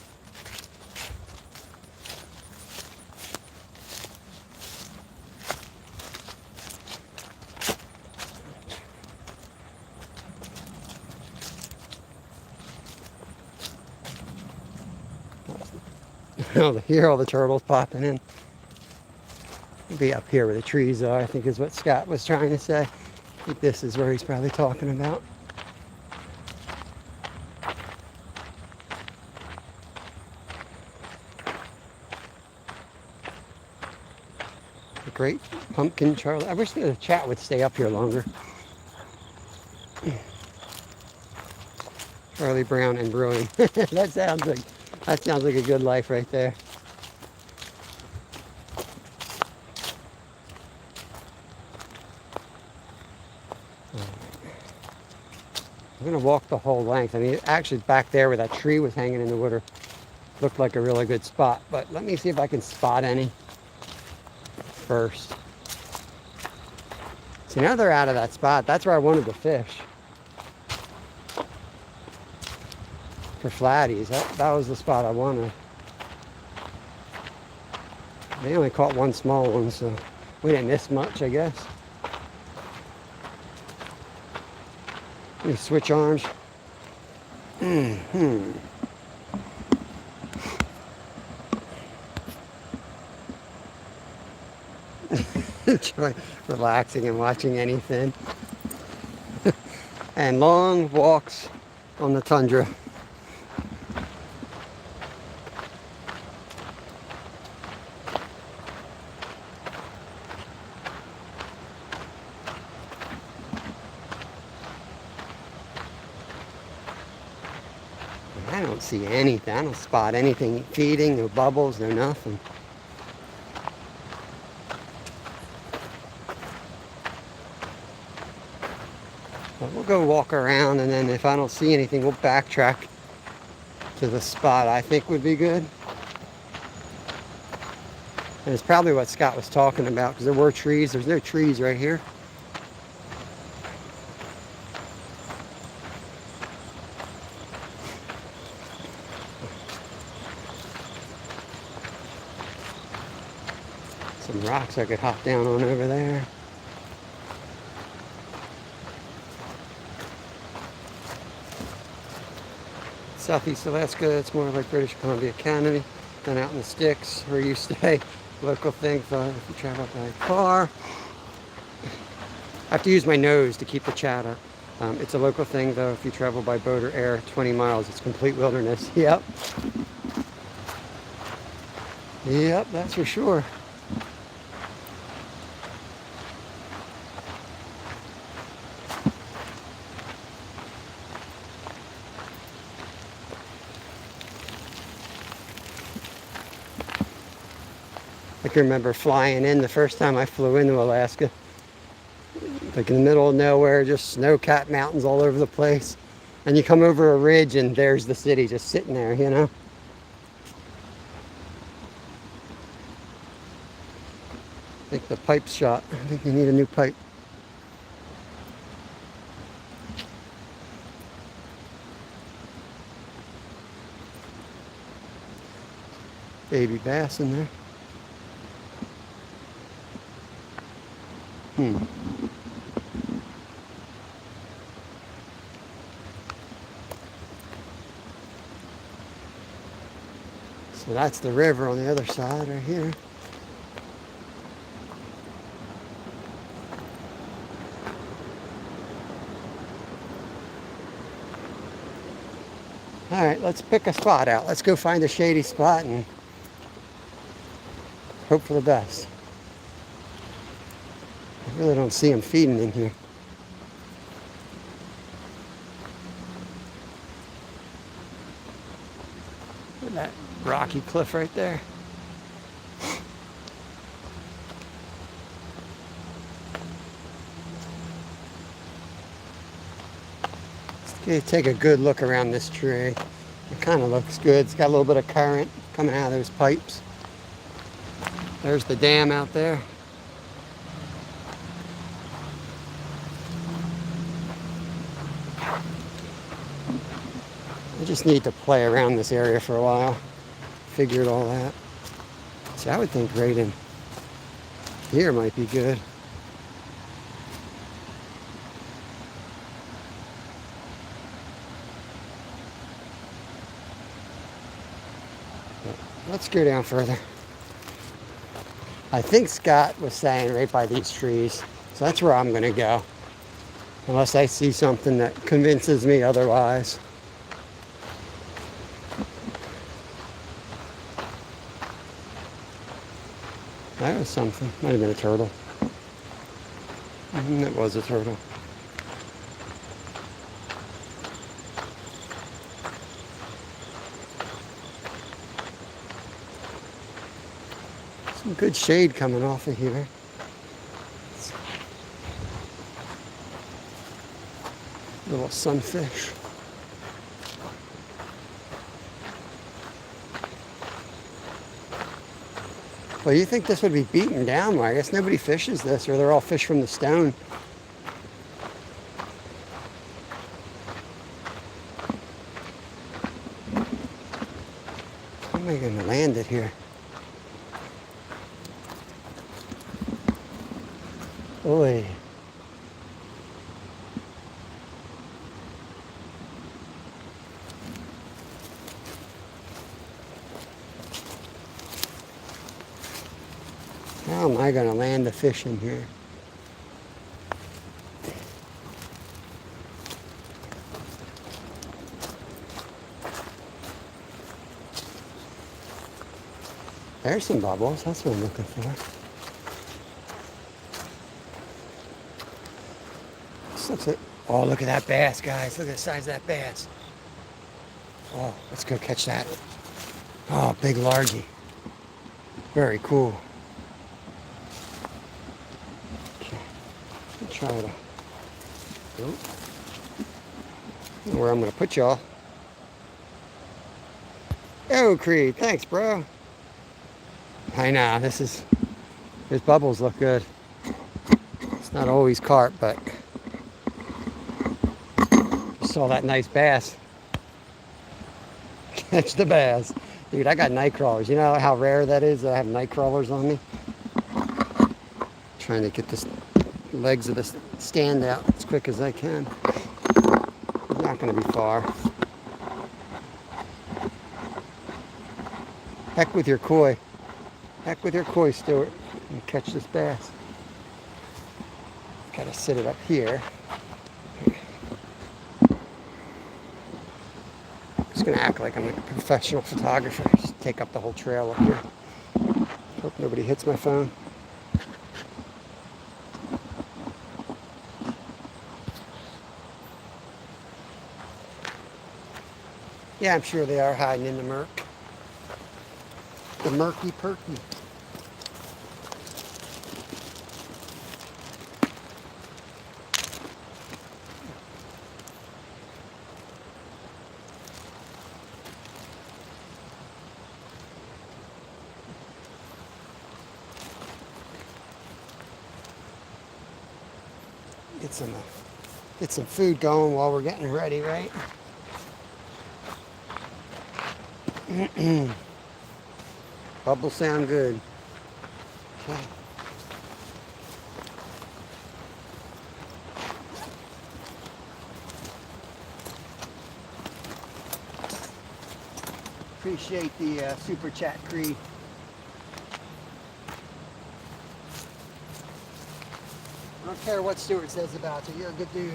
Oh, here all the turtles popping in. It'll be up here where the trees are, I think is what Scott was trying to say. I think this is where he's probably talking about. The great pumpkin Charlie. I wish the chat would stay up here longer. Charlie Brown and brewing. That sounds like a good life right there. I'm gonna walk the whole length. I mean, actually back there where that tree was hanging in the water looked like a really good spot. But let me see if I can spot any first. See, now they're out of that spot. That's where I wanted to fish. For flatties, that was the spot I wanted. They only caught one small one, so we didn't miss much, I guess. Let me switch arms. Enjoy relaxing and watching anything. And long walks on the tundra. I don't see anything. I don't spot anything feeding, no bubbles, no nothing. But we'll go walk around, and then if I don't see anything, we'll backtrack to the spot I think would be good. And it's probably what Scott was talking about, because there were trees. There's no trees right here. Some rocks I could hop down on over there. Southeast Alaska, it's more like British Columbia County than out in the sticks where you stay. Local thing for if you travel by car. I have to use my nose to keep the chat up. It's a local thing though if you travel by boat or air 20 miles. It's complete wilderness. Yep. Yep, that's for sure. I can remember flying in the first time I flew into Alaska. Like in the middle of nowhere, just snow-capped mountains all over the place. And you come over a ridge and there's the city just sitting there, you know? I think the pipe's shot. I think you need a new pipe. Baby bass in there. So that's the river on the other side right here. All right, let's pick a spot out. Let's go find a shady spot and hope for the best. I really don't see them feeding in here. Look at that rocky cliff right there. Let's take a good look around this tree. It kind of looks good. It's got a little bit of current coming out of those pipes. There's the dam out there. I just need to play around this area for a while. Figured all that. So I would think right in here might be good. But let's go down further. I think Scott was saying right by these trees. So that's where I'm going to go. Unless I see something that convinces me otherwise. That was something. Might have been a turtle. It was a turtle. Some good shade coming off of here. A Little sunfish. Well, you think this would be beaten down? Well, I guess nobody fishes this, or they're all fish from the stone. How am I going to land it here? Oi. How am I going to land the fish in here? There's some bubbles. That's what I'm looking for. This looks like, oh, look at that bass, guys. Look at the size of that bass. Oh, let's go catch that. Oh, big largie. Very cool. Okay. Let me try to. Oh. I don't know where I'm going to put y'all. Oh, Creed. Thanks, bro. I know, these bubbles look good. It's not always carp, but you saw that nice bass. Catch the bass. Dude, I got night crawlers. You know how rare that is that I have night crawlers on me? Trying to get the legs of the stand out as quick as I can. It's not going to be far. Heck with your koi. Heck with your koi, Stuart. And catch this bass. Gotta sit it up here. Just gonna act like I'm a professional photographer. Just take up the whole trail up here. Hope nobody hits my phone. Yeah, I'm sure they are hiding in the murk. The murky perky. Get some food going while we're getting ready, right? Bubbles sound good. Okay. Appreciate the super chat, Creed. I don't care what Stuart says about you. You're a good dude.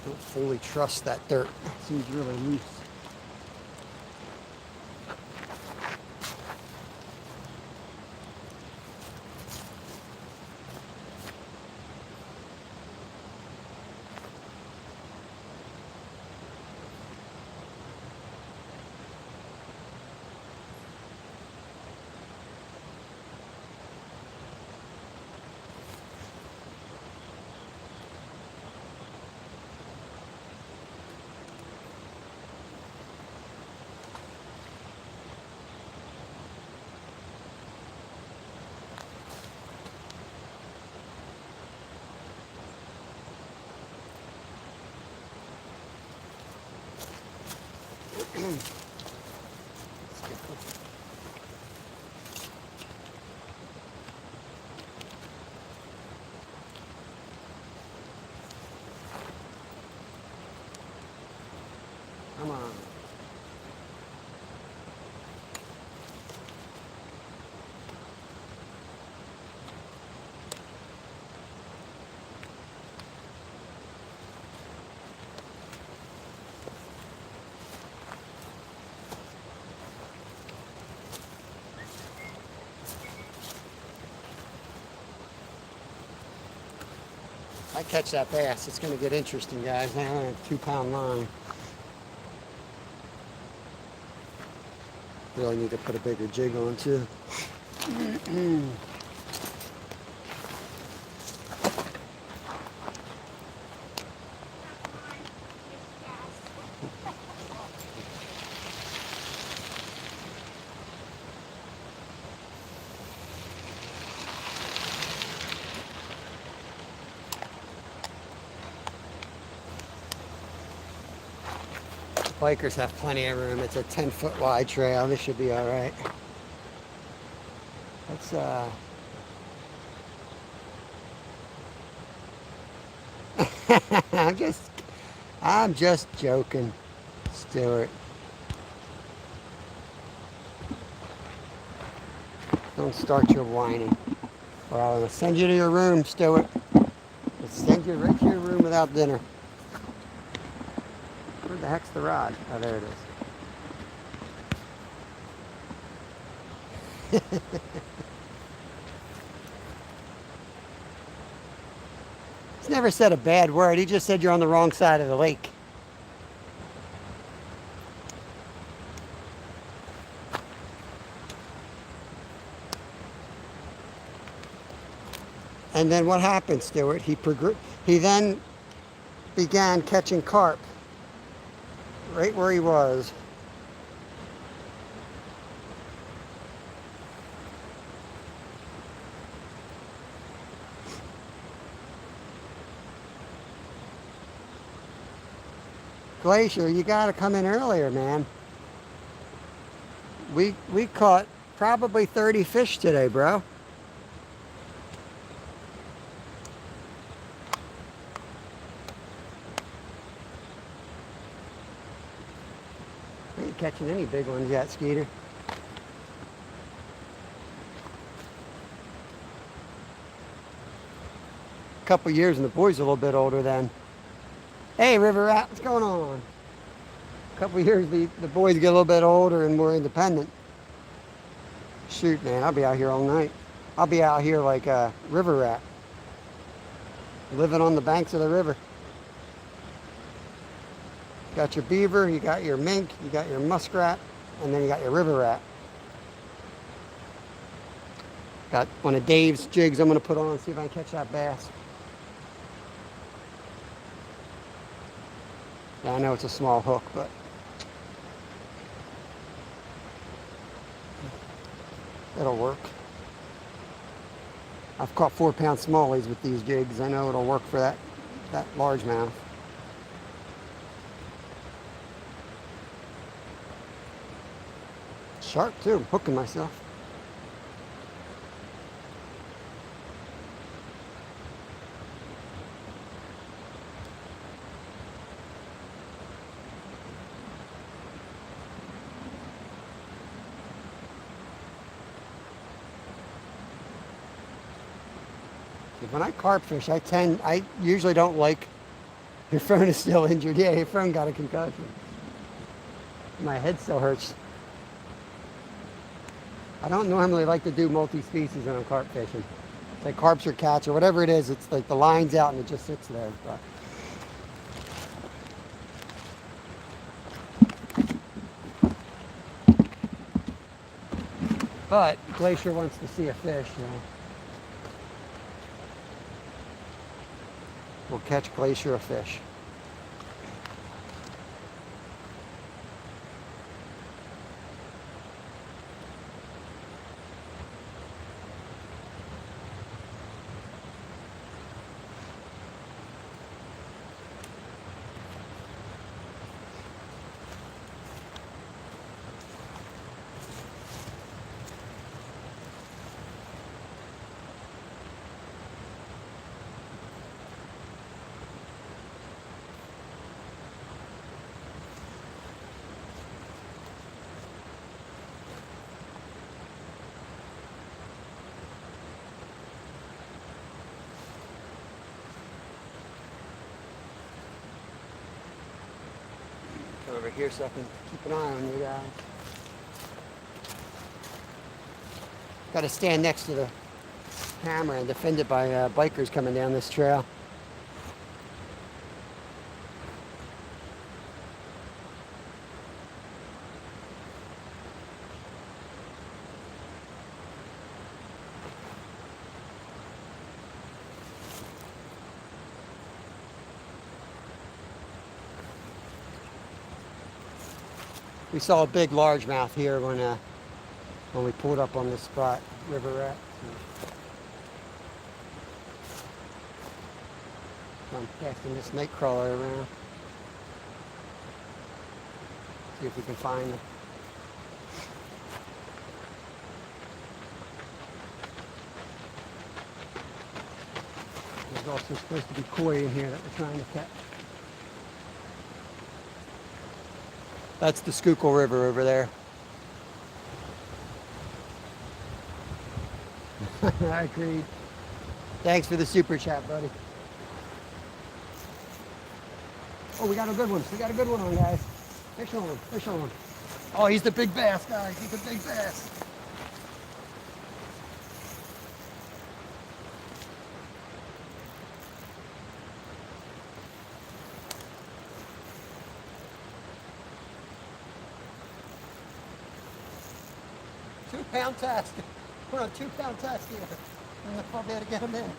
Don't fully trust that dirt. It seems really loose. Come on. I catch that bass, it's going to get interesting, guys. Now I have a 2-pound line. Really need to put a bigger jig on too. Bikers have plenty of room. It's a 10-foot wide trail. This should be all right. Let's I'm just joking, Stuart. Don't start your whining, or I'll send you to your room, Stuart. I'll send you right to your room without dinner. Where the heck's the rod? Oh, there it is. He's never said a bad word. He just said you're on the wrong side of the lake. And then what happened, Stuart? He then began catching carp right where he was. Glacier, you got to come in earlier, man. We caught probably 30 fish today, bro. Ain't catching any big ones yet, Skeeter. Couple years and the boys are a little bit older then. Hey, River Rat, what's going on? Couple years, the boys get a little bit older and more independent. Shoot, man, I'll be out here all night. I'll be out here like a river rat, living on the banks of the river. You got your beaver, you got your mink, you got your muskrat, and then you got your river rat. Got one of Dave's jigs I'm going to put on and see if I can catch that bass. Yeah, I know it's a small hook, but it'll work. I've caught 4-pound smallies with these jigs. I know it'll work for that largemouth. Sharp too, I'm hooking myself. When I carp fish, I usually don't like, your phone is still injured. Yeah, your phone got a concussion. My head still hurts. I don't normally like to do multi-species when I'm carp fishing. It's like carps or cats or whatever it is, it's like the line's out and it just sits there. But Glacier wants to see a fish, you know. We'll catch Glacier a fish. Over here so I can keep an eye on you guys. Got to stand next to the camera and defend it by bikers coming down this trail. We saw a big largemouth here when we pulled up on this spot, River Rat. So I'm casting this night crawler around. See if we can find them. There's also supposed to be koi in here that we're trying to catch. That's the Schuylkill River over there. I agreed. Thanks for the super chat, buddy. Oh, we got a good one. We got a good one on, guys. Fish on him. Fish on him. Oh, he's the big bass, guys. He's the big bass. Two-pound test. We're on 2-pound test here. I'm probably able to get him in.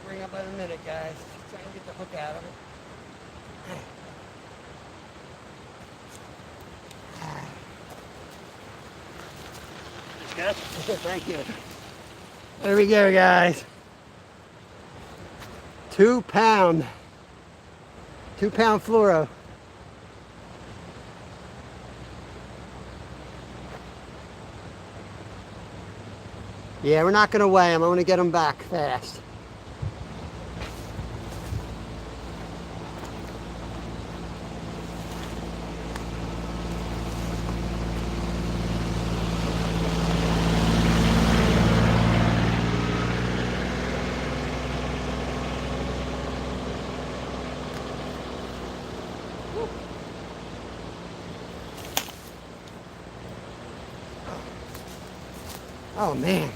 Bring up in a minute, guys. Try and get the hook out of it. Good? Thank you. There we go, guys. 2-pound. 2-pound fluoro. Yeah, we're not going to weigh them. I'm going to get them back fast. Oh man,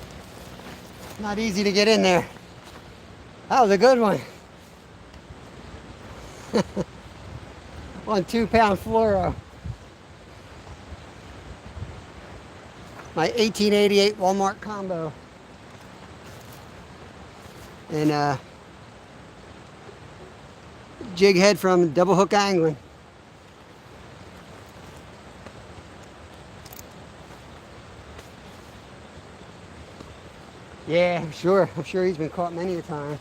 not easy to get in there. That was a good one. 2-pound fluoro. My 1888 Walmart combo. And jig head from Double Hook Angling. Yeah, I'm sure he's been caught many a times.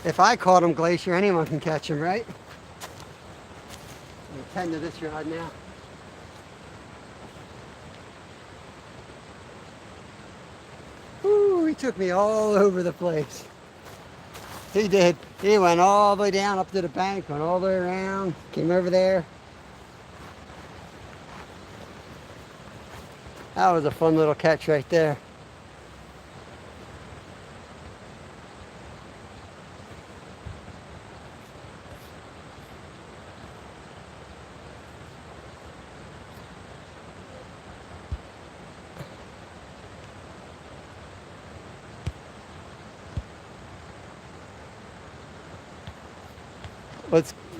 If I caught him, Glacier, anyone can catch him, right? I'm 10 to this rod now. Woo, he took me all over the place. He did. He went all the way down up to the bank, went all the way around, came over there. That was a fun little catch right there.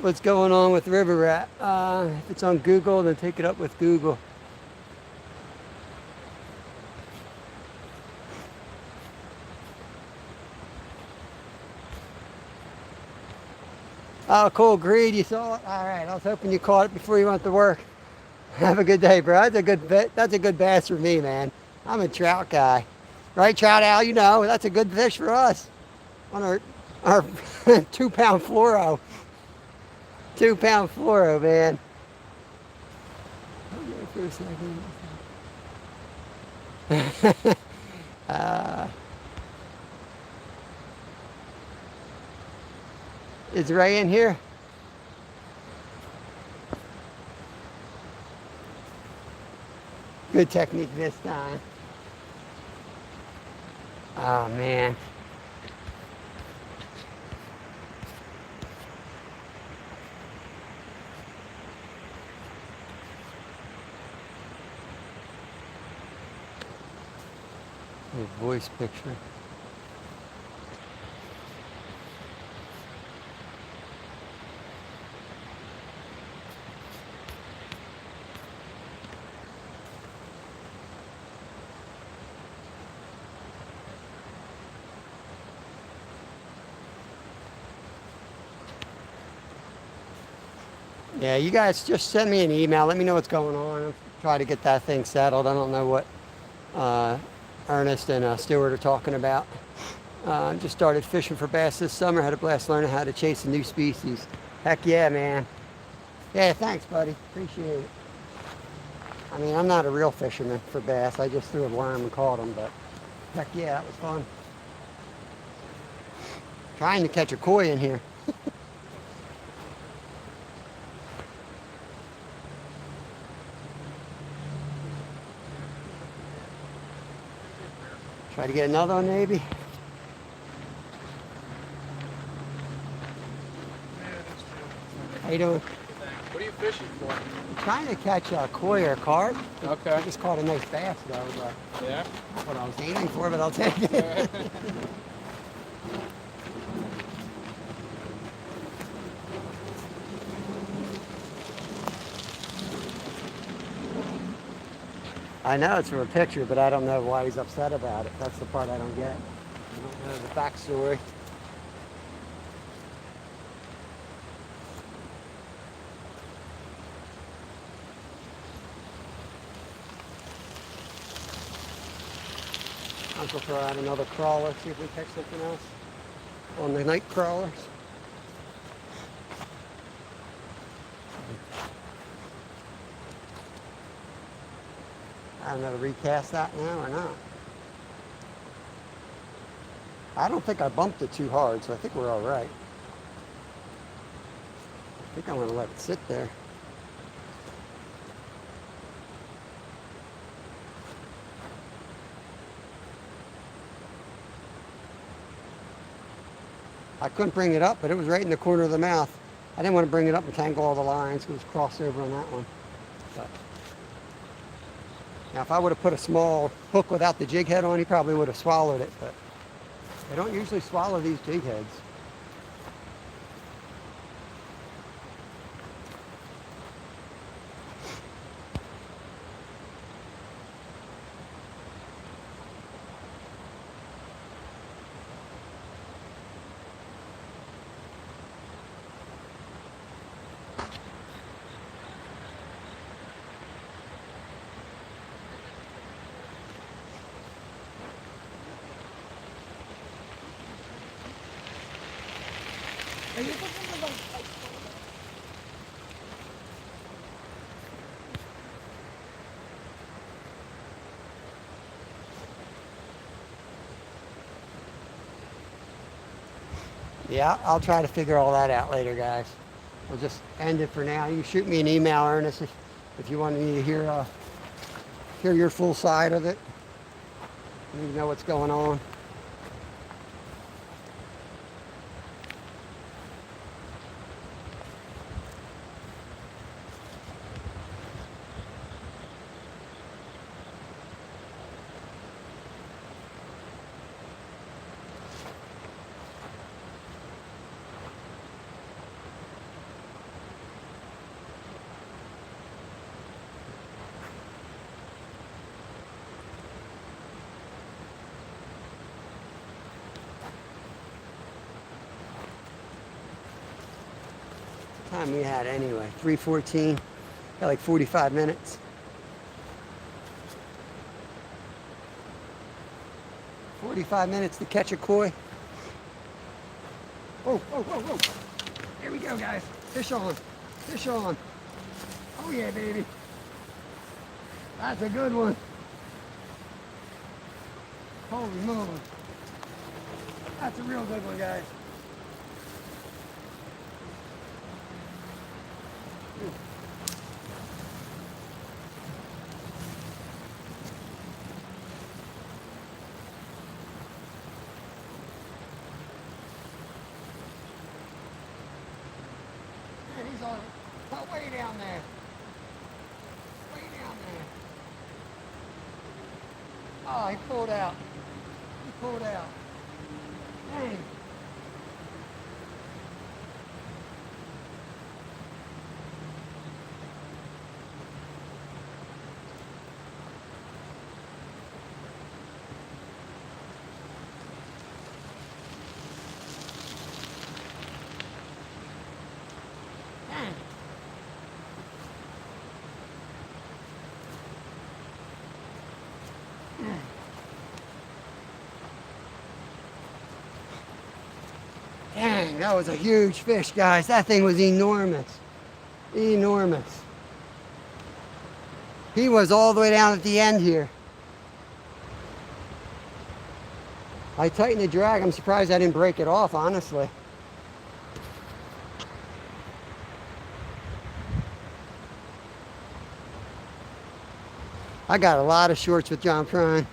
What's going on with River Rat? If it's on Google, then take it up with Google. Oh, cool. Greed, you saw it? All right. I was hoping you caught it before you went to work. Have a good day, bro. That's a good bass for me, man. I'm a trout guy. Right, Trout Al? You know, that's a good fish for us. On our 2-pound fluoro. 2-pound fluoro, man. Hold on for a second. Is Ray in here? Good technique this time. Oh, man. Good voice picture. Yeah, you guys just send me an email. Let me know what's going on. I'll try to get that thing settled. I don't know what Ernest and Stuart are talking about. Just started fishing for bass this summer. Had a blast learning how to chase a new species. Heck yeah, man. Yeah, thanks, buddy. Appreciate it. I mean, I'm not a real fisherman for bass. I just threw a worm and caught them, but heck yeah, that was fun. Trying to catch a koi in here. Try to get another one, maybe. How you doing? What are you fishing for? I'm trying to catch a koi or carp. Okay. I just caught a nice bass, though. But Yeah? not what I was aiming for, but I'll take it. I know it's from a picture, but I don't know why he's upset about it. That's the part I don't get. I don't know the backstory. I'll go throw out another crawler, see if we catch something else on the night crawlers. I don't know to recast that now or not. I don't think I bumped it too hard, so I think we're all right. I think I'm going to let it sit there. I couldn't bring it up, but it was right in the corner of the mouth. I didn't want to bring it up and tangle all the lines. It was crossover on that one. But now, if I would have put a small hook without the jig head on, he probably would have swallowed it, but they don't usually swallow these jig heads. Yeah, I'll try to figure all that out later, guys. We'll just end it for now. You can shoot me an email, Ernest, if you want me to hear hear your full side of it. You know what's going on. Time we had anyway, 3:14, got like 45 minutes. 45 minutes to catch a koi. Oh, oh, oh, oh. Here we go, guys. Fish on, fish on. Oh yeah, baby. That's a good one. Holy moly. That's a real good one, guys. Man, he's on way down there. Way down there. Oh, he pulled out. He pulled out. Dang. Dang. Dang, that was a huge fish, guys. That thing was enormous. Enormous. He was all the way down at the end here. I tightened the drag. I'm surprised I didn't break it off, honestly. I got a lot of shorts with John Prine.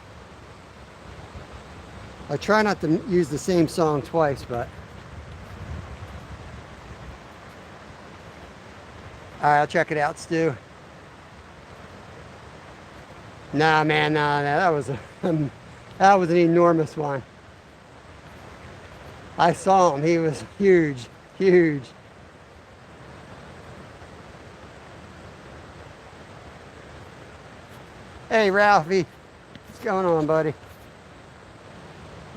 I try not to use the same song twice, but... Alright, I'll check it out, Stu. Nah, man, nah, that was an enormous one. I saw him. He was huge, huge. Hey, Ralphie. What's going on, buddy?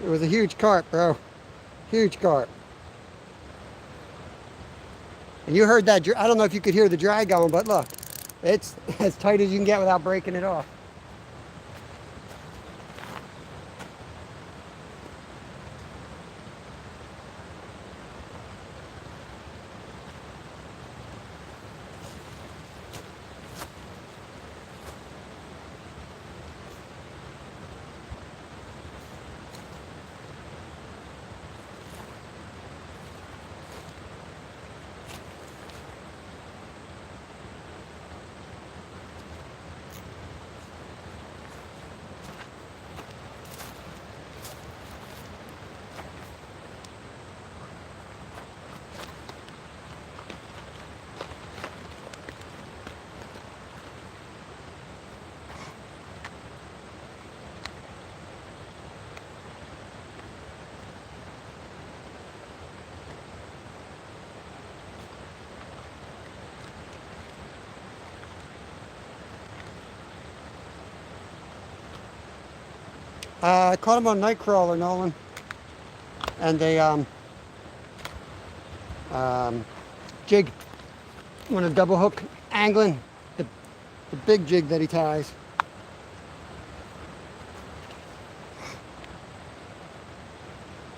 It was a huge carp, bro. Huge carp. And you heard that, I don't know if you could hear the drag going, but look, it's as tight as you can get without breaking it off. I caught him on Nightcrawler, Nolan, and a jig. On a double hook angling, the big jig that he ties.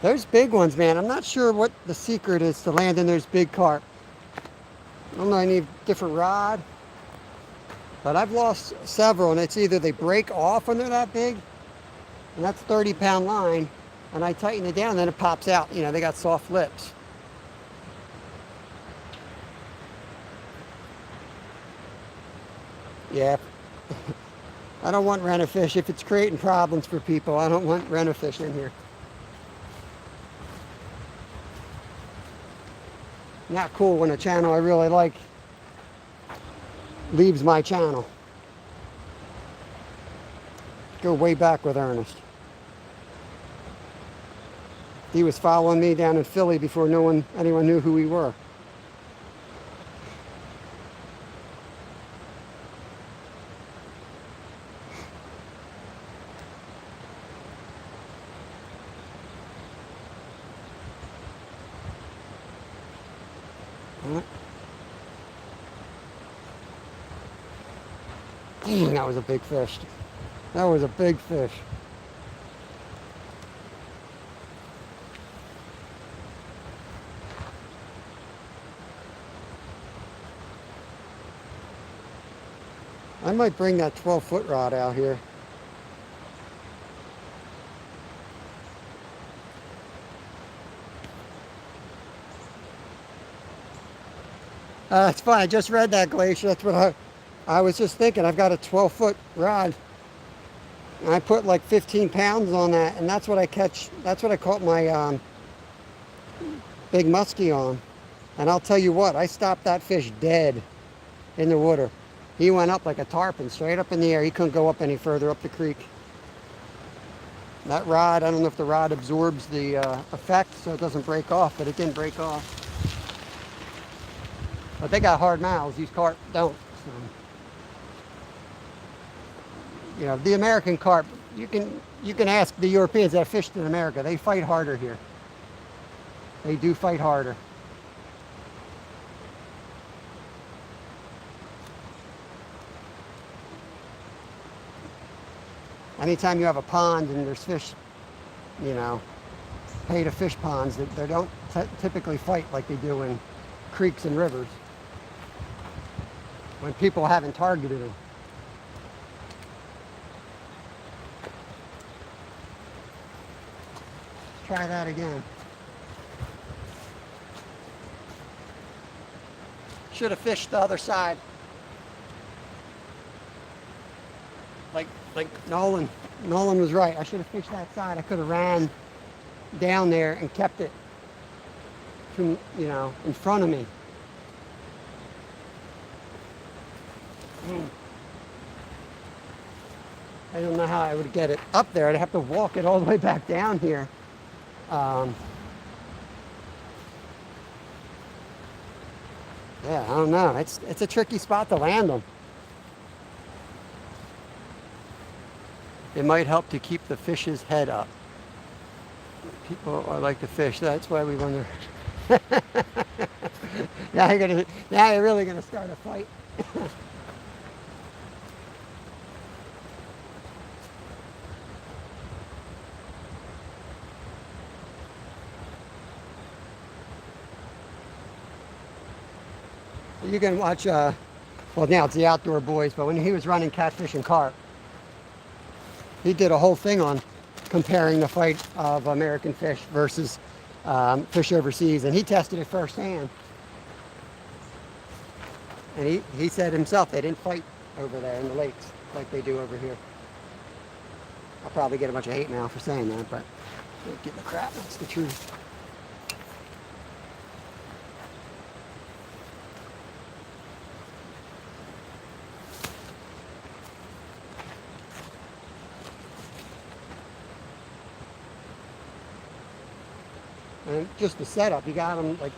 There's big ones, man. I'm not sure what the secret is to landing those big carp. I don't know, I need a different rod, but I've lost several, and it's either they break off when they're that big, and that's 30-pound line, and I tighten it down, and then it pops out. You know, they got soft lips. Yeah. I don't want rental fish. If it's creating problems for people, I don't want rental fish in here. Not cool when a channel I really like leaves my channel. Go way back with Ernest. He was following me down in Philly before anyone knew who we were. Dang, that was a big fish. That was a big fish. I might bring that 12-foot rod out here. It's fine. I just read that, Glacier. That's what I was just thinking. I've got a 12-foot rod. And I put like 15 pounds on that, and that's what I catch. That's what I caught my big muskie on. And I'll tell you what, I stopped that fish dead in the water. He went up like a tarpon, straight up in the air. He couldn't go up any further up the creek. That rod, I don't know if the rod absorbs the effect so it doesn't break off, but it didn't break off. But they got hard mouths. These carp don't. So. You know, the American carp, you can ask the Europeans that fished in America. They fight harder here. They do fight harder. Anytime you have a pond and there's fish, you know, pay to fish ponds, they don't typically fight like they do in creeks and rivers when people haven't targeted them. Try that again. Should have fished the other side. Like Nolan was right. I should have fished that side. I could have ran down there and kept it from, you know, in front of me. I don't know how I would get it up there. I'd have to walk it all the way back down here. Yeah, I don't know. It's a tricky spot to land them. It might help to keep the fish's head up. People like to fish. That's why we wonder. Now you're really gonna start a fight. You can watch, well now it's the Outdoor Boys, but when he was running Catfish and Carp, he did a whole thing on comparing the fight of American fish versus fish overseas, and he tested it firsthand. And he said himself they didn't fight over there in the lakes like they do over here. I'll probably get a bunch of hate mail for saying that, but don't give a crap, that's the truth. And just the setup, you got them like,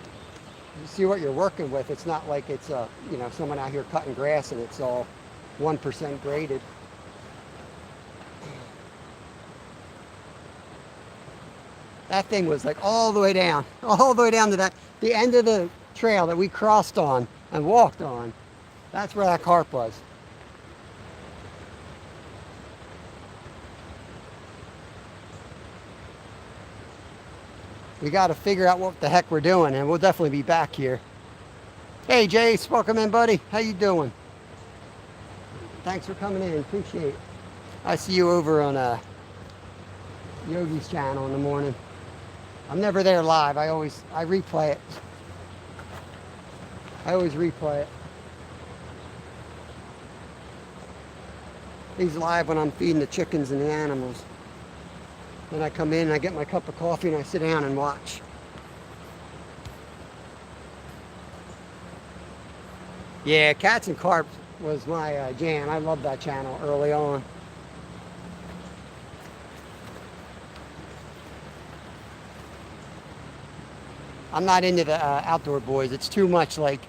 you see what you're working with. It's not like it's you know, someone out here cutting grass and it's all 1% graded. That thing was like all the way down to the end of the trail that we crossed on and walked on. That's where that carp was. We got to figure out what the heck we're doing, and we'll definitely be back here. Hey, Jace, welcome in, buddy. How you doing? Thanks for coming in. Appreciate it. I see you over on Yogi's channel in the morning. I'm never there live. I replay it. I always replay it. He's live when I'm feeding the chickens and the animals. Then I come in and I get my cup of coffee and I sit down and watch. Yeah, Cats and Carp was my jam. I loved that channel early on. I'm not into the Outdoor Boys. It's too much like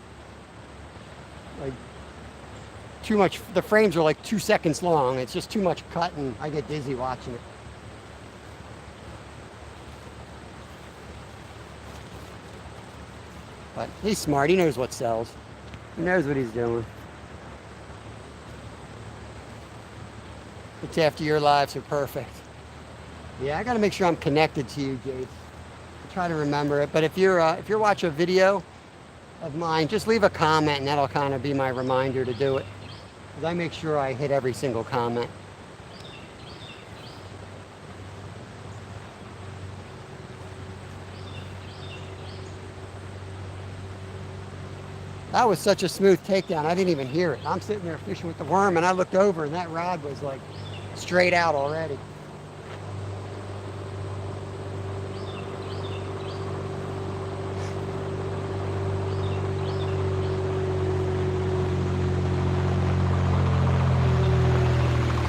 too much. The frames are like 2 seconds long. It's just too much cut and I get dizzy watching it. But he's smart. He knows what sells. He knows what he's doing. It's after your lives are perfect. Yeah, I got to make sure I'm connected to you, Jace. I try to remember it. But if you're watching a video of mine, just leave a comment, and that'll kind of be my reminder to do it. Because I make sure I hit every single comment. That was such a smooth takedown. I didn't even hear it. I'm sitting there fishing with the worm, and I looked over, and that rod was like straight out already.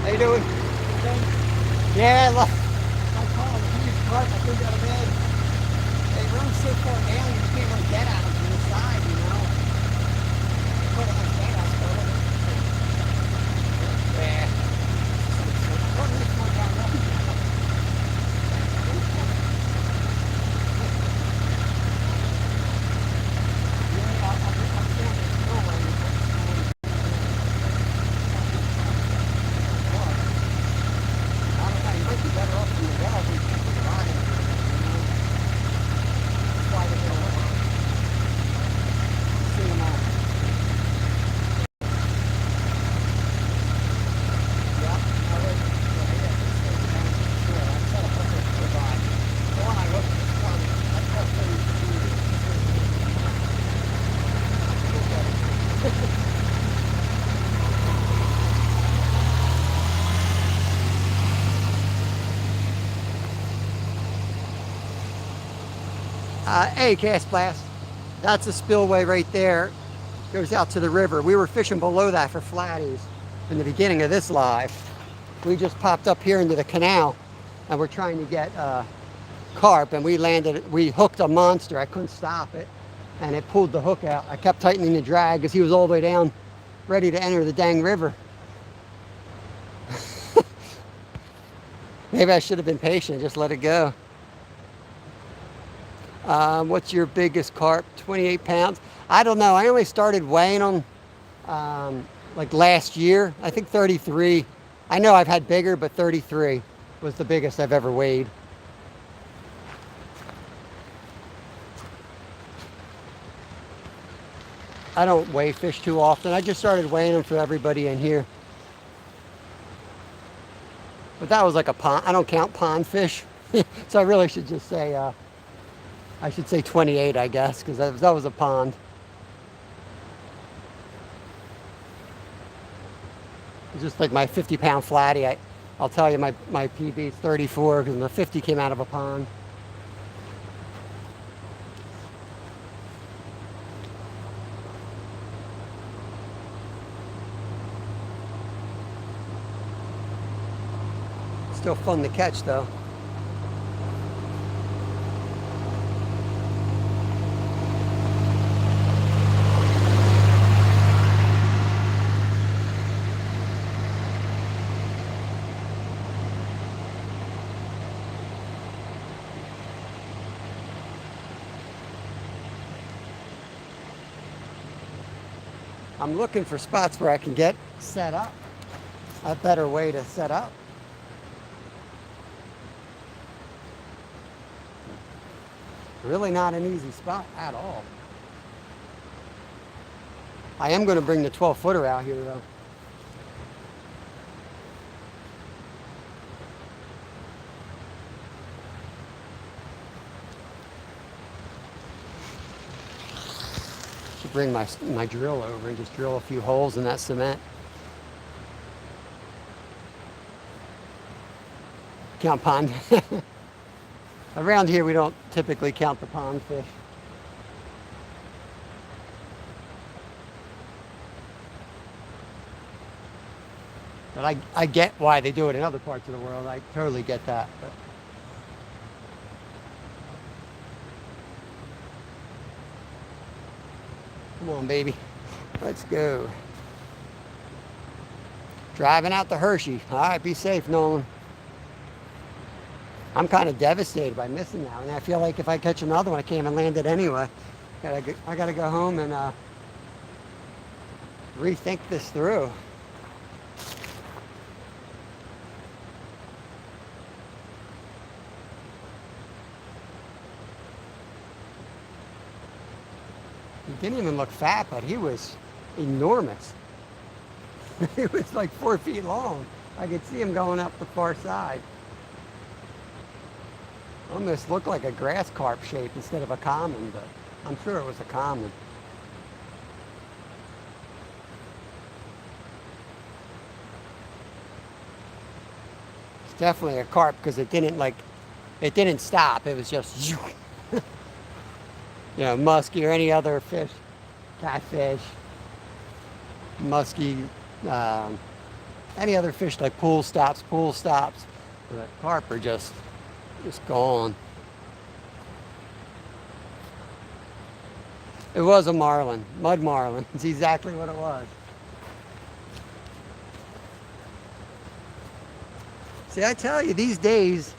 How you doing? Yeah, look. I call him a huge carp. I couldn't get him in. They run so far down, you can't really get at them from the side, you know. Put him on stand, I suppose. Yeah. Run this one down low. Yeah, I'm standing still right now. I don't know, you might be better off from the well than you the line. That's why they're going to see them out. Yeah, I would. Yeah, this thing's down for sure. I set up a good ride. The one I hooked this morning, I felt pretty hey, Cast Blast. That's a spillway right there. Goes out to the river. We were fishing below that for flatties in the beginning of this live. We just popped up here into the canal and we're trying to get carp, and we hooked a monster. I couldn't stop it and it pulled the hook out. I kept tightening the drag because he was all the way down ready to enter the dang river. Maybe I should have been patient, just let it go. What's your biggest carp? 28 pounds. I don't know. I only started weighing them like last year. I think 33. I know I've had bigger, but 33 was the biggest I've ever weighed. I don't weigh fish too often. I just started weighing them for everybody in here. But that was like a pond. I don't count pond fish. So I really should just say, I should say 28, I guess, because that was a pond. It's just like my 50-pound flatty. I'll tell you, my PB is 34 because the 50 came out of a pond. Still fun to catch, though. I'm looking for spots where I can get set up. A better way to set up. Really not an easy spot at all. I am going to bring the 12-footer out here, though. Should bring my drill over and just drill a few holes in that cement. Count pond. Around here we don't typically count the pond fish. But I get why they do it in other parts of the world. I totally get that. But come on, baby. Let's go. Driving out to Hershey. All right, be safe, Nolan. I'm kind of devastated by missing that one. I feel like if I catch another one, I can't even land it anyway. I gotta go home and rethink this through. He didn't even look fat, but he was enormous. He was like 4 feet long. I could see him going up the far side. Almost looked like a grass carp shape instead of a common, but I'm sure it was a common. It's definitely a carp because it didn't stop. It was just, you know, muskie or any other fish, catfish, muskie, any other fish like pool stops. But carp are just gone. It was a marlin, mud marlin. It's exactly what it was. See, I tell you, these days,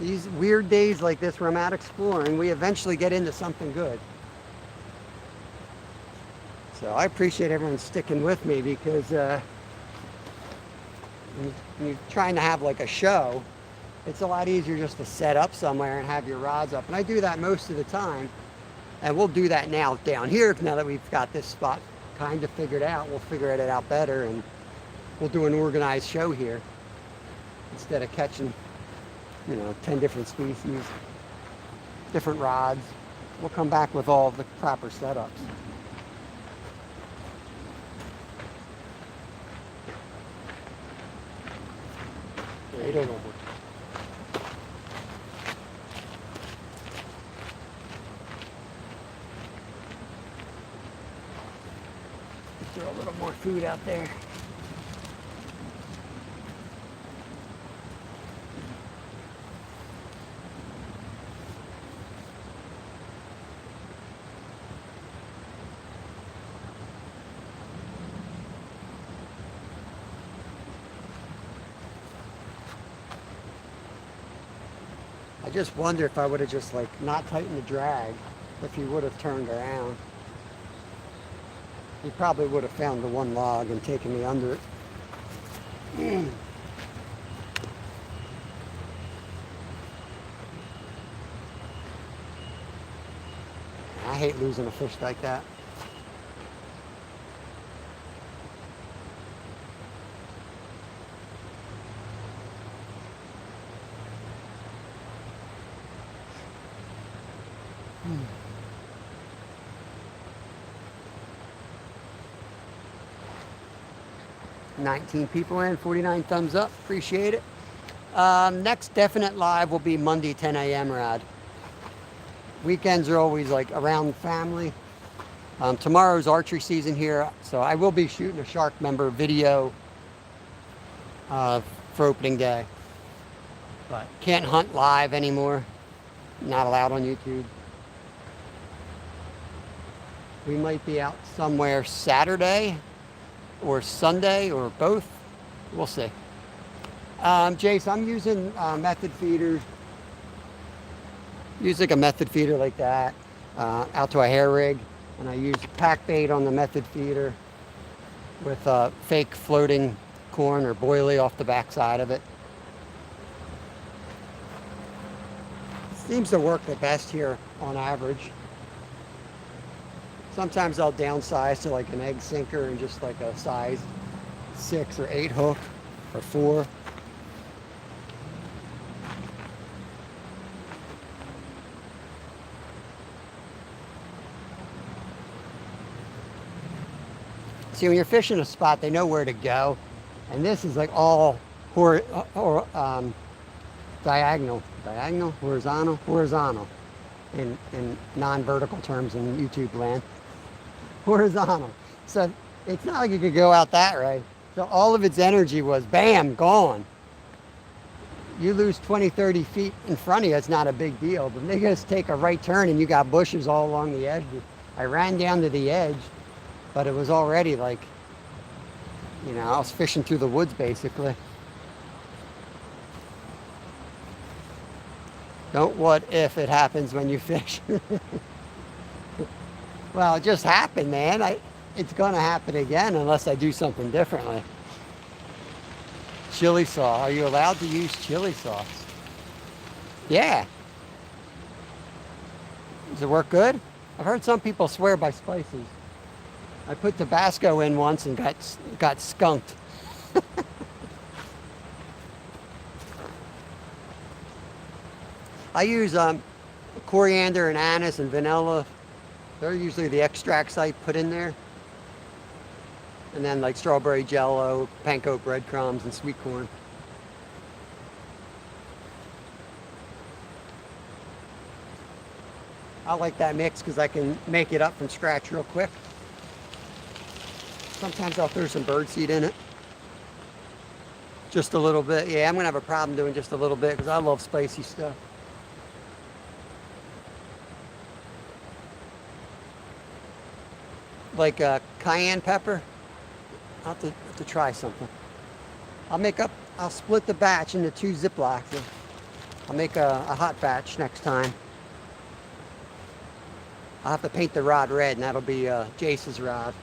these weird days like this where I'm out exploring, we eventually get into something good. So I appreciate everyone sticking with me because when you're trying to have like a show, it's a lot easier just to set up somewhere and have your rods up. And I do that most of the time. And we'll do that now down here. Now that we've got this spot kind of figured out, we'll figure it out better and we'll do an organized show here instead of catching, you know, 10 different species, different rods. We'll come back with all the proper setups. Right over. Throw a little more food out there. I just wonder if I would have just like not tightened the drag, if he would have turned around. He probably would have found the one log and taken me under it. I hate losing a fish like that. Hmm. 19 people in, 49 thumbs up, appreciate it. Next definite live will be Monday 10 a.m. rod. Weekends are always like around family. Tomorrow's archery season here, so I will be shooting a Shark Member video for opening day. But can't hunt live anymore, not allowed on YouTube. We might be out somewhere Saturday or Sunday or both. We'll see. Jace, I'm using method feeders. Use like a method feeder like that out to a hair rig, and I use pack bait on the method feeder with fake floating corn or boilie off the back side of it. Seems to work the best here on average. Sometimes I'll downsize to like an egg sinker and just like a size 6 or 8 hook or 4. See, when you're fishing a spot, they know where to go. And this is like all horizontal in non-vertical terms in YouTube land. Horizontal. So it's not like you could go out that way. So all of its energy was bam, gone. You lose 20, 30 feet in front of you, it's not a big deal. But they just take a right turn and you got bushes all along the edge. I ran down to the edge, but it was already like, you know, I was fishing through the woods basically. Don't what if it happens when you fish. Well, it just happened, man. It's going to happen again unless I do something differently. Chili sauce. Are you allowed to use chili sauce? Yeah. Does it work good? I've heard some people swear by spices. I put Tabasco in once and got skunked. I use coriander and anise and vanilla. They're usually the extracts I put in there. And then like strawberry jello, panko breadcrumbs, and sweet corn. I like that mix because I can make it up from scratch real quick. Sometimes I'll throw some birdseed in it. Just a little bit. Yeah, I'm going to have a problem doing just a little bit because I love spicy stuff. Like cayenne pepper. I'll have to try something. I'll split the batch into 2 Ziplocs. I'll make a hot batch next time. I'll have to paint the rod red, and that'll be Jace's rod.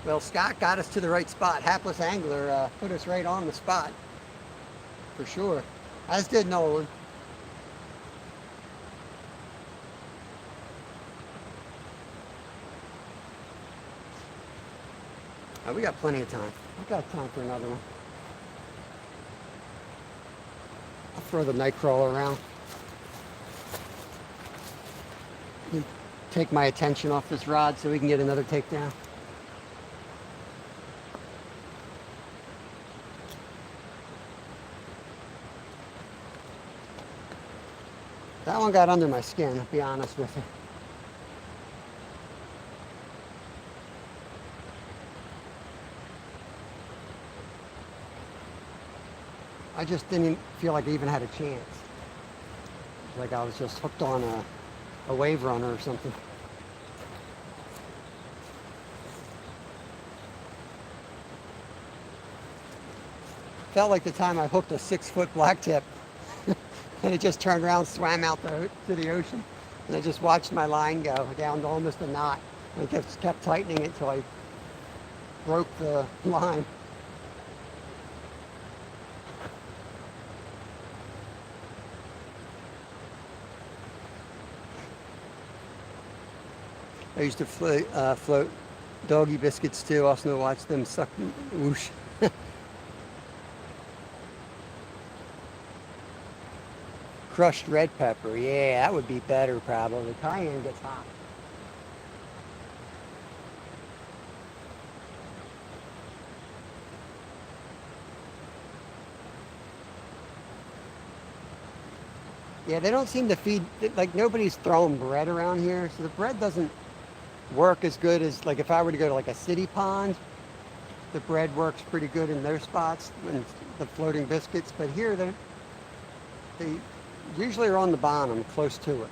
Well, Scott got us to the right spot. Hapless Angler put us right on the spot. For sure. As did Nolan. Oh, we got plenty of time. We've got time for another one. I'll throw the Nightcrawler around. Take my attention off this rod so we can get another takedown. That one got under my skin, I'll be honest with you. I just didn't feel like I even had a chance. Like I was just hooked on a wave runner or something. Felt like the time I hooked a 6-foot blacktip. And it just turned around, swam out to the ocean. And I just watched my line go down to almost a knot. And I kept tightening it until I broke the line. I used to float doggy biscuits too. Also watch them suck whoosh. Crushed red pepper. Yeah, that would be better probably. Cayenne gets hot. Yeah, they don't seem to feed, like nobody's throwing bread around here. So the bread doesn't work as good as, like if I were to go to like a city pond, the bread works pretty good in their spots and the floating biscuits. But here they usually are on the bottom, close to it.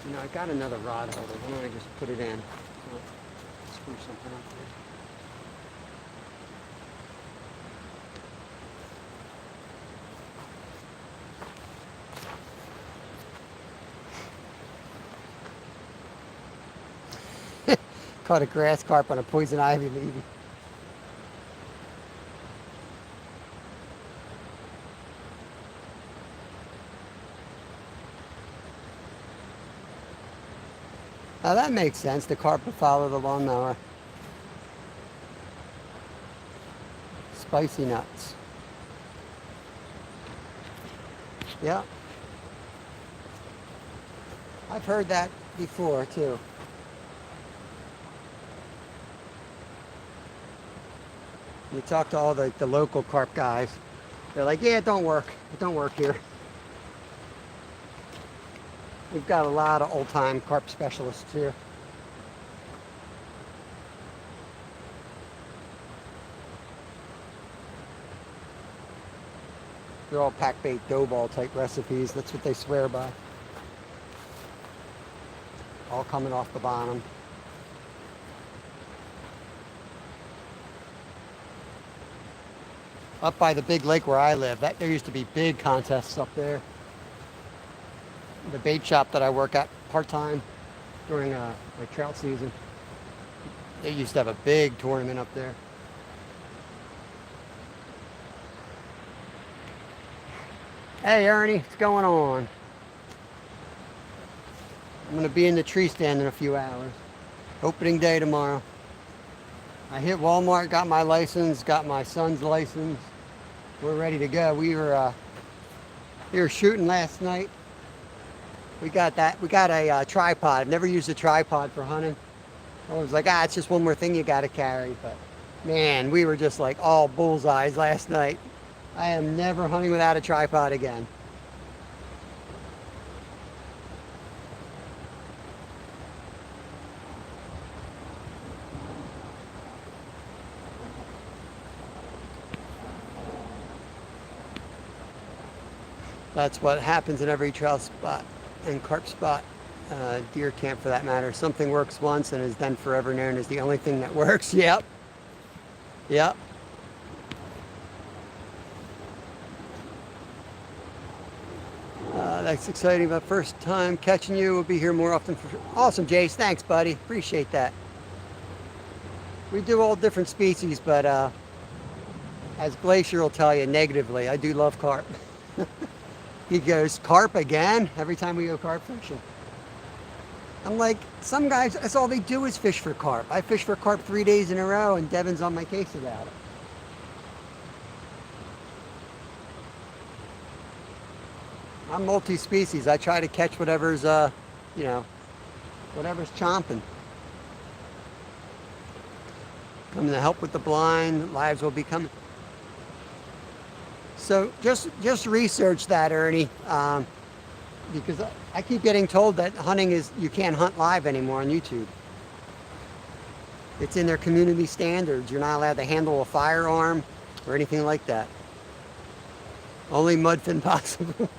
You know, I got another rod holder. Why don't I just put it in? Screw something up there. Caught a grass carp on a poison ivy leaf. Now that makes sense. The carp would follow the lawnmower. Spicy nuts. Yeah. I've heard that before too. You talk to all the local carp guys. They're like, yeah, it don't work. It don't work here. We've got a lot of old-time carp specialists here. They're all pack bait dough ball type recipes. That's what they swear by. All coming off the bottom. Up by the big lake where I live, there used to be big contests up there. The bait shop that I work at part-time during like trout season, they used to have a big tournament up there. Hey Ernie, what's going on? I'm gonna be in the tree stand in a few hours. Opening day tomorrow. I hit Walmart, got my license, got my son's license. We're ready to go. We were shooting last night. We got a tripod. I've never used a tripod for hunting. I was like, it's just one more thing you gotta carry. But man, we were just like all bullseyes last night. I am never hunting without a tripod again. That's what happens in every trout spot and carp spot, deer camp for that matter. Something works once and is then forever known as the only thing that works. Yep. Yep. That's exciting. But first time catching you. We'll be here more often. Awesome, Jace. Thanks, buddy. Appreciate that. We do all different species, but as Glacier will tell you negatively, I do love carp. He goes, carp again? Every time we go carp fishing. I'm like, some guys, that's all they do is fish for carp. I fish for carp 3 days in a row, and Devin's on my case about it. I'm multi-species. I try to catch whatever's, whatever's chomping. Coming to help with the blind. Lives will be coming. So just research that, Ernie, because I keep getting told that hunting you can't hunt live anymore on YouTube. It's in their community standards. You're not allowed to handle a firearm or anything like that. Only mudfin possible.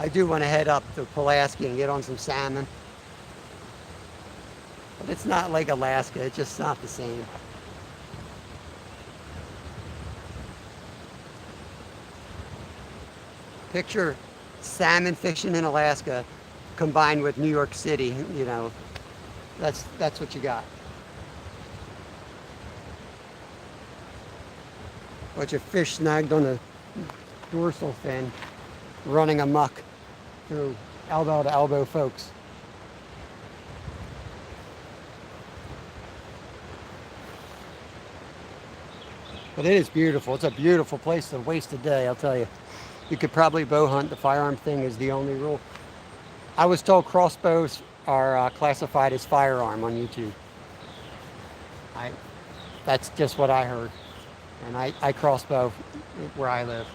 I do want to head up to Pulaski and get on some salmon. But it's not like Alaska. It's just not the same. Picture salmon fishing in Alaska combined with New York City, that's what you got. Bunch of fish snagged on the dorsal fin, running amok through elbow to elbow folks. But it is beautiful. It's a beautiful place to waste a day, I'll tell you. You could probably bow hunt. The firearm thing is the only rule. I was told crossbows are classified as firearm on YouTube. That's just what I heard. And I crossbow where I live.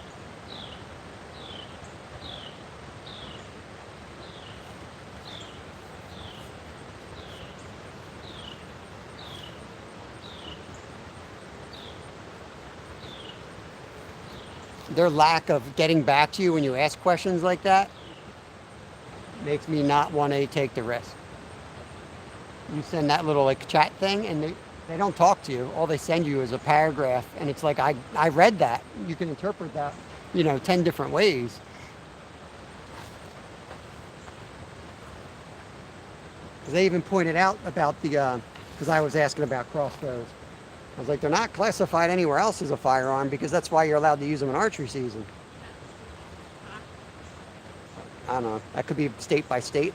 Their lack of getting back to you when you ask questions like that makes me not want to take the risk. You send that little chat thing and they don't talk to you. All they send you is a paragraph, and it's like, I read that. You can interpret that, 10 different ways. They even pointed out about because I was asking about crossbows. I was like, they're not classified anywhere else as a firearm because that's why you're allowed to use them in archery season. I don't know. That could be state by state.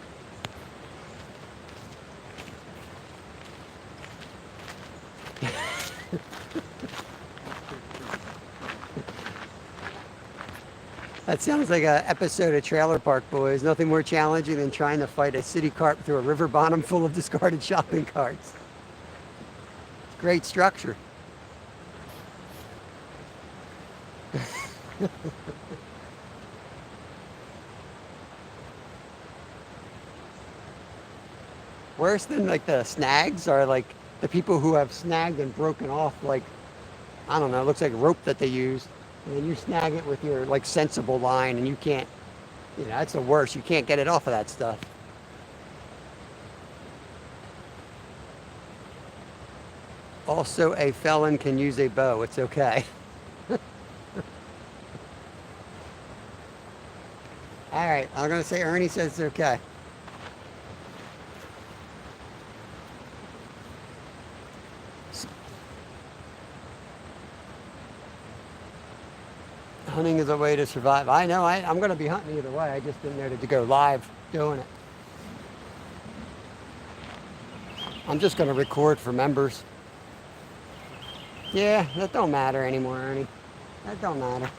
That sounds like an episode of Trailer Park Boys. Nothing more challenging than trying to fight a city cart through a river bottom full of discarded shopping carts. Great structure. Worse than like the snags are like the people who have snagged and broken off, like, I don't know, it looks like rope that they use. And then you snag it with your like sensible line and you can't, that's the worst. You can't get it off of that stuff. Also, a felon can use a bow. It's okay. All right, I'm going to say Ernie says it's okay. Hunting is a way to survive. I know, I'm going to be hunting either way. I just didn't know to go live doing it. I'm just going to record for members. Yeah, that don't matter anymore, Ernie. That don't matter.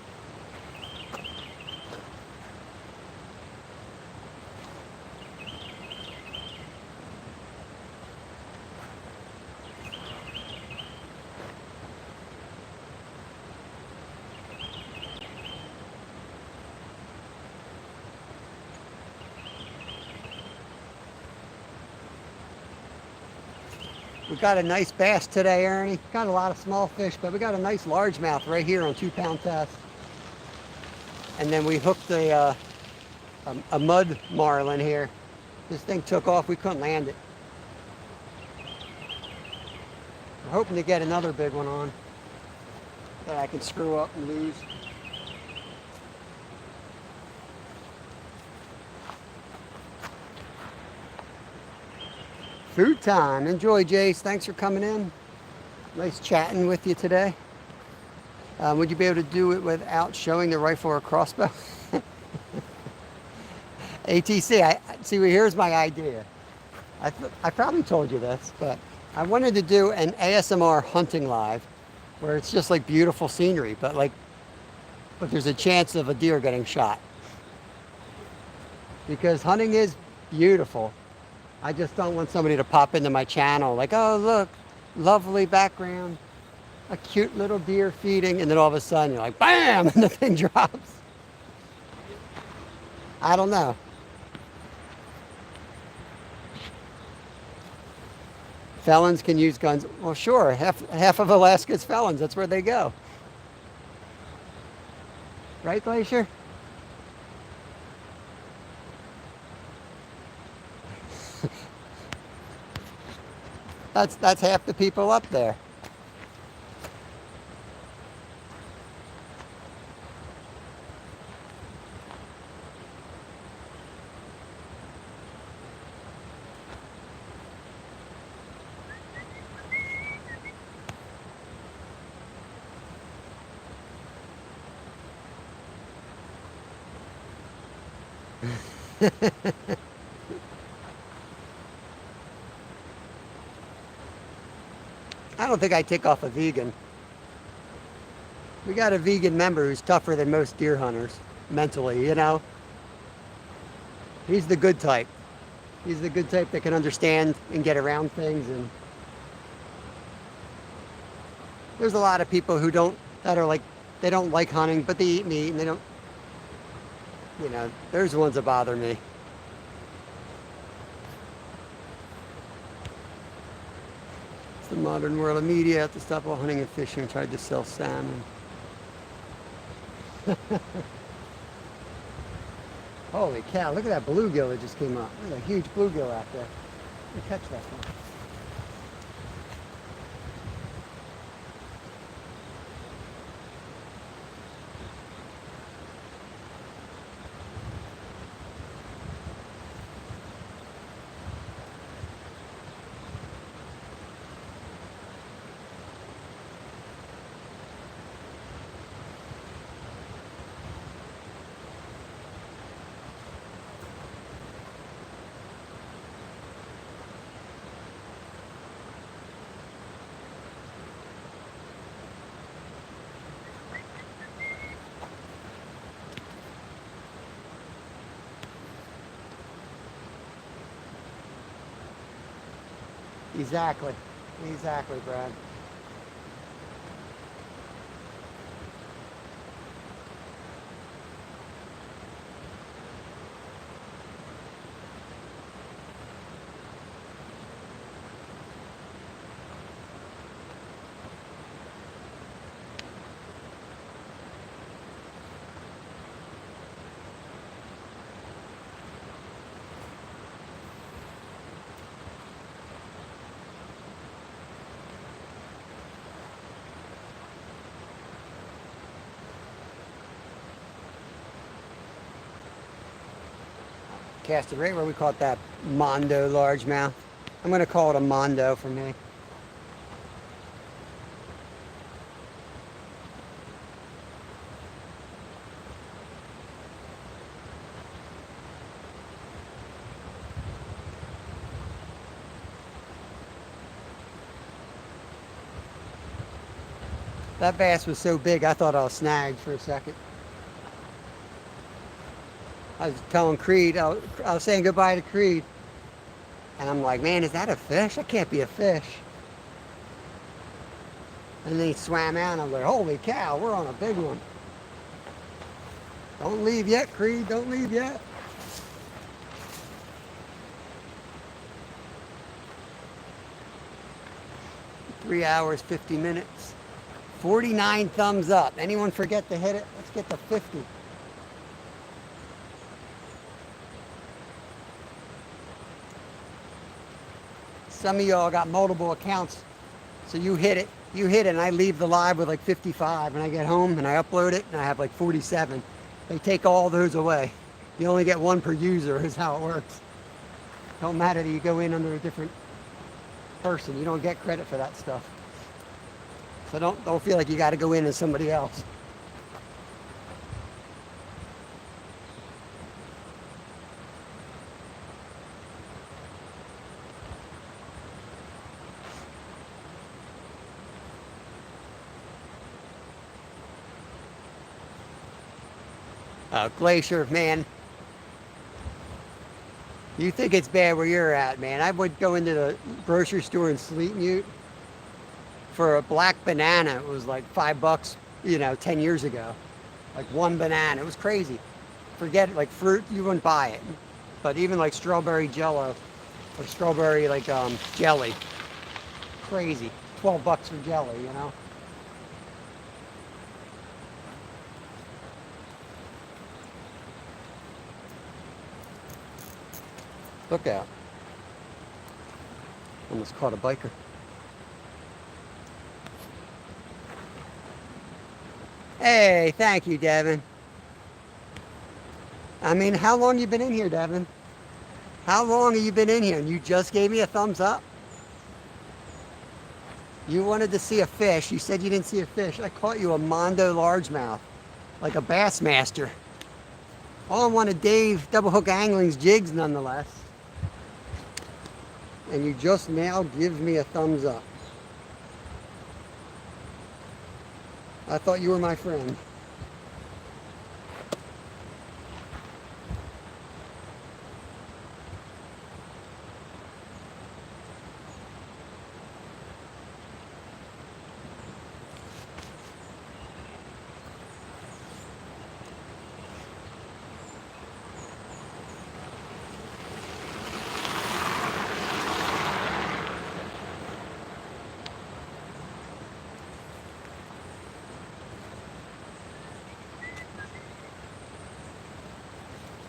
We got a nice bass today, Ernie. Got a lot of small fish, but we got a nice largemouth right here on 2-pound test. And then we hooked a mud marlin here. This thing took off. We couldn't land it. We're hoping to get another big one on that I can screw up and lose. Food time. Enjoy, Jace. Thanks for coming in. Nice chatting with you today. Would you be able to do it without showing the rifle or crossbow? ATC, here's my idea. I probably told you this, but I wanted to do an ASMR hunting live where it's just like beautiful scenery, but there's a chance of a deer getting shot. Because hunting is beautiful. I just don't want somebody to pop into my channel like, oh, look, lovely background, a cute little deer feeding, and then all of a sudden you're like, bam, and the thing drops. I don't know. Felons can use guns. Well, sure, half of Alaska's felons, that's where they go. Right, Glacier? That's half the people up there. I don't think I'd take off a vegan. We got a vegan member who's tougher than most deer hunters, mentally, He's the good type. He's the good type that can understand and get around things. And there's a lot of people who they don't like hunting, but they eat meat and they don't, there's ones that bother me. The modern world of media have to stop all hunting and fishing and tried to sell salmon. Holy cow, look at that bluegill that just came up. There's a huge bluegill out there. Let me catch that one. Exactly. Exactly, Brad. Casted right where we caught that Mondo largemouth. I'm gonna call it a Mondo for me. That bass was so big, I thought I was snagged for a second. I was telling Creed, I was saying goodbye to Creed, and I'm like, man, is that a fish? That can't be a fish. And then he swam out, and I was like, holy cow, we're on a big one. Don't leave yet, Creed, don't leave yet. Three hours, 50 minutes. 49 thumbs up. Anyone forget to hit it? Let's get to 50. Some of y'all got multiple accounts, so you hit it, and I leave the live with like 55, and I get home and I upload it, and I have like 47. They take all those away. You only get one per user is how it works. Don't matter that you go in under a different person. You don't get credit for that stuff. So don't feel like you got to go in as somebody else. Glacier, man. You think it's bad where you're at, man. I would go into the grocery store in Sleet Mute for a black banana. It was like $5, 10 years ago. Like one banana. It was crazy. Forget it, like fruit, you wouldn't buy it. But even like strawberry jello or strawberry jelly. Crazy. $12 for jelly. Look out. Almost caught a biker. Hey, thank you, Devin. I mean, how long you been in here, Devin? How long have you been in here? And you just gave me a thumbs up? You wanted to see a fish. You said you didn't see a fish. I caught you a Mondo largemouth, like a Bassmaster. On one of Dave Double Hook Angling's jigs, nonetheless. And you just now give me a thumbs up. I thought you were my friend.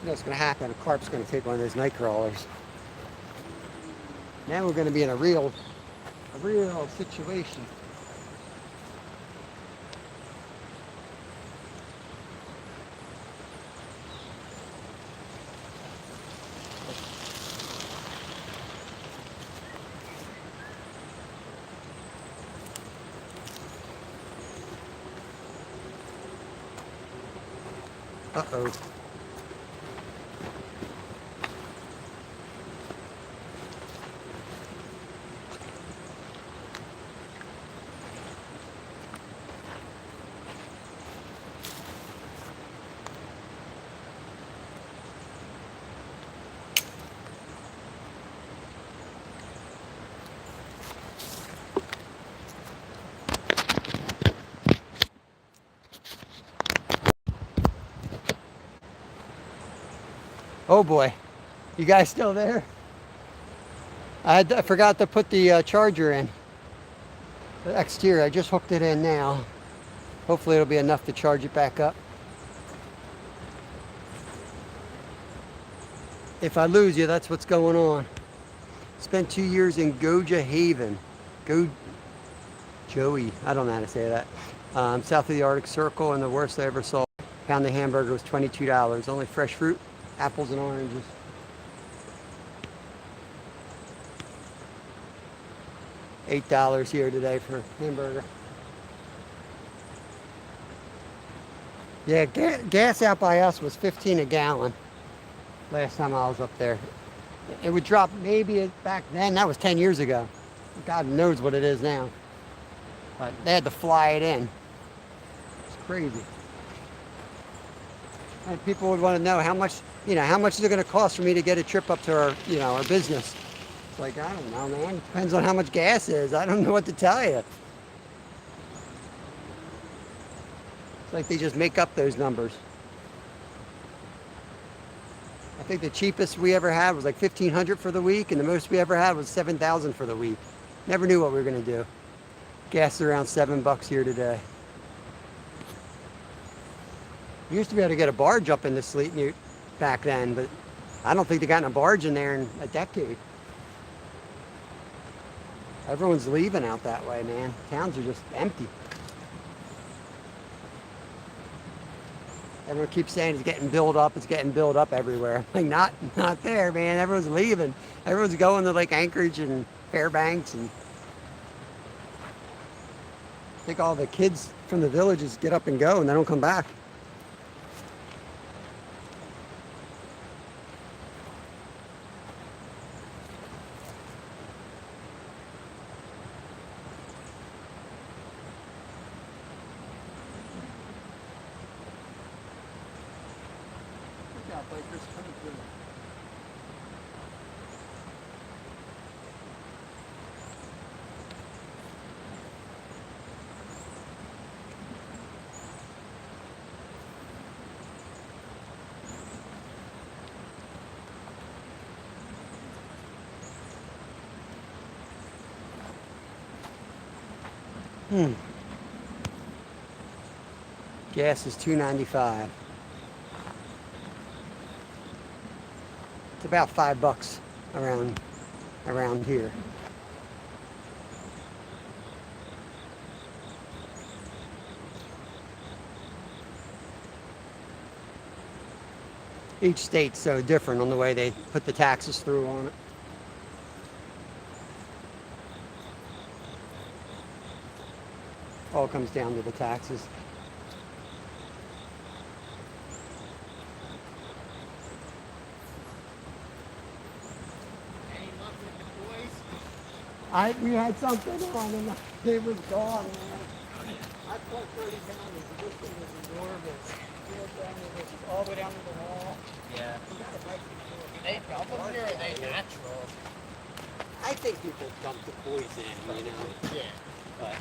You know what's going to happen? A carp's going to take one of those night crawlers. Now we're going to be in a real situation. Uh-oh. Oh boy, you guys still there? I forgot to put the charger in. The exterior, I just hooked it in now. Hopefully it'll be enough to charge it back up. If I lose you, that's what's going on. Spent 2 years in Goja Haven. Joey, I don't know how to say that. South of the Arctic Circle, and the worst I ever saw. Pound of hamburger was $22. Only fresh fruit, apples and oranges. $8 here today for hamburger. Yeah, gas out by us was 15 a gallon last time I was up there. It would drop maybe back then. That was 10 years ago. God knows what it is now. But they had to fly it in. It's crazy. And people would want to know how much, how much is it going to cost for me to get a trip up to our, our business. It's like, I don't know, man. Depends on how much gas is. I don't know what to tell you. It's like they just make up those numbers. I think the cheapest we ever had was like $1,500 for the week, and the most we ever had was $7,000 for the week. Never knew what we were going to do. Gas is around $7 here today. We used to be able to get a barge up in the Sleet Mute back then, but I don't think they got a barge in there in a decade. Everyone's leaving out that way, man. Towns are just empty. Everyone keeps saying it's getting built up everywhere. Like, not there, man. Everyone's leaving. Everyone's going to like Anchorage and Fairbanks, and I think all the kids from the villages get up and go and they don't come back. Bikers coming through. Gas is $2.95. It's about $5 around here. Each state's so different on the way they put the taxes through on it. All comes down to the taxes. We had something on and it was gone, man. I put 30 pounds, but this thing was enormous. All the way down to the wall. Yeah. Do they dump them here, or are they natural? I think people dump the poison in, Yeah. But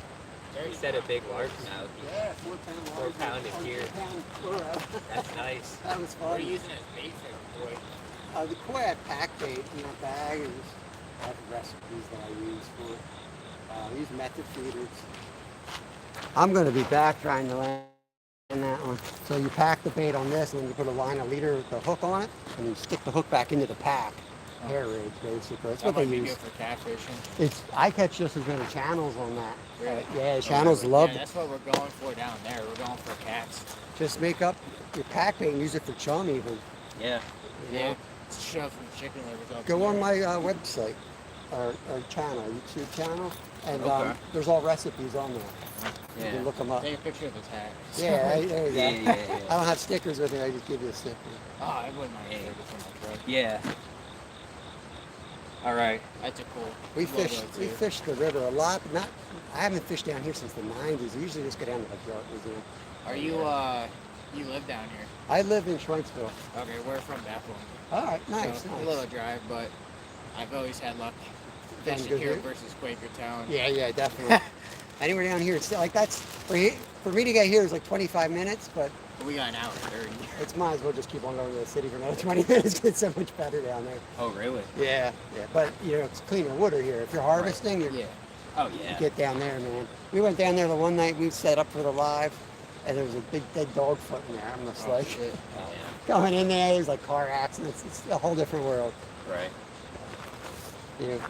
You said a big largemouth. yeah, 4 pound 4 pound a year. 4 pound fluoro. That's nice. That was What are fun. you using as bait for, boy? The koi I pack bait in a bag, and just have recipes that I use for it. I use method feeders. I'm going to be back trying to land that one. So you pack the bait on this, and then you put a line of leader with the hook on it, and you stick the hook back into the pack. Hair ridge, basically. That's what they use. For catfishing. I catch just as many channels on that. Really? Yeah, the channels love Yeah, it. that's what we're going for down there. We're going for cats. Just make up your pack bait and use it for chum even. Yeah. You know? Yeah. Shove some chicken livers up. Go on there. my website, or channel, YouTube channel, and Okay. there's all recipes on there. You Yeah. can look them up. Take a picture of the tag. Yeah, there you go. Yeah. I don't have stickers with me, I just give you a sticker. Oh, I wouldn't mind taking it for my truck. Yeah. All right. That's a cool. We logo, we too. fished the river a lot, but I haven't fished down here since the 90s. We usually just go down to the Art Museum. Are you you live down here? I live in Schwenksville. Okay, we're from Bethlehem. All right, nice, So, nice. A little drive, but I've always had luck Down fishing good here route? versus Quakertown. Yeah, definitely. Anywhere down here, it's like that's for me to get here is like 25 minutes, but We got an hour 30. It's might as well just keep on going to the city for another 20 minutes. It's so much better down there. Oh, really? Yeah. But you know, it's cleaner water here. If you're harvesting, Yeah. Oh, yeah. you get down there, man. We went down there the one night we set up for the live, and there was a big dead dog foot in there. I'm just Oh, like shit. Oh, yeah. going in there. There's like car accidents. It's a whole different world. Right. You know.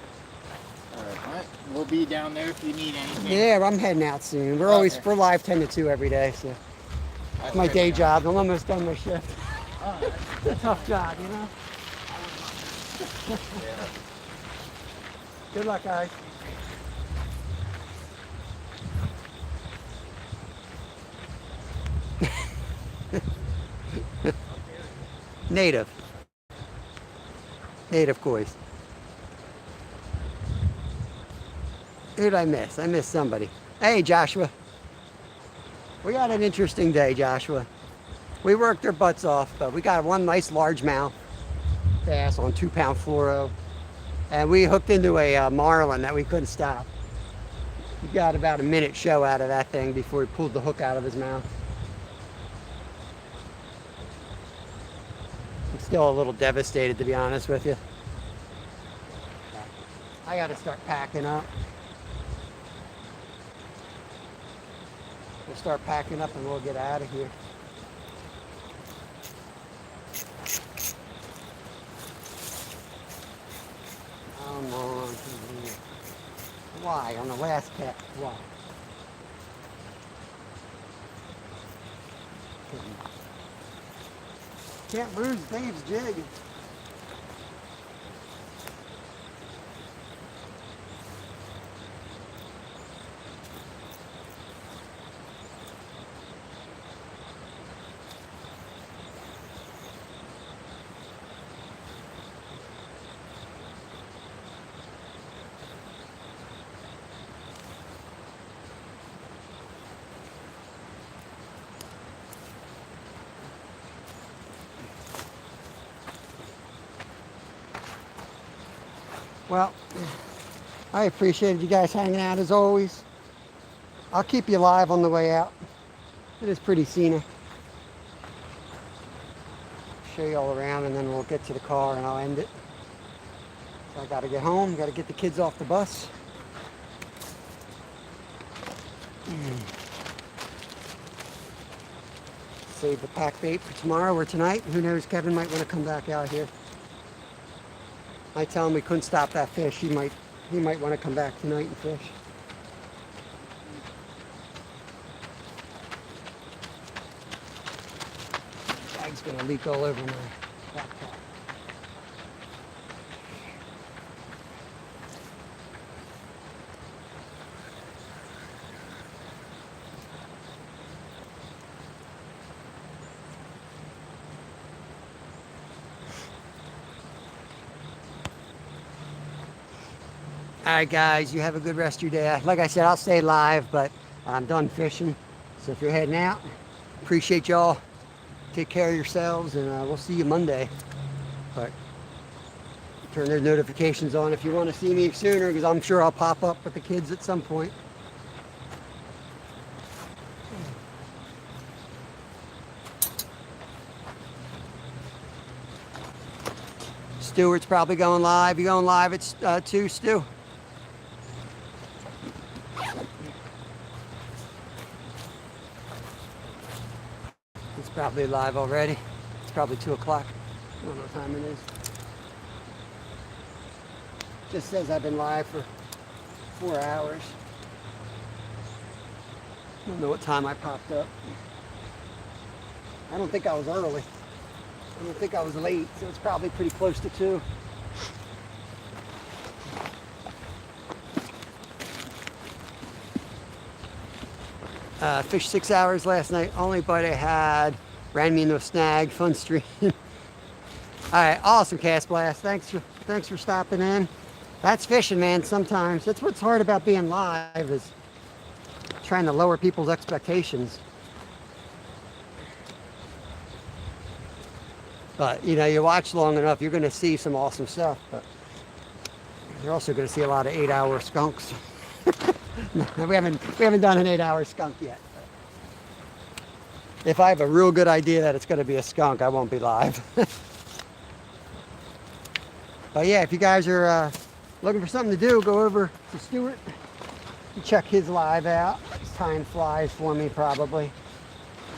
All right. We'll be down there if you need anything. Yeah, I'm heading out soon. Okay. We're live 10 to 2 every day, so it's my day job. I'm almost done my shift. Oh, It's a tough job, you know. yeah. Good luck, guys. Native koi. Who did I miss? I missed somebody. Hey, Joshua. We had an interesting day, Joshua. We worked our butts off, but we got one nice largemouth bass on 2-pound fluoro. And we hooked into a marlin that we couldn't stop. We got about a minute show out of that thing before he pulled the hook out of his mouth. I'm still a little devastated, to be honest with you. I got to start packing up. We'll start packing up and we'll get out of here. Come on. Why? On the last cat? Why? Can't lose Dave's jig. Well, I appreciated you guys hanging out as always. I'll keep you live on the way out. It is pretty scenic. Show you all around and then we'll get to the car and I'll end it. So I gotta get home, gotta get the kids off the bus. Save the pack bait for tomorrow or tonight. Who knows, Kevin might want to come back out here. I tell him we couldn't stop that fish. He might want to come back tonight and fish. Bag's gonna leak all over my backpack. All right, guys, you have a good rest of your day. Like I said, I'll stay live, but I'm done fishing. So if you're heading out, appreciate y'all. Take care of yourselves, and we'll see you Monday. But turn their notifications on if you want to see me sooner, because I'm sure I'll pop up with the kids at some point. Stuart's probably going live. You going live at 2, Stu? It's probably live already. It's probably 2 o'clock. I don't know what time it is. Just says I've been live for 4 hours. I don't know what time I popped up. I don't think I was early. I don't think I was late, so it's probably pretty close to 2. Fished 6 hours last night. Only bite I had. Ran me into a snag. Fun stream. All right, awesome Cast Blast. Thanks for stopping in. That's fishing, man. Sometimes that's what's hard about being live, is trying to lower people's expectations. But you know, you watch long enough, you're going to see some awesome stuff. But you're also going to see a lot of 8-hour skunks. We haven't done an 8-hour skunk yet. If I have a real good idea that it's going to be a skunk, I won't be live. But yeah, if you guys are looking for something to do, go over to Stuart and check his live out. He's tying flies for me probably.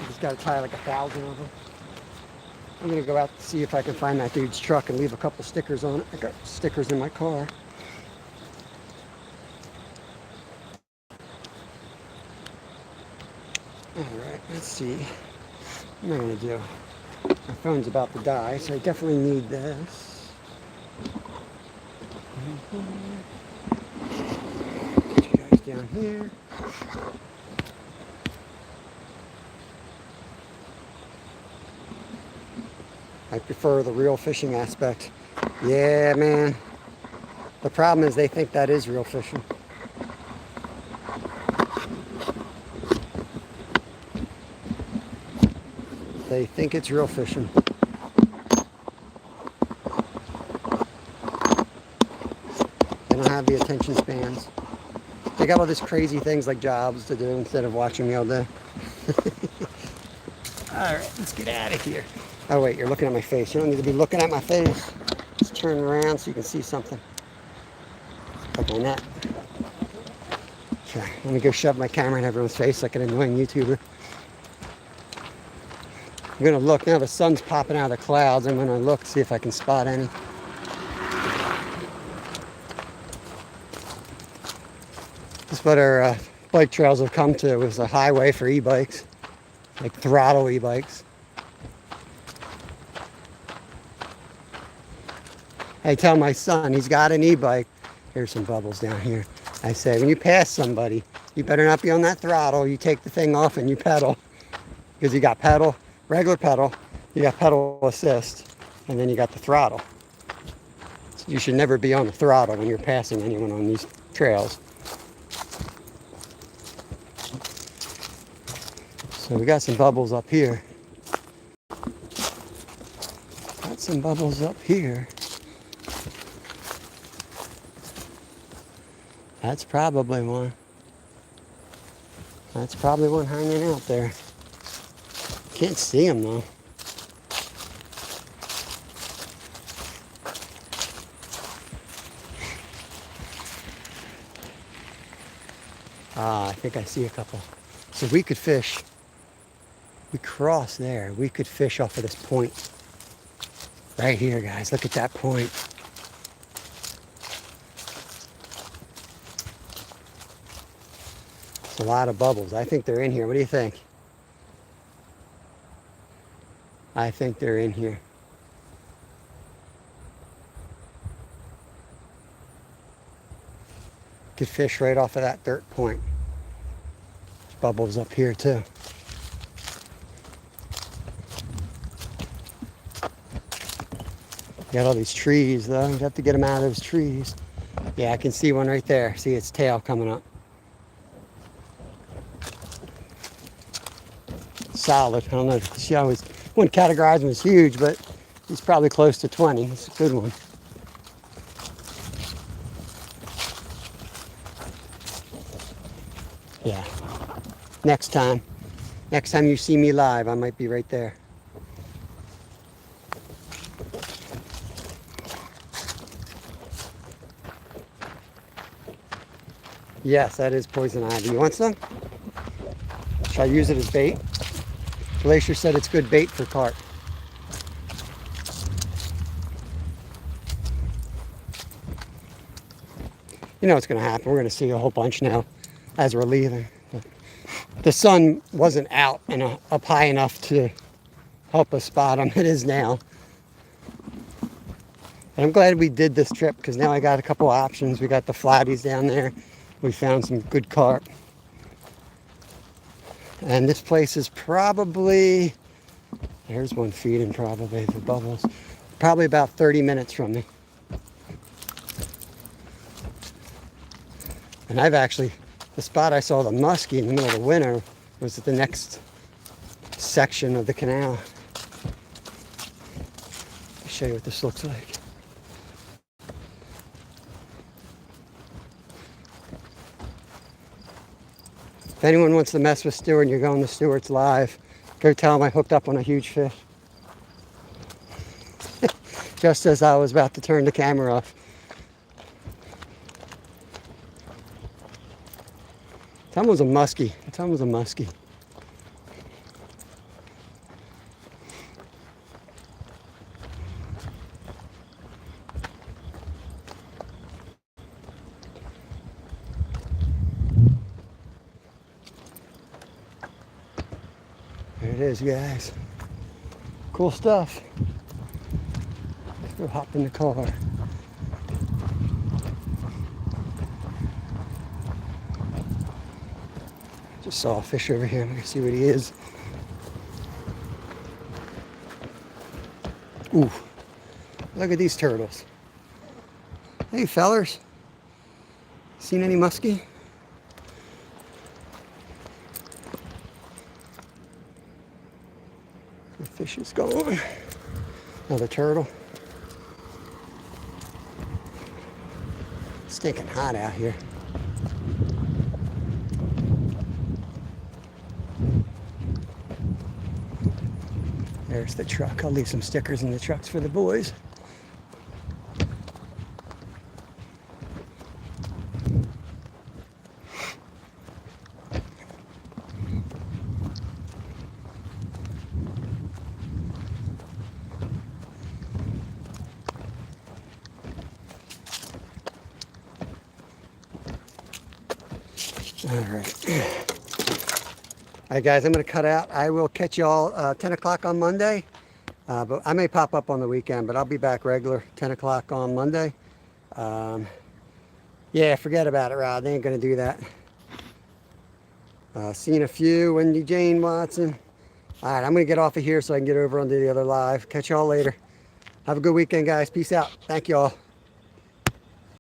He's got to tie like 1,000 of them. I'm going to go out to see if I can find that dude's truck and leave a couple stickers on it. I got stickers in my car. Alright, let's see. What am I going to do? My phone's about to die, so I definitely need this. Put you guys down here. I prefer the real fishing aspect. Yeah, man. The problem is they think that is real fishing. They think it's real fishing. They don't have the attention spans. They got all these crazy things like jobs to do instead of watching me all day. Alright, let's get out of here. Oh wait, you're looking at my face. You don't need to be looking at my face. Let's turn around so you can see something. Like my net. Okay, let me go shove my camera in everyone's face like an annoying YouTuber. I'm gonna look now. The sun's popping out of the clouds. I'm gonna look, see if I can spot any. This is what our bike trails have come to. It was a highway for e-bikes, like throttle e-bikes. I tell my son, he's got an e-bike. Here's some bubbles down here. I say, when you pass somebody, you better not be on that throttle. You take the thing off and you pedal. Because you got pedal, regular pedal, you got pedal assist, and then you got the throttle. So you should never be on the throttle when you're passing anyone on these trails. So we got some bubbles up here. Got some bubbles up here. That's probably one. That's probably one hanging out there. Can't see them though. Ah, I think I see a couple. So we could fish. We cross there. We could fish off of this point. Right here, guys. Look at that point. It's a lot of bubbles. I think they're in here. What do you think? I think they're in here. Could fish right off of that dirt point. There's bubbles up here too. Got all these trees though. You have to get them out of those trees. Yeah, I can see one right there. See its tail coming up. Solid. I don't know. She always wouldn't categorize him as huge, but he's probably close to 20. It's a good one. Yeah. Next time you see me live, I might be right there. Yes, that is poison ivy. You want some? Should I use it as bait? Glacier said it's good bait for carp. You know what's going to happen. We're going to see a whole bunch now as we're leaving. The sun wasn't out and up high enough to help us spot them. It is now. And I'm glad we did this trip because now I got a couple options. We got the flatties down there. We found some good carp. And this place is probably, there's one feeding probably, the bubbles, probably about 30 minutes from me. And I've actually, the spot I saw the muskie in the middle of the winter was at the next section of the canal. I'll show you what this looks like. If anyone wants to mess with Stuart and you're going to Stuart's live, Go tell him I hooked up on a huge fish. Just as I was about to turn the camera off. That was a muskie. That was a muskie. There it is, guys. Cool stuff. Let's go hop in the car. Just saw a fish over here. I'm gonna see what he is. Ooh, look at these turtles. Hey, fellers. Seen any muskie? The fish is gone. Another turtle. Stinking hot out here. There's the truck. I'll leave some stickers in the trucks for the boys. All right. All right, guys, I'm going to cut out. I will catch y'all 10 o'clock on Monday. But I may pop up on the weekend, but I'll be back regular 10 o'clock on Monday. Yeah, forget about it, Rod. They ain't going to do that. Seen a few. Wendy Jane Watson. All right, I'm going to get off of here so I can get over onto the other live. Catch y'all later. Have a good weekend, guys. Peace out. Thank y'all.